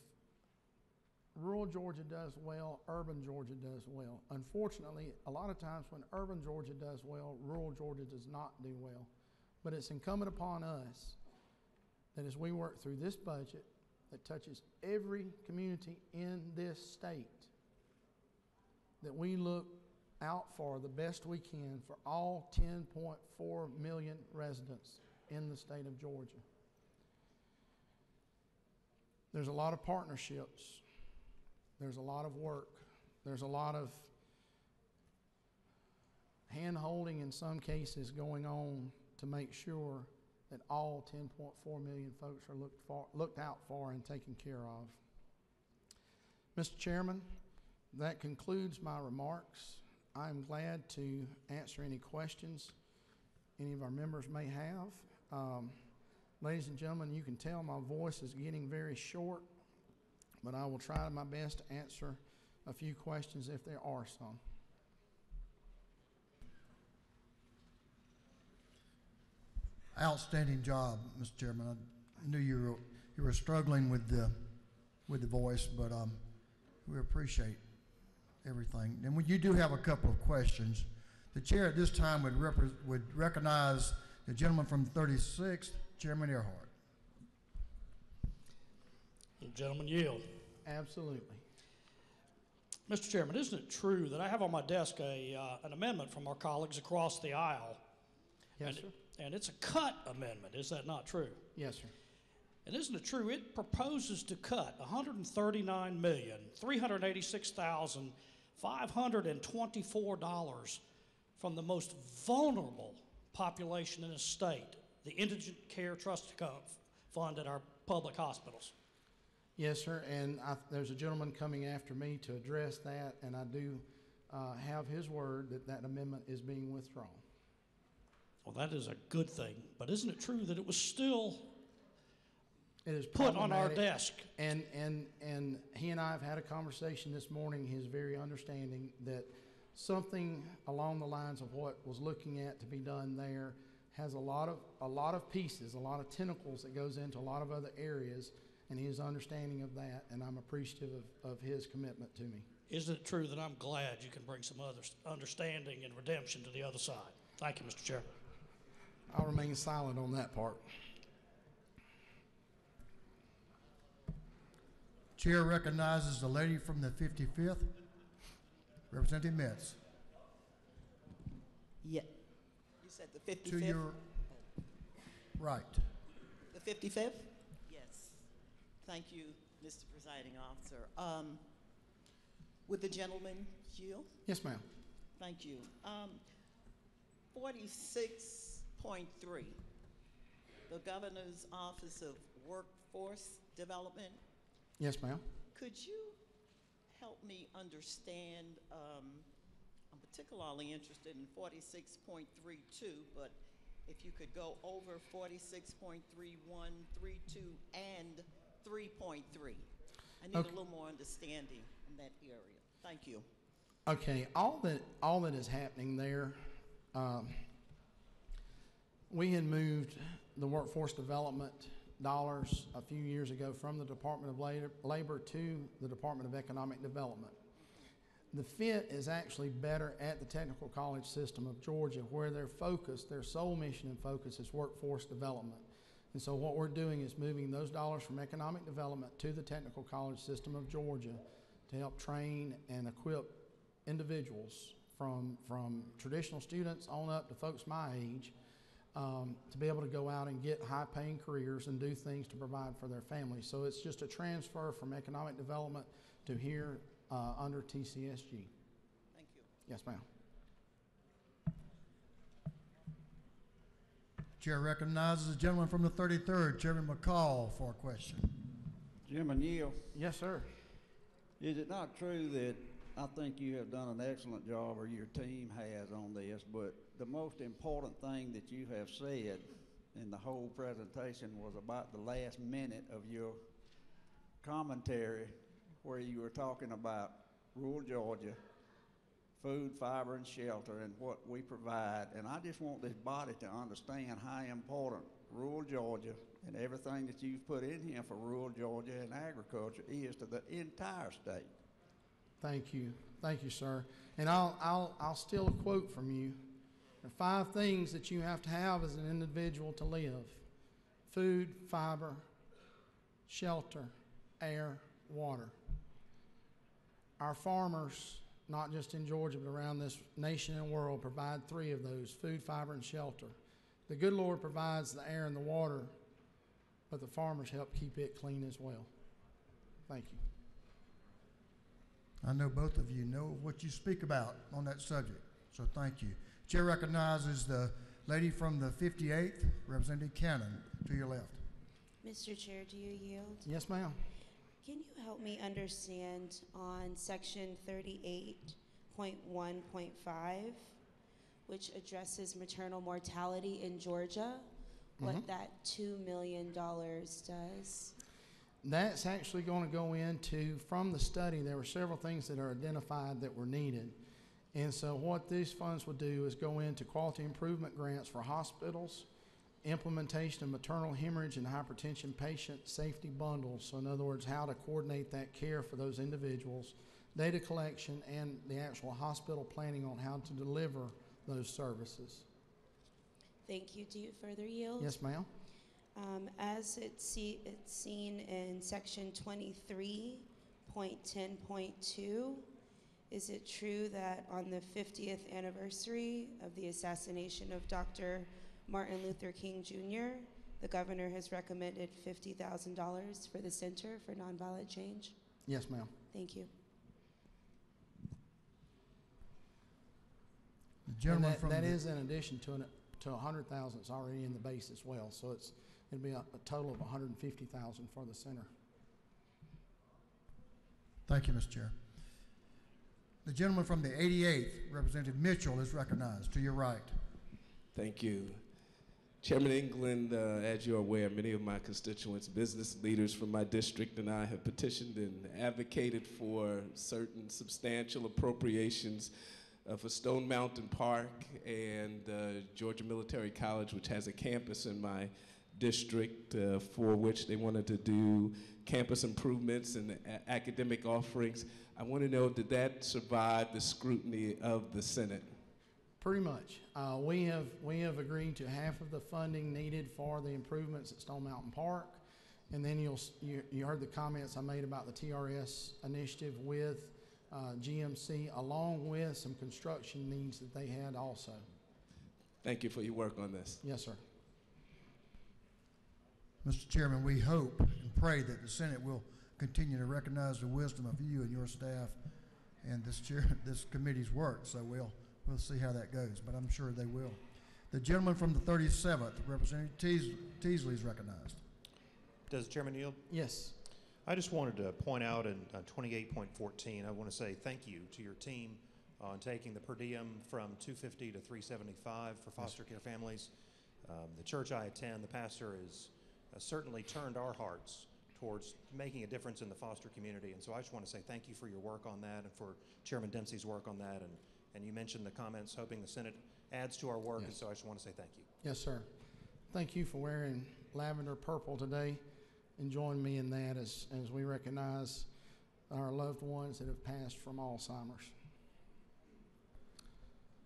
rural Georgia does well, urban Georgia does well. Unfortunately, a lot of times when urban Georgia does well, rural Georgia does not do well. But it's incumbent upon us that as we work through this budget that touches every community in this state, that we look out for the best we can for all 10.4 million residents in the state of Georgia. There's a lot of partnerships. There's a lot of work. There's a lot of hand-holding in some cases going on to make sure that all 10.4 million folks are looked out for and taken care of. Mr. Chairman, that concludes my remarks. I'm glad to answer any questions any of our members may have. Ladies and gentlemen, you can tell my voice is getting very short, but I will try my best to answer a few questions if there are some. Outstanding job, Mr. Chairman. I knew you were struggling with the voice, but we appreciate everything. And you do have a couple of questions. The chair at this time would recognize the gentleman from 36th, Chairman Earhart. The gentleman yield. Absolutely. Mr. Chairman, isn't it true that I have on my desk an amendment from our colleagues across the aisle? Yes, sir. And it's a cut amendment, is that not true? Yes, sir. And isn't it true it proposes to cut $139,386,524 from the most vulnerable population in the state, the Indigent Care Trust Fund at our public hospitals? Yes, sir, and there's a gentleman coming after me to address that, and I do have his word that that amendment is being withdrawn. Well, that is a good thing, but isn't it true that it was still put on our desk? And he and I have had a conversation this morning. He's very understanding that something along the lines of what was looking at to be done there has a lot of pieces, a lot of tentacles that goes into a lot of other areas, and he is understanding of that, and I'm appreciative of his commitment to me. Isn't it true that I'm glad you can bring some other understanding and redemption to the other side? Thank you, Mr. Chair. I'll remain silent on that part. Chair recognizes the lady from the 55th, Representative Metz. Yeah. You said the 55th? To your right. The 55th? Yes. Thank you, Mr. Presiding Officer. Would the gentleman yield? Yes, ma'am. Thank you. 46.3, the Governor's Office of Workforce Development. Yes, ma'am. Could you help me understand? I'm particularly interested in 46.32, but if you could go over 46.31, 32, and 3.3. I need a little more understanding in that area. Thank you. Okay, all that is happening there, we had moved the workforce development dollars a few years ago from the Department of Labor to the Department of Economic Development. The fit is actually better at the Technical College System of Georgia, where their focus, their sole mission and focus is workforce development. And so what we're doing is moving those dollars from economic development to the Technical College System of Georgia to help train and equip individuals from traditional students on up to folks my age to be able to go out and get high-paying careers and do things to provide for their families. So it's just a transfer from economic development to here under TCSG. Thank you. Yes, ma'am. Chair recognizes the gentleman from the 33rd, Chairman McCall, for a question. Chairman Yield. Yes, sir. Is it not true that I think you have done an excellent job, or your team has, on this, but the most important thing that you have said in the whole presentation was about the last minute of your commentary, where you were talking about rural Georgia, food, fiber, and shelter, and what we provide. And I just want this body to understand how important rural Georgia and everything that you've put in here for rural Georgia and agriculture is to the entire state. Thank you. Thank you, sir. And I'll steal a quote from you. There are 5 things that you have to have as an individual to live: food, fiber, shelter, air, water. Our farmers, not just in Georgia, but around this nation and world, provide 3 of those: food, fiber, and shelter. The good Lord provides the air and the water, but the farmers help keep it clean as well. Thank you. I know both of you know what you speak about on that subject, so thank you. Chair recognizes the lady from the 58th, Representative Cannon, to your left. Mr. Chair, do you yield? Yes, ma'am. Can you help me understand on section 38.1.5, which addresses maternal mortality in Georgia, what that $2 million does? That's actually going to go into, from the study, there were several things that are identified that were needed. And so what these funds would do is go into quality improvement grants for hospitals, implementation of maternal hemorrhage and hypertension patient safety bundles. So in other words, how to coordinate that care for those individuals, data collection, and the actual hospital planning on how to deliver those services. Thank you. Do you further yield? Yes, ma'am. As it's seen in section 23.10.2, is it true that on the 50th anniversary of the assassination of Dr. Martin Luther King Jr., the governor has recommended $50,000 for the Center for Nonviolent Change? Yes, ma'am. Thank you. The gentleman from that the, is in addition to $100,000 that's already in the base as well. So it'll be a total of $150,000 for the center. Thank you, Mr. Chair. The gentleman from the 88th, Representative Mitchell, is recognized. To your right. Thank you. Chairman England, as you're aware, many of my constituents, business leaders from my district, and I have petitioned and advocated for certain substantial appropriations for Stone Mountain Park and Georgia Military College, which has a campus in my district, for which they wanted to do campus improvements and academic offerings. I want to know, did that survive the scrutiny of the Senate? Pretty much. We have agreed to half of the funding needed for the improvements at Stone Mountain Park. And then you heard the comments I made about the TRS initiative with GMC, along with some construction needs that they had also. Thank you for your work on this. Yes, sir. Mr. Chairman, we hope and pray that the Senate will continue to recognize the wisdom of you and your staff and this committee's work. So we'll see how that goes, but I'm sure they will. The gentleman from the 37th, Representative Teasley, is recognized. Does the chairman yield? Yes. I just wanted to point out in 28.14, I want to say thank you to your team on taking the per diem from $250 to $375 for foster care families. The church I attend, the pastor has certainly turned our hearts towards making a difference in the foster community. And so I just want to say thank you for your work on that and for Chairman Dempsey's work on that. And you mentioned the comments, hoping the Senate adds to our work. Yes. And so I just want to say thank you. Yes, sir. Thank you for wearing lavender purple today and join me in that as we recognize our loved ones that have passed from Alzheimer's.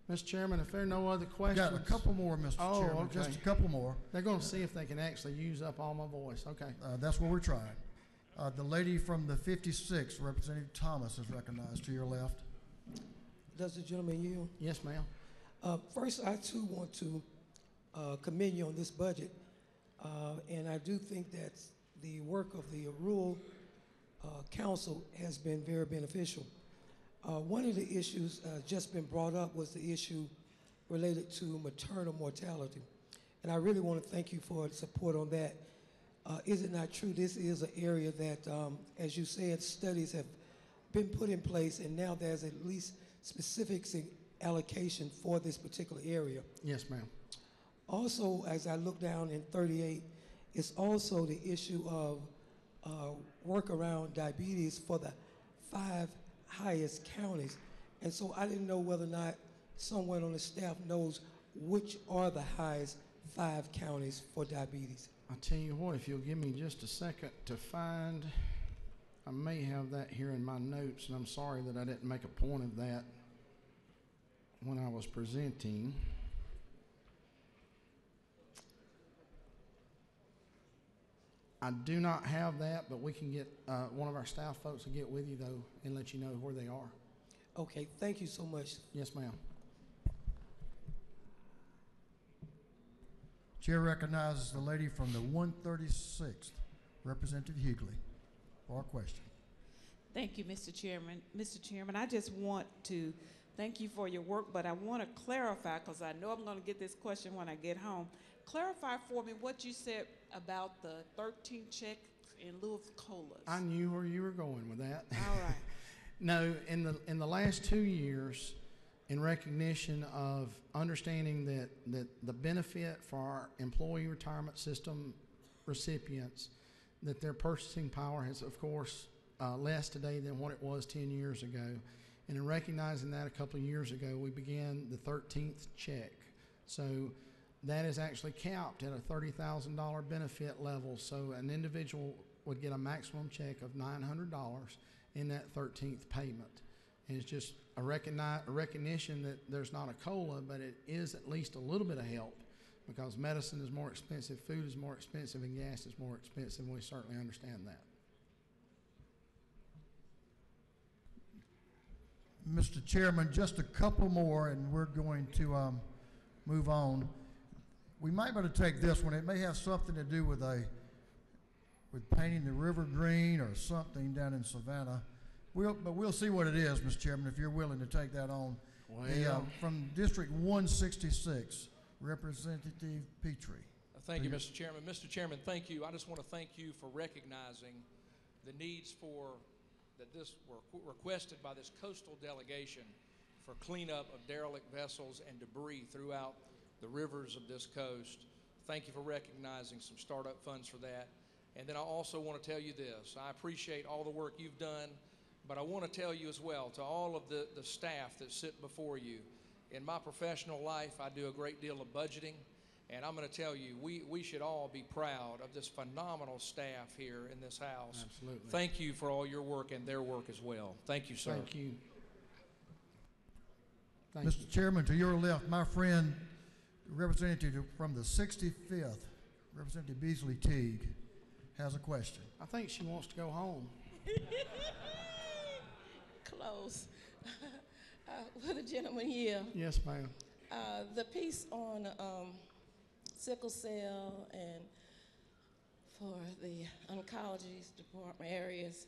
Mr. Chairman, if there are no other questions. Got a couple more, Mr. Chairman. Okay. Just a couple more. They're going to see if they can actually use up all my voice. Okay. That's what we're trying. The lady from the 56th, Representative Thomas, is recognized to your left. Does the gentleman yield? Yes, ma'am. First, I too want to commend you on this budget, and I do think that the work of the Rural Council has been very beneficial. One of the issues just been brought up was the issue related to maternal mortality. And I really want to thank you for the support on that. Is it not true this is an area that, as you said, studies have been put in place and now there's at least specific allocation for this particular area? Yes, ma'am. Also, as I look down in 38, it's also the issue of work around diabetes for the 5 highest counties. And so I didn't know whether or not someone on the staff knows which are the highest 5 counties for diabetes. I'll tell you what, if you'll give me just a second to find, I may have that here in my notes, and I'm sorry that I didn't make a point of that when I was presenting. I do not have that, but we can get, one of our staff folks will get with you, though, and let you know where they are. Okay, thank you so much. Yes, ma'am. Chair recognizes the lady from the 136th, Representative Hughley, for a question. Thank you, Mr. Chairman. Mr. Chairman, I just want to thank you for your work, but I want to clarify, because I know I'm going to get this question when I get home. Clarify for me what you said about the 13 checks in lieu of COLAs. I knew where you were going with that. All right. No, in the last 2 years, in recognition of understanding that the benefit for our employee retirement system recipients, that their purchasing power has, of course, less today than what it was 10 years ago. And in recognizing that a couple of years ago, we began the 13th check. So that is actually capped at a $30,000 benefit level. So an individual would get a maximum check of $900 in that 13th payment. And it's just a recognition that there's not a COLA, but it is at least a little bit of help, because medicine is more expensive, food is more expensive, and gas is more expensive, and we certainly understand that. Mr. Chairman, just a couple more, and we're going to move on. We might better take this one. It may have something to do with painting the river green or something down in Savannah. But we'll see what it is, Mr. Chairman, if you're willing to take that on. Well, from District 166, Representative Petrie. Thank you, Mr. Chairman. Mr. Chairman, thank you. I just want to thank you for recognizing the needs that were requested by this coastal delegation for cleanup of derelict vessels and debris throughout the rivers of this coast. Thank you for recognizing some startup funds for that. And then I also want to tell you this. I appreciate all the work you've done, but I want to tell you as well, to all of the staff that sit before you, in my professional life, I do a great deal of budgeting, and I'm going to tell you, we should all be proud of this phenomenal staff here in this House. Absolutely. Thank you for all your work and their work as well. Thank you, sir. Thank you. Mr. Chairman, to your left, my friend, Representative from the 65th, Representative Beasley Teague, has a question. I think she wants to go home. Close. Will the gentleman yield? Yes, ma'am. The piece on sickle cell and for the oncology department areas.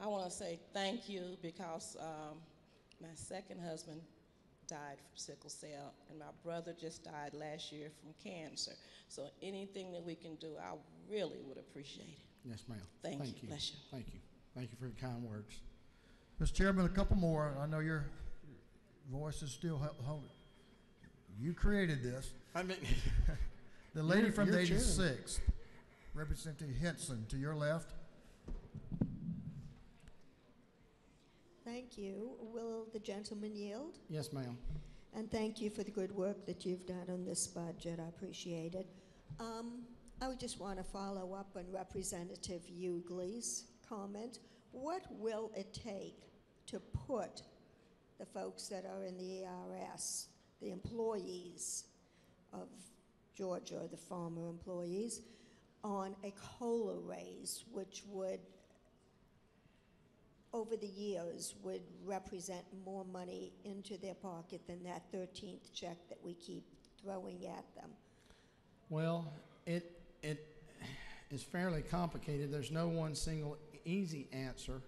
I want to say thank you because my second husband died from sickle cell, and my brother just died last year from cancer. So anything that we can do, I really would appreciate it. Yes, ma'am. Thank you. Bless you. Thank you. Thank you for your kind words. Mr. Chairman, a couple more. I know your voice is still holding. You created this. I mean, the lady from the you're 86th, Representative Henson, to your left. Thank you. Will the gentleman yield? Yes, ma'am. And thank you for the good work that you've done on this budget. I appreciate it. I would just want to follow up on Representative Ugley's comment. What will it take to put the folks that are in the ERS, the employees of Georgia, the former employees, on a COLA raise, which would, over the years, would represent more money into their pocket than that 13th check that we keep throwing at them? Well, it is fairly complicated. There's no one single easy answer.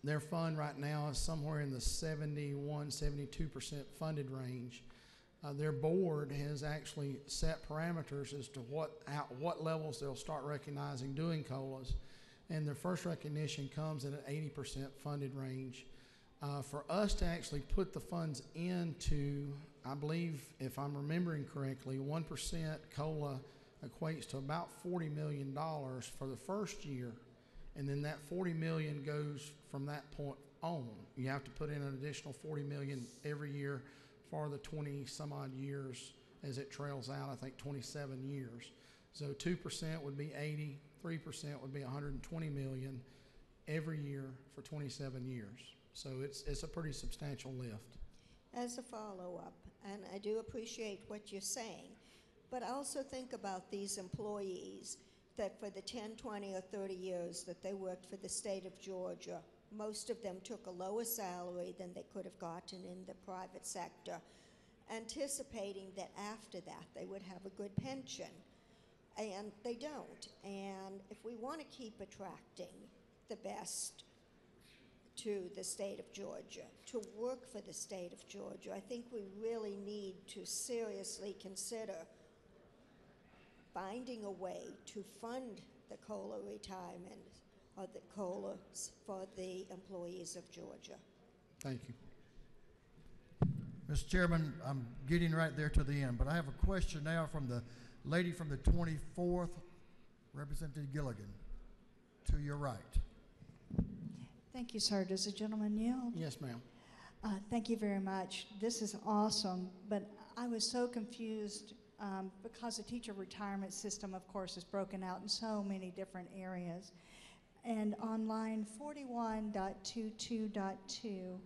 Their fund right now is somewhere in the 71-72% funded range. Their board has actually set parameters as to what levels they'll start recognizing doing COLAs, and their first recognition comes at an 80% funded range. For us to actually put the funds into, I believe, if I'm remembering correctly, 1% COLA equates to about $40 million for the first year, and then that $40 million goes from that point on. You have to put in an additional $40 million every year for the 20 some odd years as it trails out, I think 27 years. So 2% would be 80, 3% would be 120 million every year for 27 years. So it's a pretty substantial lift. As a follow-up, and I do appreciate what you're saying, but I also think about these employees that for the 10, 20, or 30 years that they worked for the state of Georgia, most of them took a lower salary than they could have gotten in the private sector, anticipating that after that they would have a good pension. And they don't. And if we want to keep attracting the best to the state of Georgia, to work for the state of Georgia, I think we really need to seriously consider finding a way to fund the COLA retirement or the COLAs for the employees of Georgia. Thank you. Mr. Chairman, I'm getting right there to the end, but I have a question now from the lady from the 24th, Representative Gilligan, to your right. Thank you, sir. Does the gentleman yield? Yes, ma'am. Thank you very much. This is awesome, but I was so confused because the teacher retirement system, of course, is broken out in so many different areas. And on line 41.22.2,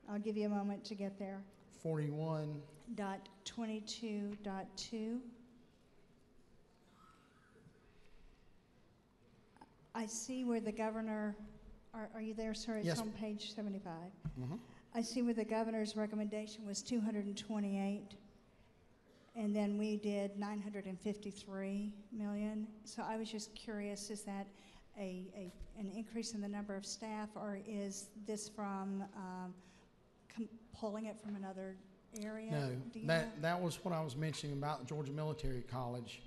I'll give you a moment to get there. 41.22.2. I see where the governor, are you there, sir? It's Yes. on page 75. Mm-hmm. I see where the governor's recommendation was 228, and then we did 953 million. So I was just curious, is that an increase in the number of staff, or is this from pulling it from another area? No, Do you know? that was what I was mentioning about Georgia Military College,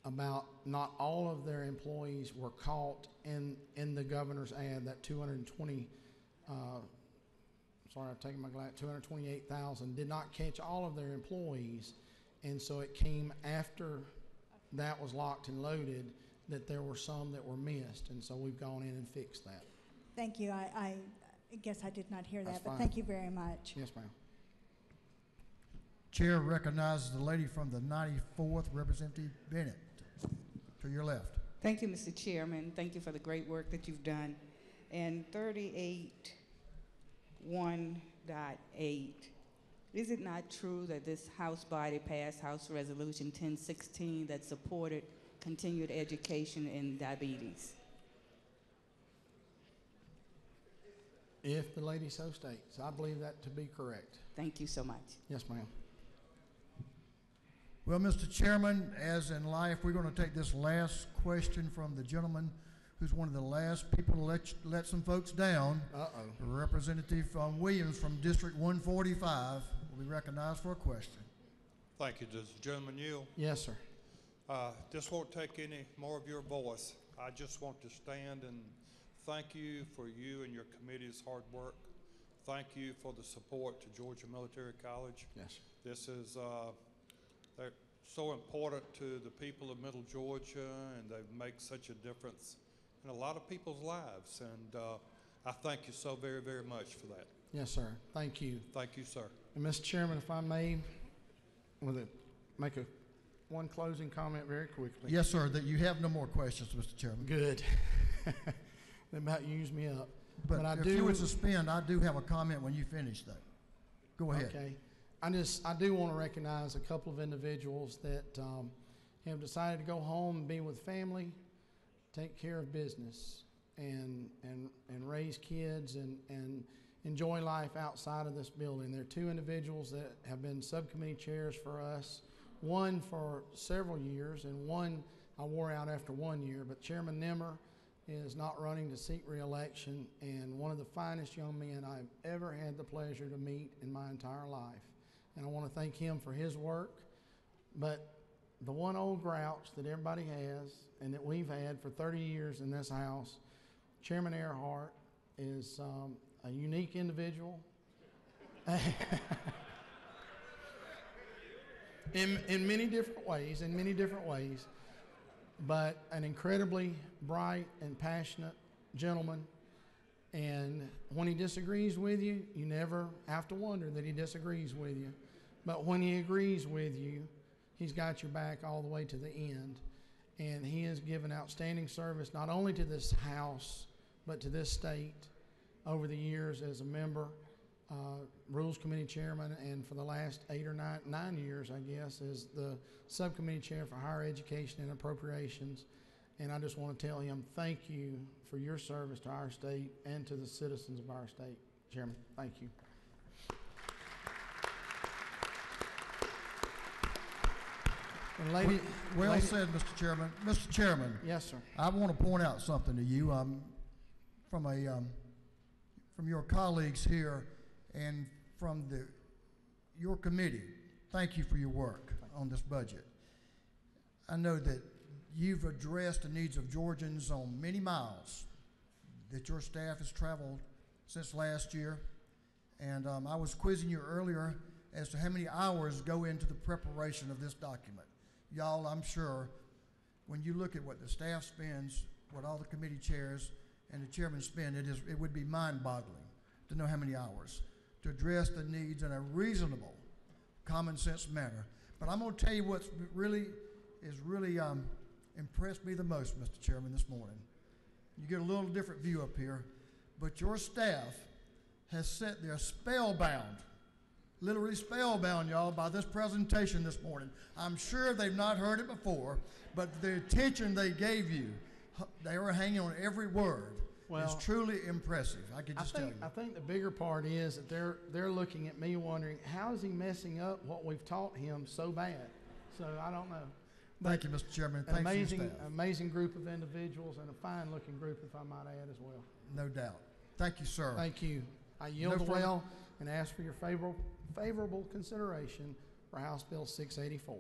about not all of their employees were caught in the governor's ad, that 220, sorry, I'm taking my glass, 228,000 did not catch all of their employees. And so it came after that was locked and loaded that there were some that were missed. And so we've gone in and fixed that. Thank you. I guess I did not hear That's that, but fine. thank you very much. Yes, ma'am. Chair recognizes the lady from the 94th, Representative Bennett, to your left. Thank you, Mr. Chairman. Thank you for the great work that you've done. And 38.1.8, is it not true that this House body passed House Resolution 1016 that supported continued education in diabetes? If the lady so states, I believe that to be correct. Thank you so much. Yes, ma'am. Well, Mr. Chairman, as in life, we're going to take this last question from the gentleman who's one of the last people to let some folks down. Representative Williams from District 145 will be recognized for a question. Thank you. Does the gentleman yield? Yes, sir. This won't take any more of your voice. I just want to stand and thank you for you and your committee's hard work. Thank you for the support to Georgia Military College. Yes. This is they're so important to the people of Middle Georgia, and they make such a difference in a lot of people's lives. And I thank you so very, very much for that. Yes, sir. Thank you. Thank you, sir. And Mr. Chairman, if I may, make one closing comment very quickly. Yes, sir. That you have no more questions, Mr. Chairman. Good. They about used me up. But I if do, you would suspend, I do have a comment when you finish that. Go ahead. Okay. I do want to recognize a couple of individuals that have decided to go home and be with family, take care of business, and raise kids and enjoy life outside of this building. There are two individuals that have been subcommittee chairs for us, one for several years and one I wore out after 1 year, but Chairman Nimmer is not running to seek re-election, and one of the finest young men I've ever had the pleasure to meet in my entire life. And I want to thank him for his work. But the one old grouch that everybody has and that we've had for 30 years in this house, Chairman Earhart, is a unique individual. in many different ways, but an incredibly bright and passionate gentleman. And when he disagrees with you, you never have to wonder that he disagrees with you. But when he agrees with you, he's got your back all the way to the end. And he has given outstanding service not only to this House, but to this state over the years as a member, Rules Committee Chairman, and for the last 8 or 9 years, I guess, as the Subcommittee Chair for Higher Education and Appropriations. And I just want to tell him thank you for your service to our state and to the citizens of our state. Chairman, thank you. And lady, well said, Mr. Chairman. Mr. Chairman. Yes, sir. I want to point out something to you from your colleagues here and from your committee. Thank you for your work on this budget. I know that you've addressed the needs of Georgians on many miles that your staff has traveled since last year. And I was quizzing you earlier as to how many hours go into the preparation of this document. Y'all, I'm sure, when you look at what the staff spends, what all the committee chairs and the chairman spend, it would be mind-boggling to know how many hours to address the needs in a reasonable, common sense manner. But I'm going to tell you what's really impressed me the most, Mr. Chairman, this morning. You get a little different view up here, but your staff has sat there spellbound, literally spellbound, y'all, by this presentation this morning. I'm sure they've not heard it before, but the attention they gave you, they were hanging on every word. It's truly impressive. I could just tell you. I think the bigger part is that they're looking at me wondering, how is he messing up what we've taught him so bad? So I don't know. Thank you, Mr. Chairman. Thanks to your staff. Amazing group of individuals and a fine-looking group, if I might add, as well. No doubt. Thank you, sir. Thank you. I yield well and ask for your favorable consideration for House Bill 684.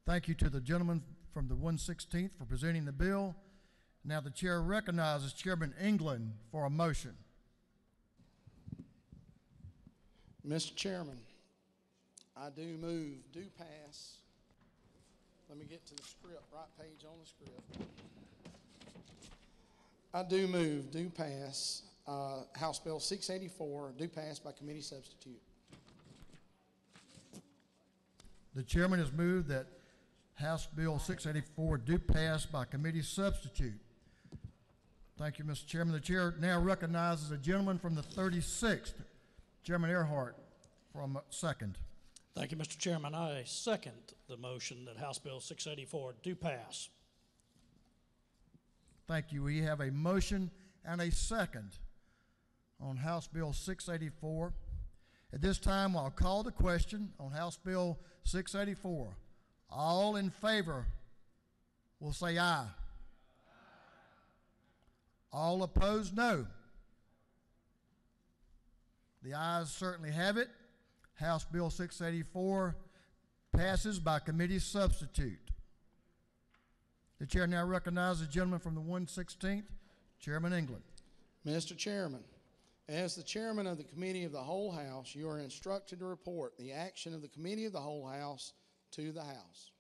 Thank you to the gentleman from the 116th for presenting the bill. Now the chair recognizes Chairman England for a motion. Mr. Chairman, I do pass. Let me get to the script, right page on the script. I do pass House Bill 684, do pass by committee substitute. The chairman has moved that House Bill 684 do pass by committee substitute. Thank you, Mr. Chairman. The chair now recognizes a gentleman from the 36th, Chairman Earhart, for a second. Thank you, Mr. Chairman. I second the motion that House Bill 684 do pass. Thank you. We have a motion and a second on House Bill 684. At this time, I'll call the question on House Bill 684. All in favor will say aye. All opposed, no. The ayes certainly have it. House Bill 684 passes by committee substitute. The chair now recognizes the gentleman from the 116th, Chairman England. Mr. Chairman, as the chairman of the Committee of the Whole House, you are instructed to report the action of the Committee of the Whole House to the House.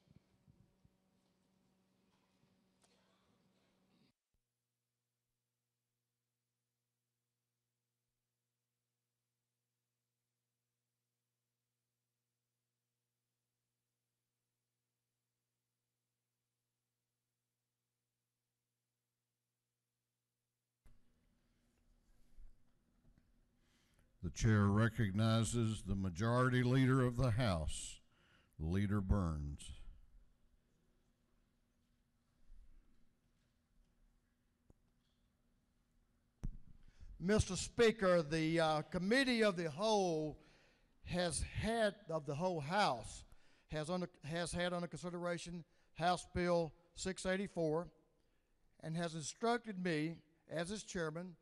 The chair recognizes the Majority Leader of the House, Leader Burns. Mr. Speaker, the Committee of the Whole has had under consideration House Bill 684 and has instructed me, as its chairman,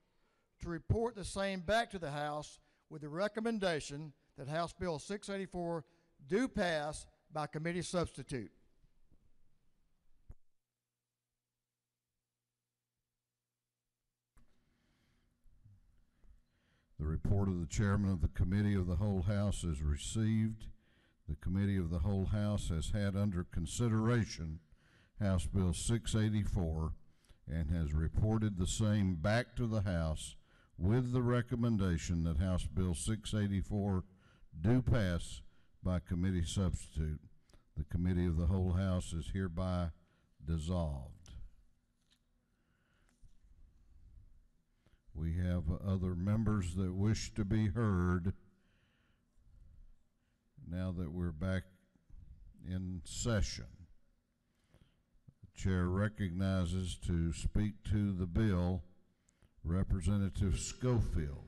to report the same back to the House with the recommendation that House Bill 684 do pass by committee substitute. The report of the chairman of the Committee of the Whole House is received. The Committee of the Whole House has had under consideration House Bill 684 and has reported the same back to the House with the recommendation that House Bill 684 do pass by committee substitute. The Committee of the Whole House is hereby dissolved. We have other members that wish to be heard now that we're back in session. The chair recognizes to speak to the bill Representative Schofield.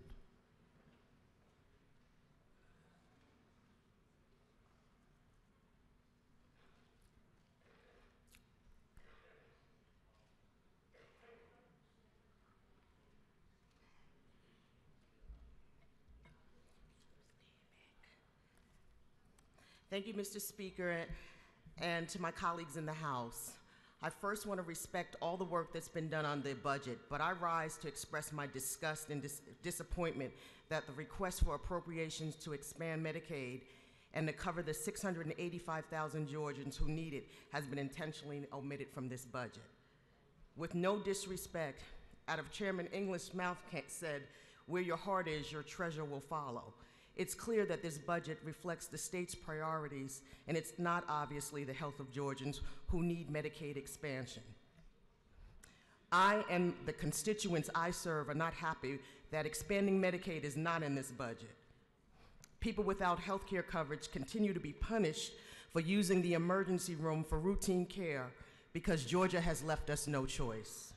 Thank you, Mr. Speaker, and to my colleagues in the House. I first want to respect all the work that's been done on the budget, but I rise to express my disgust and disappointment that the request for appropriations to expand Medicaid and to cover the 685,000 Georgians who need it has been intentionally omitted from this budget. With no disrespect, out of Chairman English's mouth said, "Where your heart is, your treasure will follow." It's clear that this budget reflects the state's priorities, and it's not obviously the health of Georgians who need Medicaid expansion. I and the constituents I serve are not happy that expanding Medicaid is not in this budget. People without health care coverage continue to be punished for using the emergency room for routine care because Georgia has left us no choice.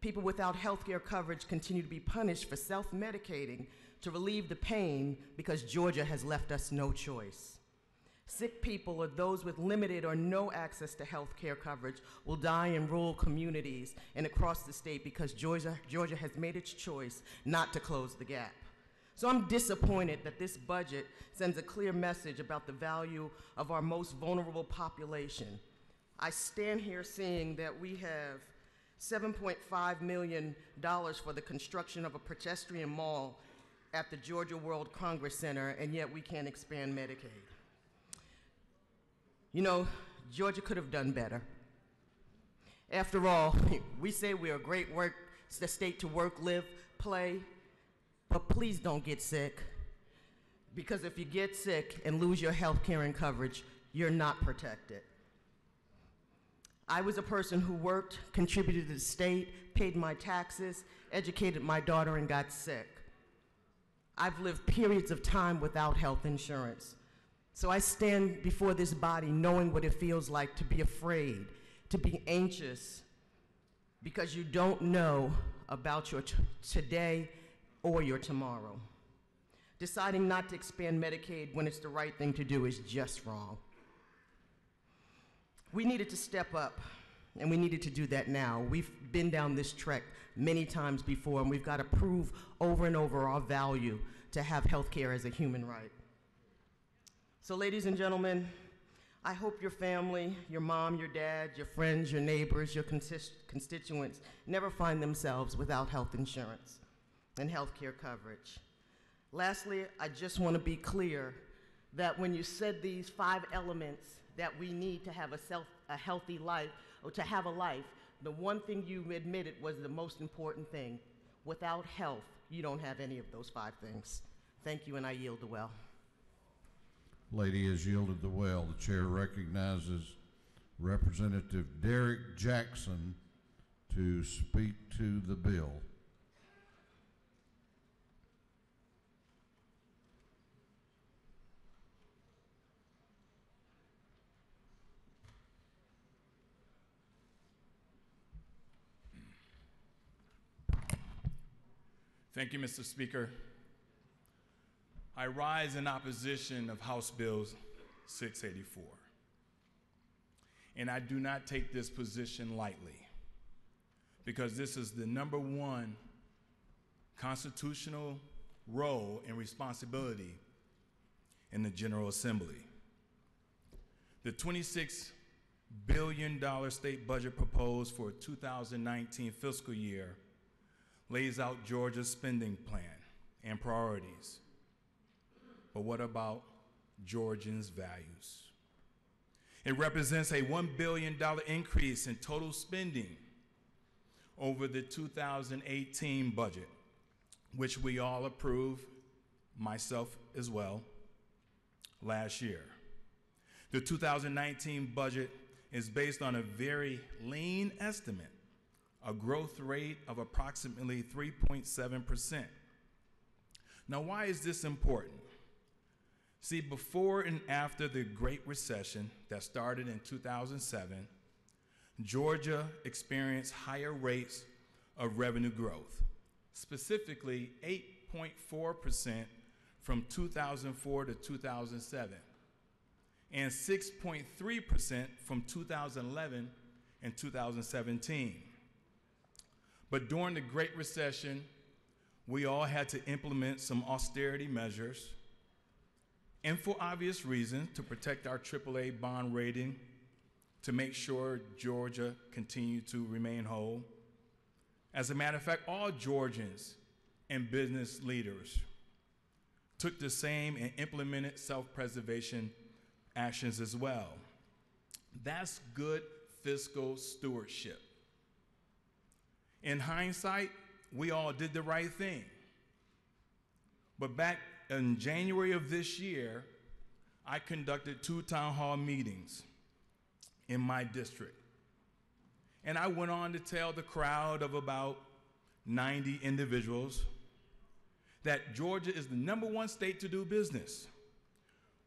People without health care coverage continue to be punished for self-medicating to relieve the pain because Georgia has left us no choice. Sick people or those with limited or no access to health care coverage will die in rural communities and across the state because Georgia has made its choice not to close the gap. So I'm disappointed that this budget sends a clear message about the value of our most vulnerable population. I stand here seeing that we have $7.5 million for the construction of a pedestrian mall at the Georgia World Congress Center, and yet we can't expand Medicaid. You know, Georgia could have done better. After all, we say we're a great state to work, live, play, but please don't get sick. Because if you get sick and lose your health care and coverage, you're not protected. I was a person who worked, contributed to the state, paid my taxes, educated my daughter, and got sick. I've lived periods of time without health insurance. So I stand before this body knowing what it feels like to be afraid, to be anxious, because you don't know about your today or your tomorrow. Deciding not to expand Medicaid when it's the right thing to do is just wrong. We needed to step up, and we needed to do that now. We've been down this trek many times before, and we've got to prove over and over our value to have health care as a human right. So ladies and gentlemen, I hope your family, your mom, your dad, your friends, your neighbors, your constituents never find themselves without health insurance and health care coverage. Lastly, I just want to be clear that when you said these 5 elements that we need to have a healthy life, or to have a life, the one thing you admitted was the most important thing. Without health, you don't have any of those 5 things. Thank you, and I yield the well. Lady has yielded the well. The chair recognizes Representative Derek Jackson to speak to the bill. Thank you, Mr. Speaker. I rise in opposition of House Bill 684. And I do not take this position lightly, because this is the #1 constitutional role and responsibility in the General Assembly. The $26 billion state budget proposed for 2019 fiscal year lays out Georgia's spending plan and priorities. But what about Georgians' values? It represents a $1 billion increase in total spending over the 2018 budget, which we all approved, myself as well, last year. The 2019 budget is based on a very lean estimate, a growth rate of approximately 3.7%. Now, why is this important? See, before and after the Great Recession that started in 2007, Georgia experienced higher rates of revenue growth, specifically 8.4% from 2004 to 2007, and 6.3% from 2011 and 2017. But during the Great Recession, we all had to implement some austerity measures, and for obvious reasons, to protect our AAA bond rating, to make sure Georgia continued to remain whole. As a matter of fact, all Georgians and business leaders took the same and implemented self-preservation actions as well. That's good fiscal stewardship. In hindsight, we all did the right thing. But back in January of this year, I conducted 2 town hall meetings in my district. And I went on to tell the crowd of about 90 individuals that Georgia is the #1 state to do business.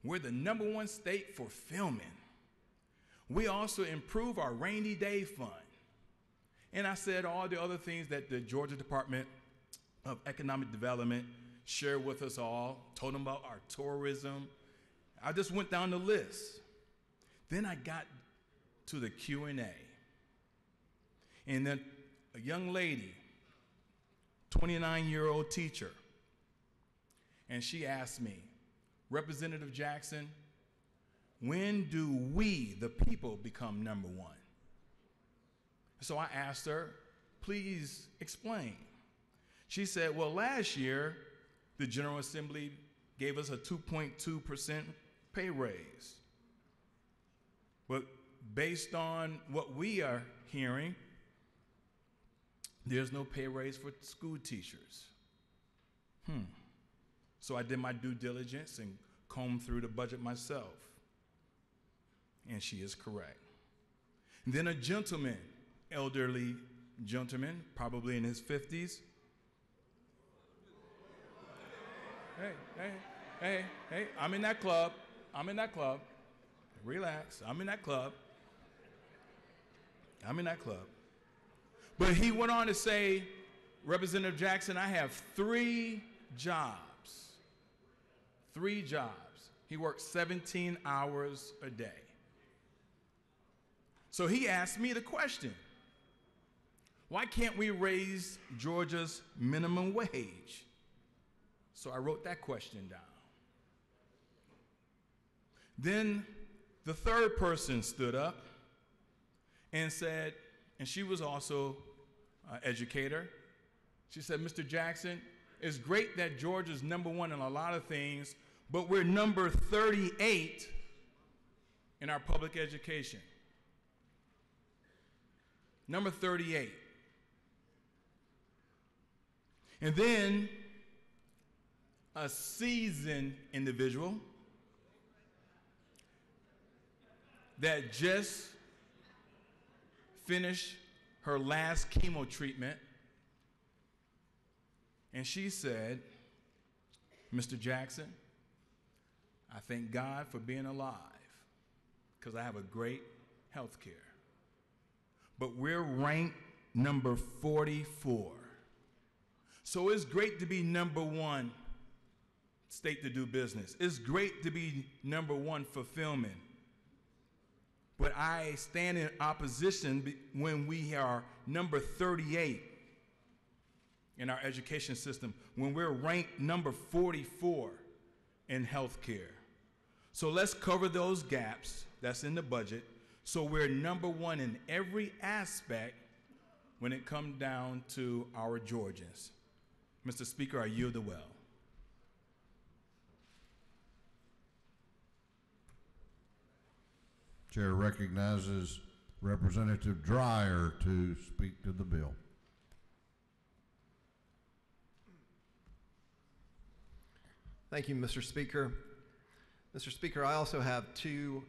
We're the #1 state for filming. We also improve our rainy day fund. And I said all the other things that the Georgia Department of Economic Development shared with us all, told them about our tourism. I just went down the list. Then I got to the Q&A. And then a young lady, 29-year-old teacher, and she asked me, Representative Jackson, when do we, the people, become #1? So I asked her, please explain. She said, well, last year, the General Assembly gave us a 2.2% pay raise. But based on what we are hearing, there's no pay raise for school teachers. So I did my due diligence and combed through the budget myself. And she is correct. And then a gentleman, elderly gentleman, probably in his 50s. Hey, I'm in that club. Relax, I'm in that club. But he went on to say, Representative Jackson, I have 3 jobs. 3 jobs. He works 17 hours a day. So he asked me the question, why can't we raise Georgia's minimum wage? So I wrote that question down. Then the third person stood up and said, and she was also an educator. She said, Mr. Jackson, it's great that Georgia's #1 in a lot of things, but we're number 38 in our public education. Number 38. And then a seasoned individual that just finished her last chemo treatment, and she said, Mr. Jackson, I thank God for being alive because I have a great health care. But we're ranked number 44. So it's great to be #1 state to do business. It's great to be #1 fulfillment. But I stand in opposition when we are number 38 in our education system, when we're ranked number 44 in health care. So let's cover those gaps that's in the budget so we're #1 in every aspect when it comes down to our Georgians. Mr. Speaker, I yield the well. Chair recognizes Representative Dreyer to speak to the bill. Thank you, Mr. Speaker. Mr. Speaker, I also have 2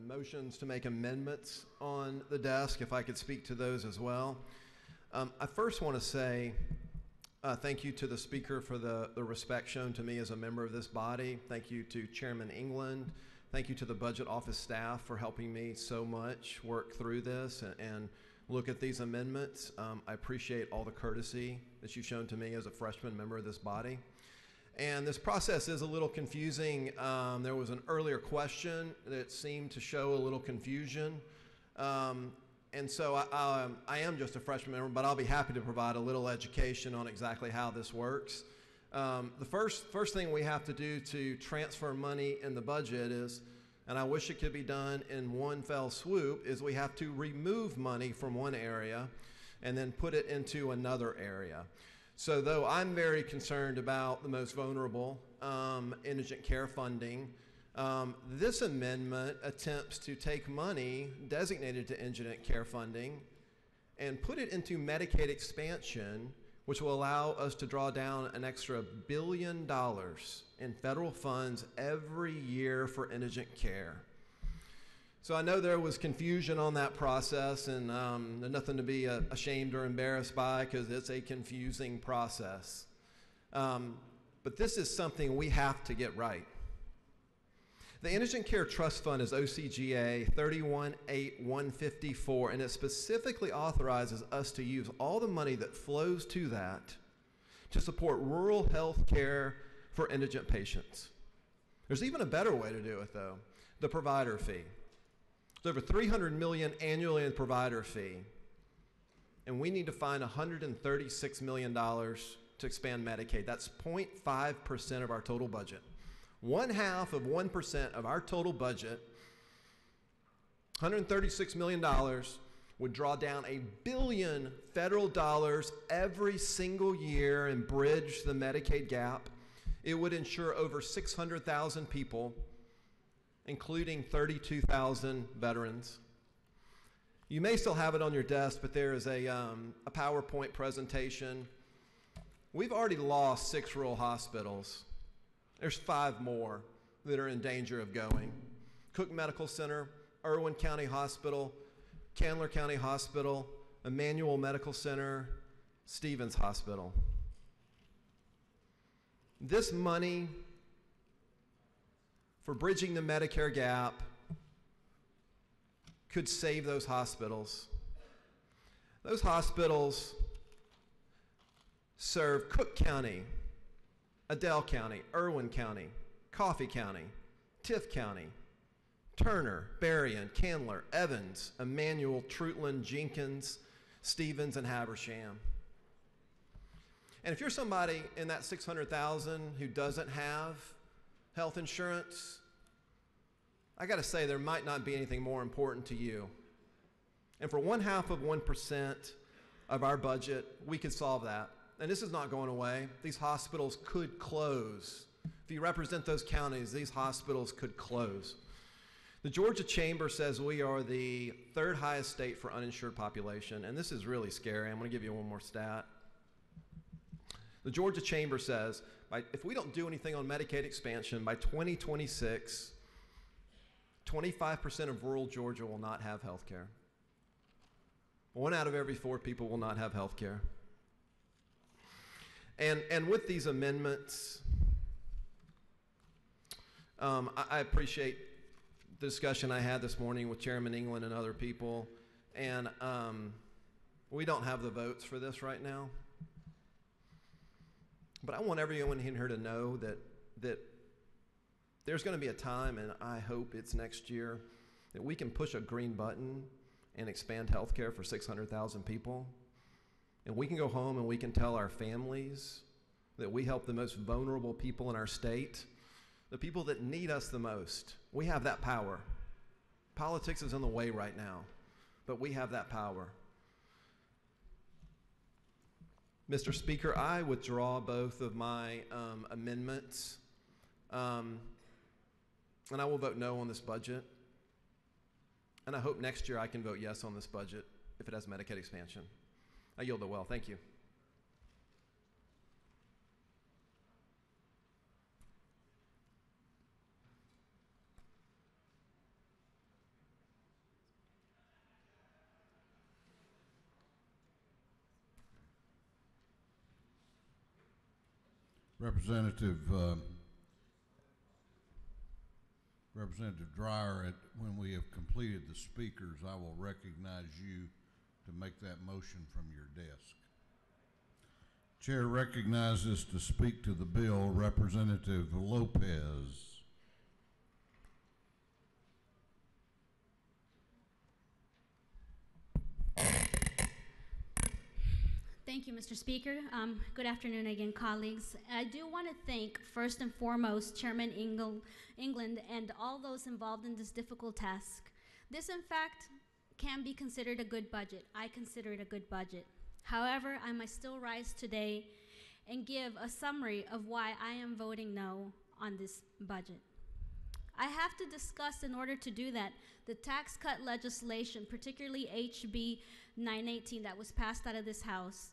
motions to make amendments on the desk, if I could speak to those as well. I first want to say thank you to the Speaker for the respect shown to me as a member of this body. Thank you to Chairman England. Thank you to the Budget Office staff for helping me so much work through this and look at these amendments. I appreciate all the courtesy that you've shown to me as a freshman member of this body. And this process is a little confusing. There was an earlier question that seemed to show a little confusion. And so I am just a freshman member, but I'll be happy to provide a little education on exactly how this works. The first thing we have to do to transfer money in the budget is, and I wish it could be done in one fell swoop, is we have to remove money from one area and then put it into another area. So though I'm very concerned about the most vulnerable, indigent care funding, this amendment attempts to take money designated to indigent care funding and put it into Medicaid expansion, which will allow us to draw down an extra $1 billion in federal funds every year for indigent care. So I know there was confusion on that process, and there's nothing to be ashamed or embarrassed by because it's a confusing process. But this is something we have to get right. The Indigent Care Trust Fund is OCGA 318154, and it specifically authorizes us to use all the money that flows to that to support rural health care for indigent patients. There's even a better way to do it, though, the provider fee. There's over $300 million annually in provider fee, and we need to find $136 million to expand Medicaid. That's 0.5% of our total budget. 1/2 of 1% of our total budget, $136 million, would draw down $1 billion federal dollars every single year and bridge the Medicaid gap. It would insure over 600,000 people, including 32,000 veterans. You may still have it on your desk, but there is a PowerPoint presentation. We've already lost 6 rural hospitals. There's 5 more that are in danger of going. Cook Medical Center, Irwin County Hospital, Candler County Hospital, Emmanuel Medical Center, Stevens Hospital. This money for bridging the Medicare gap could save those hospitals. Those hospitals serve Cook County, Adel County, Irwin County, Coffee County, Tift County, Turner, Berrien, Candler, Evans, Emmanuel, Trutland, Jenkins, Stevens, and Habersham. And if you're somebody in that 600,000 who doesn't have health insurance, I got to say there might not be anything more important to you. And for 0.5% of our budget, we could solve that. And this is not going away. These hospitals could close. If you represent those counties, these hospitals could close. The Georgia Chamber says we are the third highest state for uninsured population, and this is really scary. I'm going to give you one more stat. The Georgia Chamber says if we don't do anything on Medicaid expansion, by 2026, 25% of rural Georgia will not have health care. 1 out of every 4 people will not have health care. And with these amendments, I appreciate the discussion I had this morning with Chairman England and other people. And we don't have the votes for this right now. But I want everyone in here to know that there's going to be a time, and I hope it's next year, that we can push a green button and expand health care for 600,000 people. And we can go home and we can tell our families that we help the most vulnerable people in our state, the people that need us the most. We have that power. Politics is in the way right now, but we have that power. Mr. Speaker, I withdraw both of my amendments, and I will vote no on this budget. And I hope next year I can vote yes on this budget if it has Medicaid expansion. I yield the well. Thank you. Representative Dreyer, when we have completed the speakers, I will recognize you to make that motion from your desk. Chair recognizes to speak to the bill Representative Lopez. Thank you, Mr. Speaker. Good afternoon again, colleagues. I do want to thank, first and foremost, Chairman England and all those involved in this difficult task. This, in fact, can be considered a good budget. I consider it a good budget. However, I must still rise today and give a summary of why I am voting no on this budget. I have to discuss, in order to do that, the tax cut legislation, particularly HB 918 that was passed out of this House,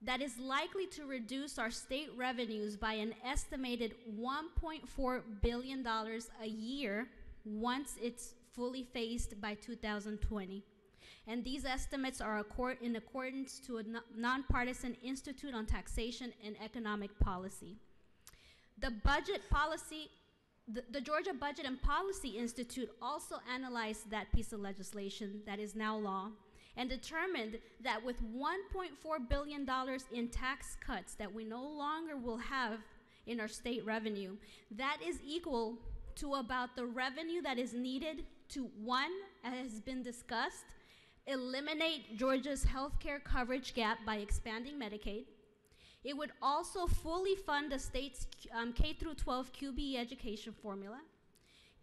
that is likely to reduce our state revenues by an estimated $1.4 billion a year once it's fully phased by 2020. And these estimates are in accordance to a nonpartisan Institute on Taxation and Economic Policy. The Georgia Budget and Policy Institute also analyzed that piece of legislation that is now law and determined that with $1.4 billion in tax cuts that we no longer will have in our state revenue, that is equal to about the revenue that is needed to, one, as has been discussed, eliminate Georgia's healthcare coverage gap by expanding Medicaid. It would also fully fund the state's K-12 QBE education formula.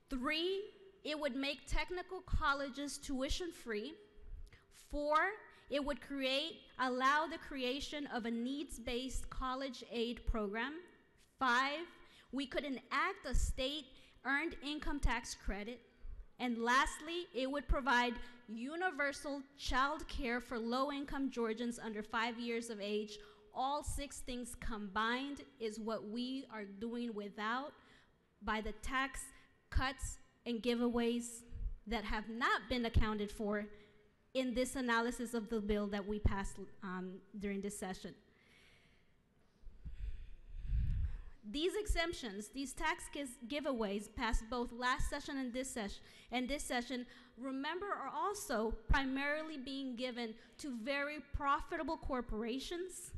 3, it would make technical colleges tuition-free. 4, it would allow the creation of a needs-based college aid program. 5, we could enact a state earned income tax credit. And lastly, it would provide universal child care for low-income Georgians under 5 years of age. All 6 things combined is what we are doing without by the tax cuts and giveaways that have not been accounted for in this analysis of the bill that we passed during this session. These exemptions, these tax giveaways passed both last session and this session, remember, are also primarily being given to very profitable corporations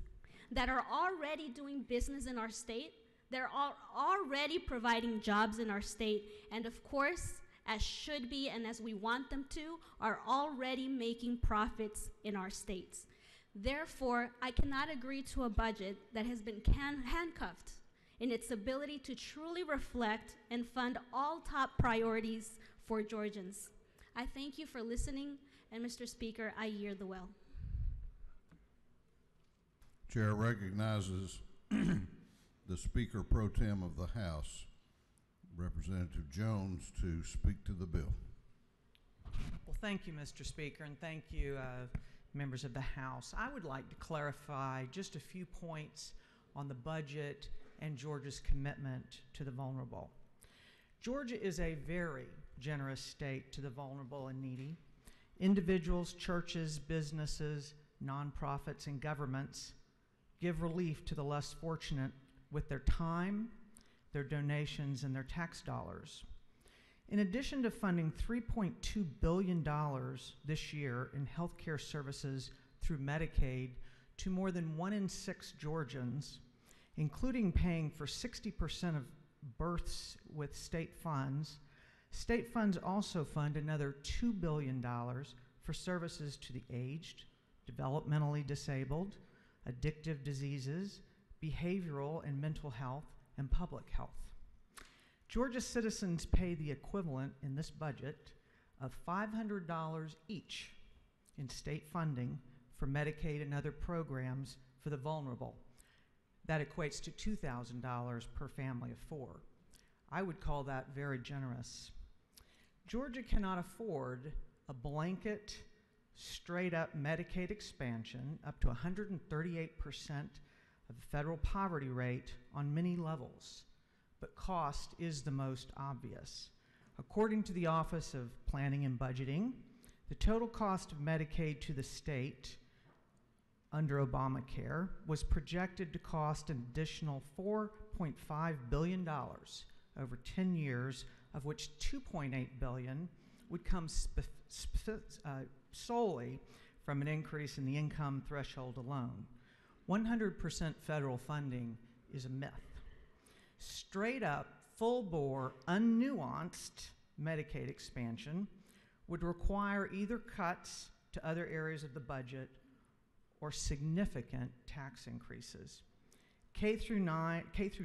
that are already doing business in our state. They're already providing jobs in our state, and of course, as should be and as we want them to, are already making profits in our states. Therefore, I cannot agree to a budget that has been handcuffed in its ability to truly reflect and fund all top priorities for Georgians. I thank you for listening, and Mr. Speaker, I yield the well. Chair recognizes the Speaker Pro Tem of the House, Representative Jones, to speak to the bill. Well, thank you, Mr. Speaker, and thank you, members of the House. I would like to clarify just a few points on the budget and Georgia's commitment to the vulnerable. Georgia is a very generous state to the vulnerable and needy. Individuals, churches, businesses, nonprofits, and governments give relief to the less fortunate with their time, their donations, and their tax dollars. In addition to funding $3.2 billion this year in healthcare services through Medicaid to more than 1 in 6 Georgians, including paying for 60% of births with state funds also fund another $2 billion for services to the aged, developmentally disabled, addictive diseases, behavioral and mental health, and public health. Georgia citizens pay the equivalent in this budget of $500 each in state funding for Medicaid and other programs for the vulnerable. That equates to $2,000 per family of 4. I would call that very generous. Georgia cannot afford a blanket, straight-up Medicaid expansion up to 138% of the federal poverty rate on many levels, but cost is the most obvious. According to the Office of Planning and Budgeting, the total cost of Medicaid to the state under Obamacare was projected to cost an additional $4.5 billion over 10 years, of which $2.8 billion would come solely from an increase in the income threshold alone. 100% federal funding is a myth. Straight up, full-bore, unnuanced Medicaid expansion would require either cuts to other areas of the budget or significant tax increases. K through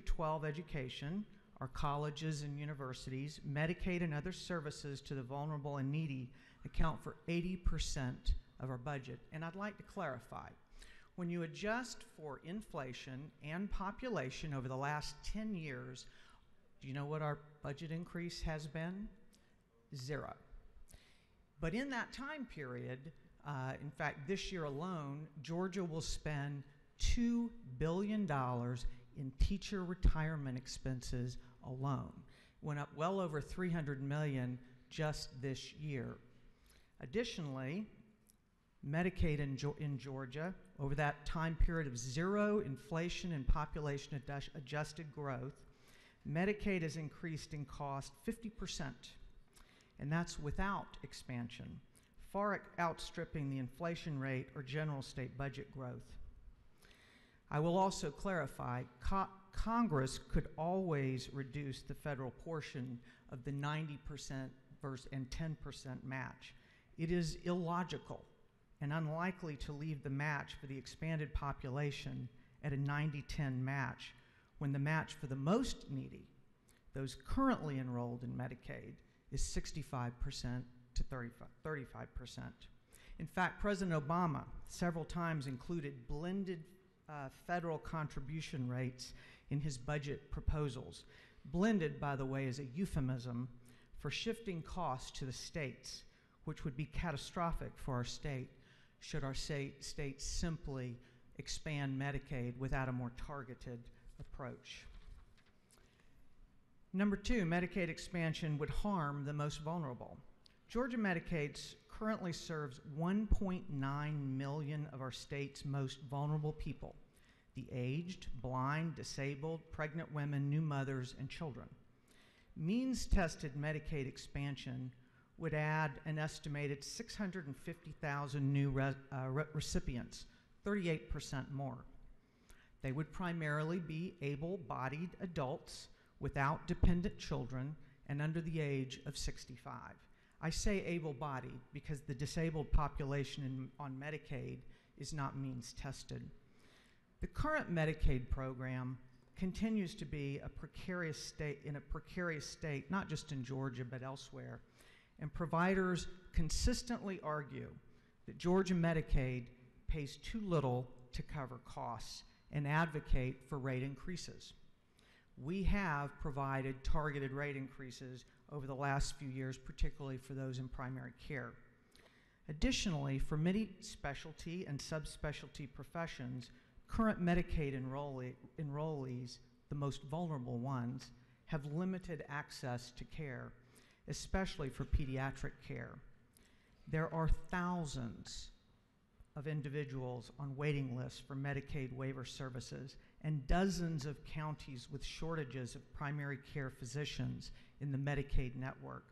12 education, our colleges and universities, Medicaid and other services to the vulnerable and needy account for 80% of our budget. And I'd like to clarify, when you adjust for inflation and population over the last 10 years, do you know what our budget increase has been? 0. But in that time period, in fact, this year alone, Georgia will spend $2 billion in teacher retirement expenses alone. Went up well over $300 million just this year. Additionally, Medicaid in Georgia, over that time period of 0 inflation and population adjusted growth, Medicaid has increased in cost 50%, and that's without expansion, far outstripping the inflation rate or general state budget growth. I will also clarify, Congress could always reduce the federal portion of the 90% and 10% match. It is illogical and unlikely to leave the match for the expanded population at a 90-10 match when the match for the most needy, those currently enrolled in Medicaid, is 65% to 35%. In fact, President Obama several times included blended federal contribution rates in his budget proposals. Blended, by the way, is a euphemism for shifting costs to the states, which would be catastrophic for our state should our state simply expand Medicaid without a more targeted approach. Number 2, Medicaid expansion would harm the most vulnerable. Georgia Medicaid currently serves 1.9 million of our state's most vulnerable people. the aged, blind, disabled, pregnant women, new mothers, and children. Means-tested Medicaid expansion would add an estimated 650,000 new recipients, 38% more. They would primarily be able-bodied adults without dependent children and under the age of 65. I say able-bodied because the disabled population on Medicaid is not means-tested. The current Medicaid program continues to be a precarious state, not just in Georgia but elsewhere. And providers consistently argue that Georgia Medicaid pays too little to cover costs and advocate for rate increases. We have provided targeted rate increases over the last few years, particularly for those in primary care. Additionally, for many specialty and subspecialty professions, current Medicaid enrollees, the most vulnerable ones, have limited access to care, especially for pediatric care. There are thousands of individuals on waiting lists for Medicaid waiver services and dozens of counties with shortages of primary care physicians in the Medicaid network.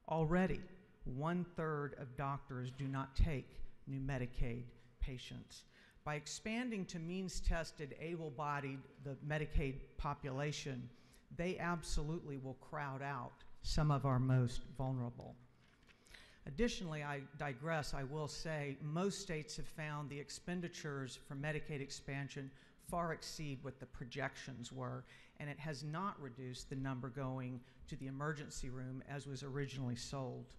Already, 1/3 of doctors do not take new Medicaid patients. By expanding to means-tested, able-bodied, the Medicaid population, they absolutely will crowd out some of our most vulnerable. Additionally, I digress, I will say most states have found the expenditures for Medicaid expansion far exceed what the projections were, and it has not reduced the number going to the emergency room as was originally sold.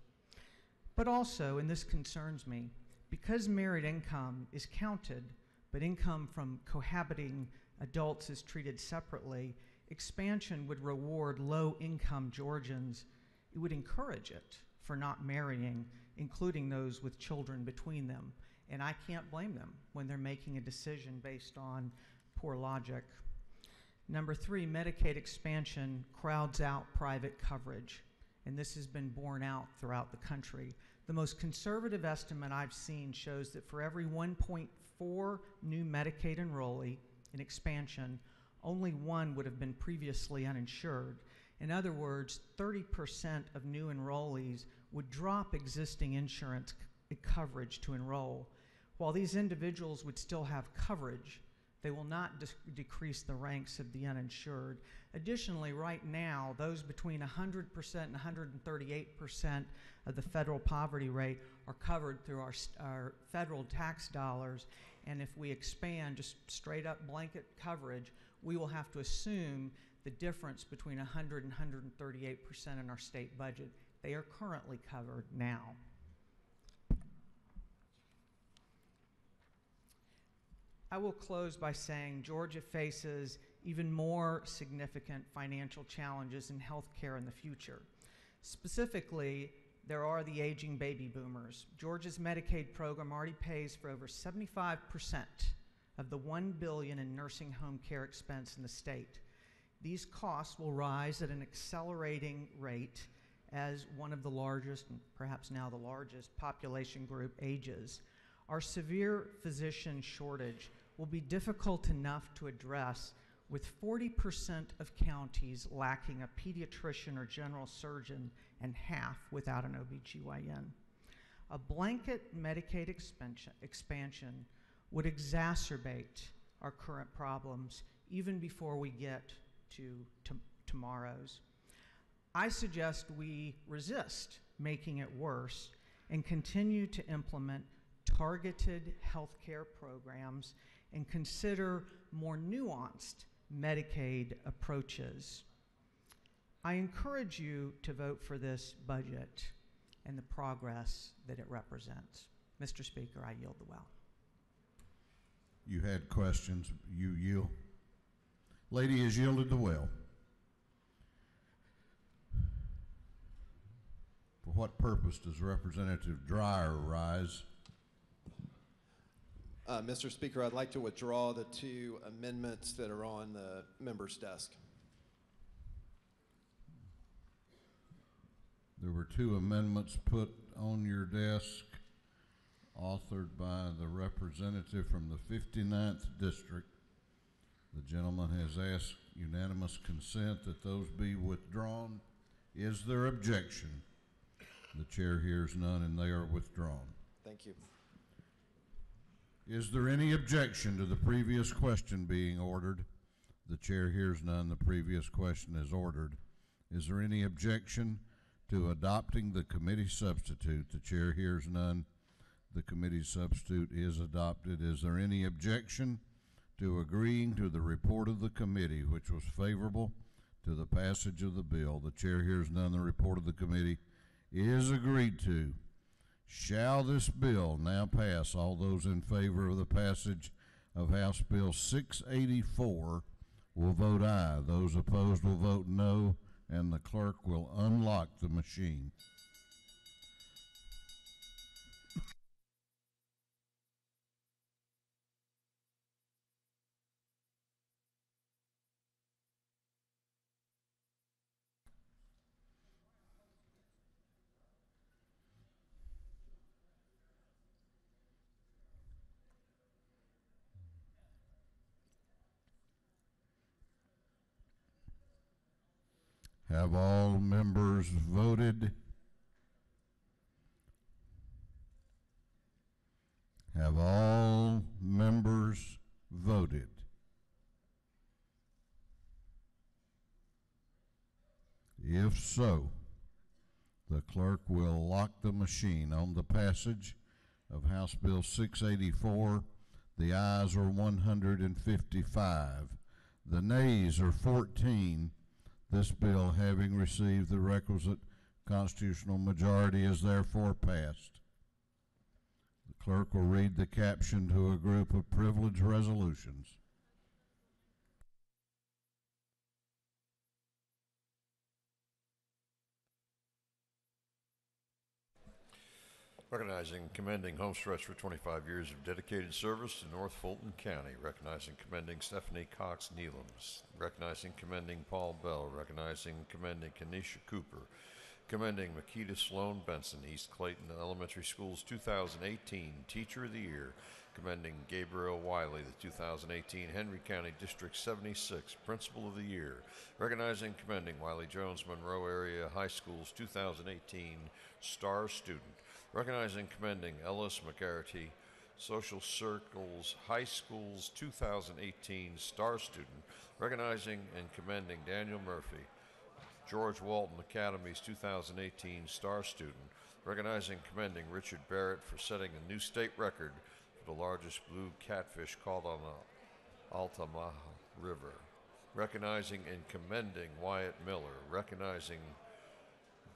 But also, and this concerns me, because married income is counted, but income from cohabiting adults is treated separately, expansion would reward low-income Georgians. It would encourage it for not marrying, including those with children between them. And I can't blame them when they're making a decision based on poor logic. Number 3, Medicaid expansion crowds out private coverage, and this has been borne out throughout the country. The most conservative estimate I've seen shows that for every 1.4 new Medicaid enrollee in expansion, only 1 would have been previously uninsured. In other words, 30% of new enrollees would drop existing insurance coverage to enroll. While these individuals would still have coverage, they will not decrease the ranks of the uninsured. Additionally, right now, those between 100% and 138% of the federal poverty rate are covered through our federal tax dollars, and if we expand just straight up blanket coverage, we will have to assume the difference between 100 and 138% in our state budget. They are currently covered now. I will close by saying Georgia faces even more significant financial challenges in health care in the future. Specifically, there are the aging baby boomers. Georgia's Medicaid program already pays for over 75% of the $1 billion in nursing home care expense in the state. These costs will rise at an accelerating rate as one of the largest, and perhaps now the largest, population group ages. Our severe physician shortage will be difficult enough to address with 40% of counties lacking a pediatrician or general surgeon and half without an OBGYN. A blanket Medicaid expansion would exacerbate our current problems even before we get to tomorrow's. I suggest we resist making it worse and continue to implement targeted health care programs and consider more nuanced Medicaid approaches. I encourage you to vote for this budget and the progress that it represents. Mr. Speaker, I yield the well. You had questions. You yield. Lady has yielded the well. For what purpose does Representative Dreyer rise? Mr. Speaker, I'd like to withdraw the 2 amendments that are on the member's desk. There were 2 amendments put on your desk, authored by the representative from the 59th District, The gentleman has asked unanimous consent that those be withdrawn. Is there objection? The chair hears none, and they are withdrawn. Thank you. Is there any objection to the previous question being ordered? The chair hears none. The previous question is ordered. Is there any objection to adopting the committee substitute? The chair hears none. The committee substitute is adopted. Is there any objection to agreeing to the report of the committee, which was favorable to the passage of the bill? The chair hears none. The report of the committee is agreed to. Shall this bill now pass? All those in favor of the passage of House Bill 684 will vote aye. Those opposed will vote no, and the clerk will unlock the machine. Have all members voted? Have all members voted? If so, the clerk will lock the machine on the passage of House Bill 684. The ayes are 155. The nays are 14. This bill, having received the requisite constitutional majority, is therefore passed. The clerk will read the caption to a group of privileged resolutions. Recognizing and commending Homestretch for 25 years of dedicated service to North Fulton County. Recognizing and commending Stephanie Cox Neelums. Recognizing and commending Paul Bell. Recognizing and commending Kenesha Cooper. Commending Makita Sloan Benson, East Clayton Elementary School's 2018 Teacher of the Year. Commending Gabriel Wiley, the 2018 Henry County District 76 Principal of the Year. Recognizing and commending Wiley Jones Monroe Area High School's 2018 Star Student. Recognizing and commending Ellis McGarity, Social Circles High School's 2018 Star Student. Recognizing and commending Daniel Murphy, George Walton Academy's 2018 Star Student. Recognizing and commending Richard Barrett for setting a new state record for the largest blue catfish caught on the Altamaha River. Recognizing and commending Wyatt Miller. Recognizing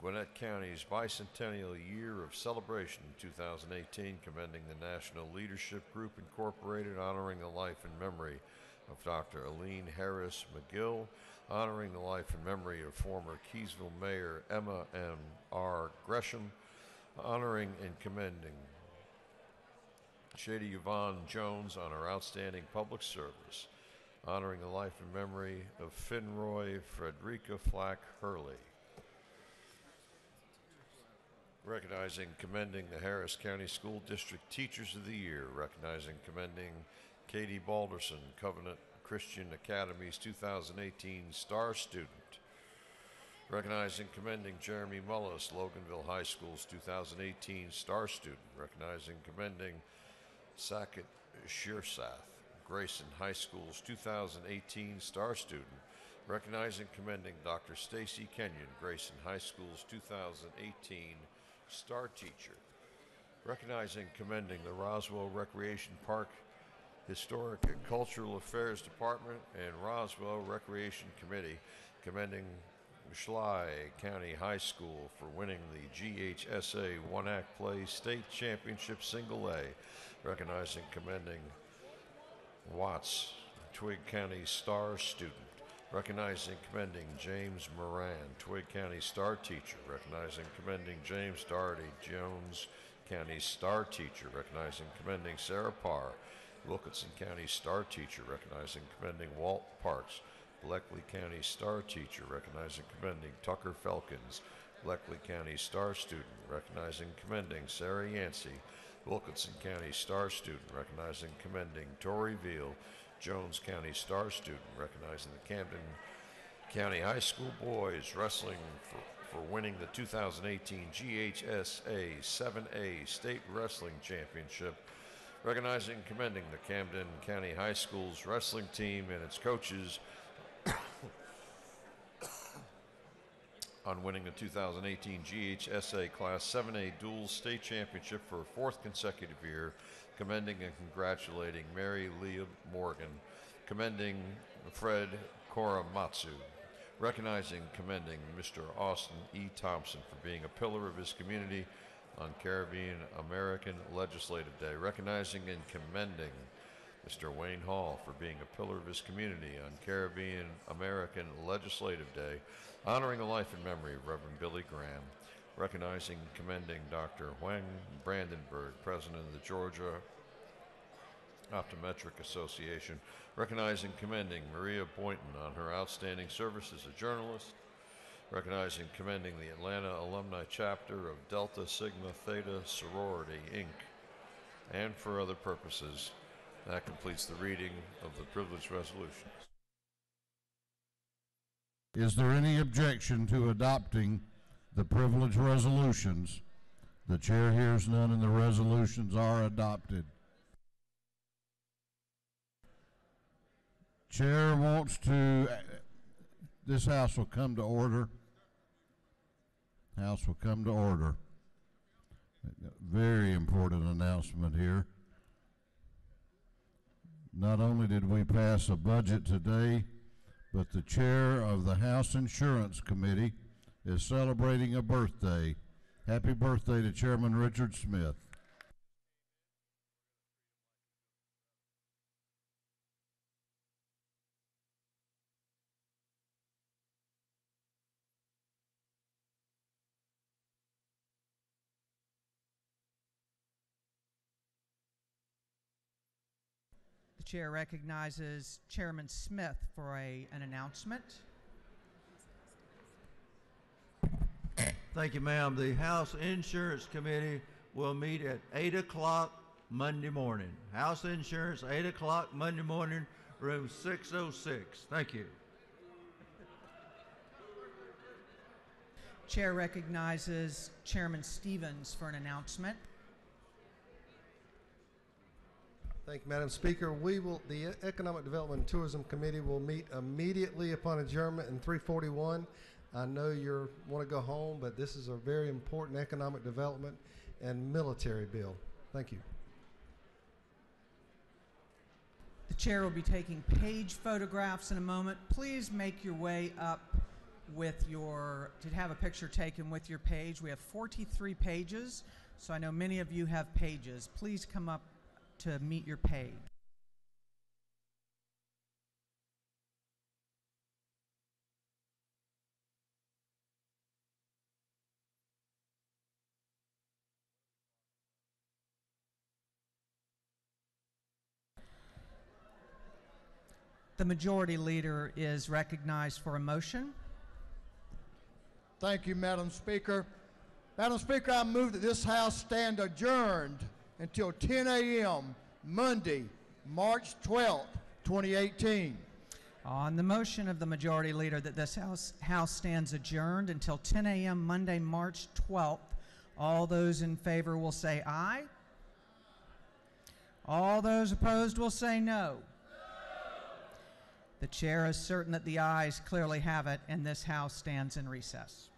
Gwinnett County's bicentennial year of celebration in 2018, commending the National Leadership Group Incorporated, honoring the life and memory of Dr. Aline Harris McGill, honoring the life and memory of former Keysville Mayor Emma M.R. Gresham, honoring and commending Shady Yvonne Jones on her outstanding public service, honoring the life and memory of Finroy Frederica Flack Hurley. Recognizing, commending the Harris County School District Teachers of the Year. Recognizing, commending Katie Balderson, Covenant Christian Academy's 2018 Star Student. Recognizing, commending Jeremy Mullis, Loganville High School's 2018 Star Student. Recognizing, commending Sackett Shearsath, Grayson High School's 2018 Star Student. Recognizing, commending Dr. Stacy Kenyon, Grayson High School's 2018 Star Teacher. Recognizing, commending the Roswell Recreation Park Historic and Cultural Affairs Department and Roswell Recreation Committee, commending Schley County High School for winning the GHSA One-Act Play State Championship Single A. Recognizing, commending Watts, Twigg County Star Student. Recognizing, commending James Moran, Twigg County Star Teacher. Recognizing, commending James Doherty, Jones County Star Teacher. Recognizing, commending Sarah Parr, Wilkinson County Star Teacher. Recognizing, commending Walt Parks, Bleckley County Star Teacher. Recognizing, commending Tucker Felkins, Bleckley County Star Student. Recognizing, commending Sarah Yancey, Wilkinson County Star Student. Recognizing, commending Tori Veal, Jones County Star student, recognizing the Camden County High School boys wrestling for winning the 2018 GHSA 7A State Wrestling Championship, recognizing and commending the Camden County High School's wrestling team and its coaches on winning the 2018 GHSA Class 7A Dual State Championship for a fourth consecutive year, commending and congratulating Mary Leah Morgan, commending Fred Korematsu, recognizing and commending Mr. Austin E. Thompson for being a pillar of his community on Caribbean American Legislative Day, recognizing and commending Mr. Wayne Hall for being a pillar of his community on Caribbean American Legislative Day, honoring the life and memory of Reverend Billy Graham, recognizing and commending Dr. Huang Brandenburg, President of the Georgia Optometric Association, recognizing and commending Maria Boynton on her outstanding service as a journalist, recognizing and commending the Atlanta Alumni Chapter of Delta Sigma Theta Sorority, Inc., and for other purposes. That completes the reading of the privileged resolutions. Is there any objection to adopting the privileged resolutions? The chair hears none, and the resolutions are adopted. Chair wants to, this House will come to order. House will come to order. Very important announcement here. Not only did we pass a budget today, but the chair of the House Insurance Committee is celebrating a birthday. Happy birthday to Chairman Richard Smith. The chair recognizes Chairman Smith for an announcement. Thank you, ma'am. The House Insurance Committee will meet at 8 o'clock Monday morning. House Insurance, 8 o'clock Monday morning, room 606. Thank you. Chair recognizes Chairman Stevens for an announcement. Thank you, Madam Speaker. The Economic Development and Tourism Committee will meet immediately upon adjournment in 341. I know you want to go home, but this is a very important economic development and military bill. Thank you. The chair will be taking page photographs in a moment. Please make your way up to have a picture taken with your page. We have 43 pages, so I know many of you have pages. Please come up to meet your page. The majority leader is recognized for a motion. Thank you, Madam Speaker. Madam Speaker, I move that this House stand adjourned until 10 a.m. Monday, March 12th, 2018. On the motion of the majority leader that this House stands adjourned until 10 a.m. Monday, March 12th, all those in favor will say aye. All those opposed will say no. The chair is certain that the ayes clearly have it, and this House stands in recess.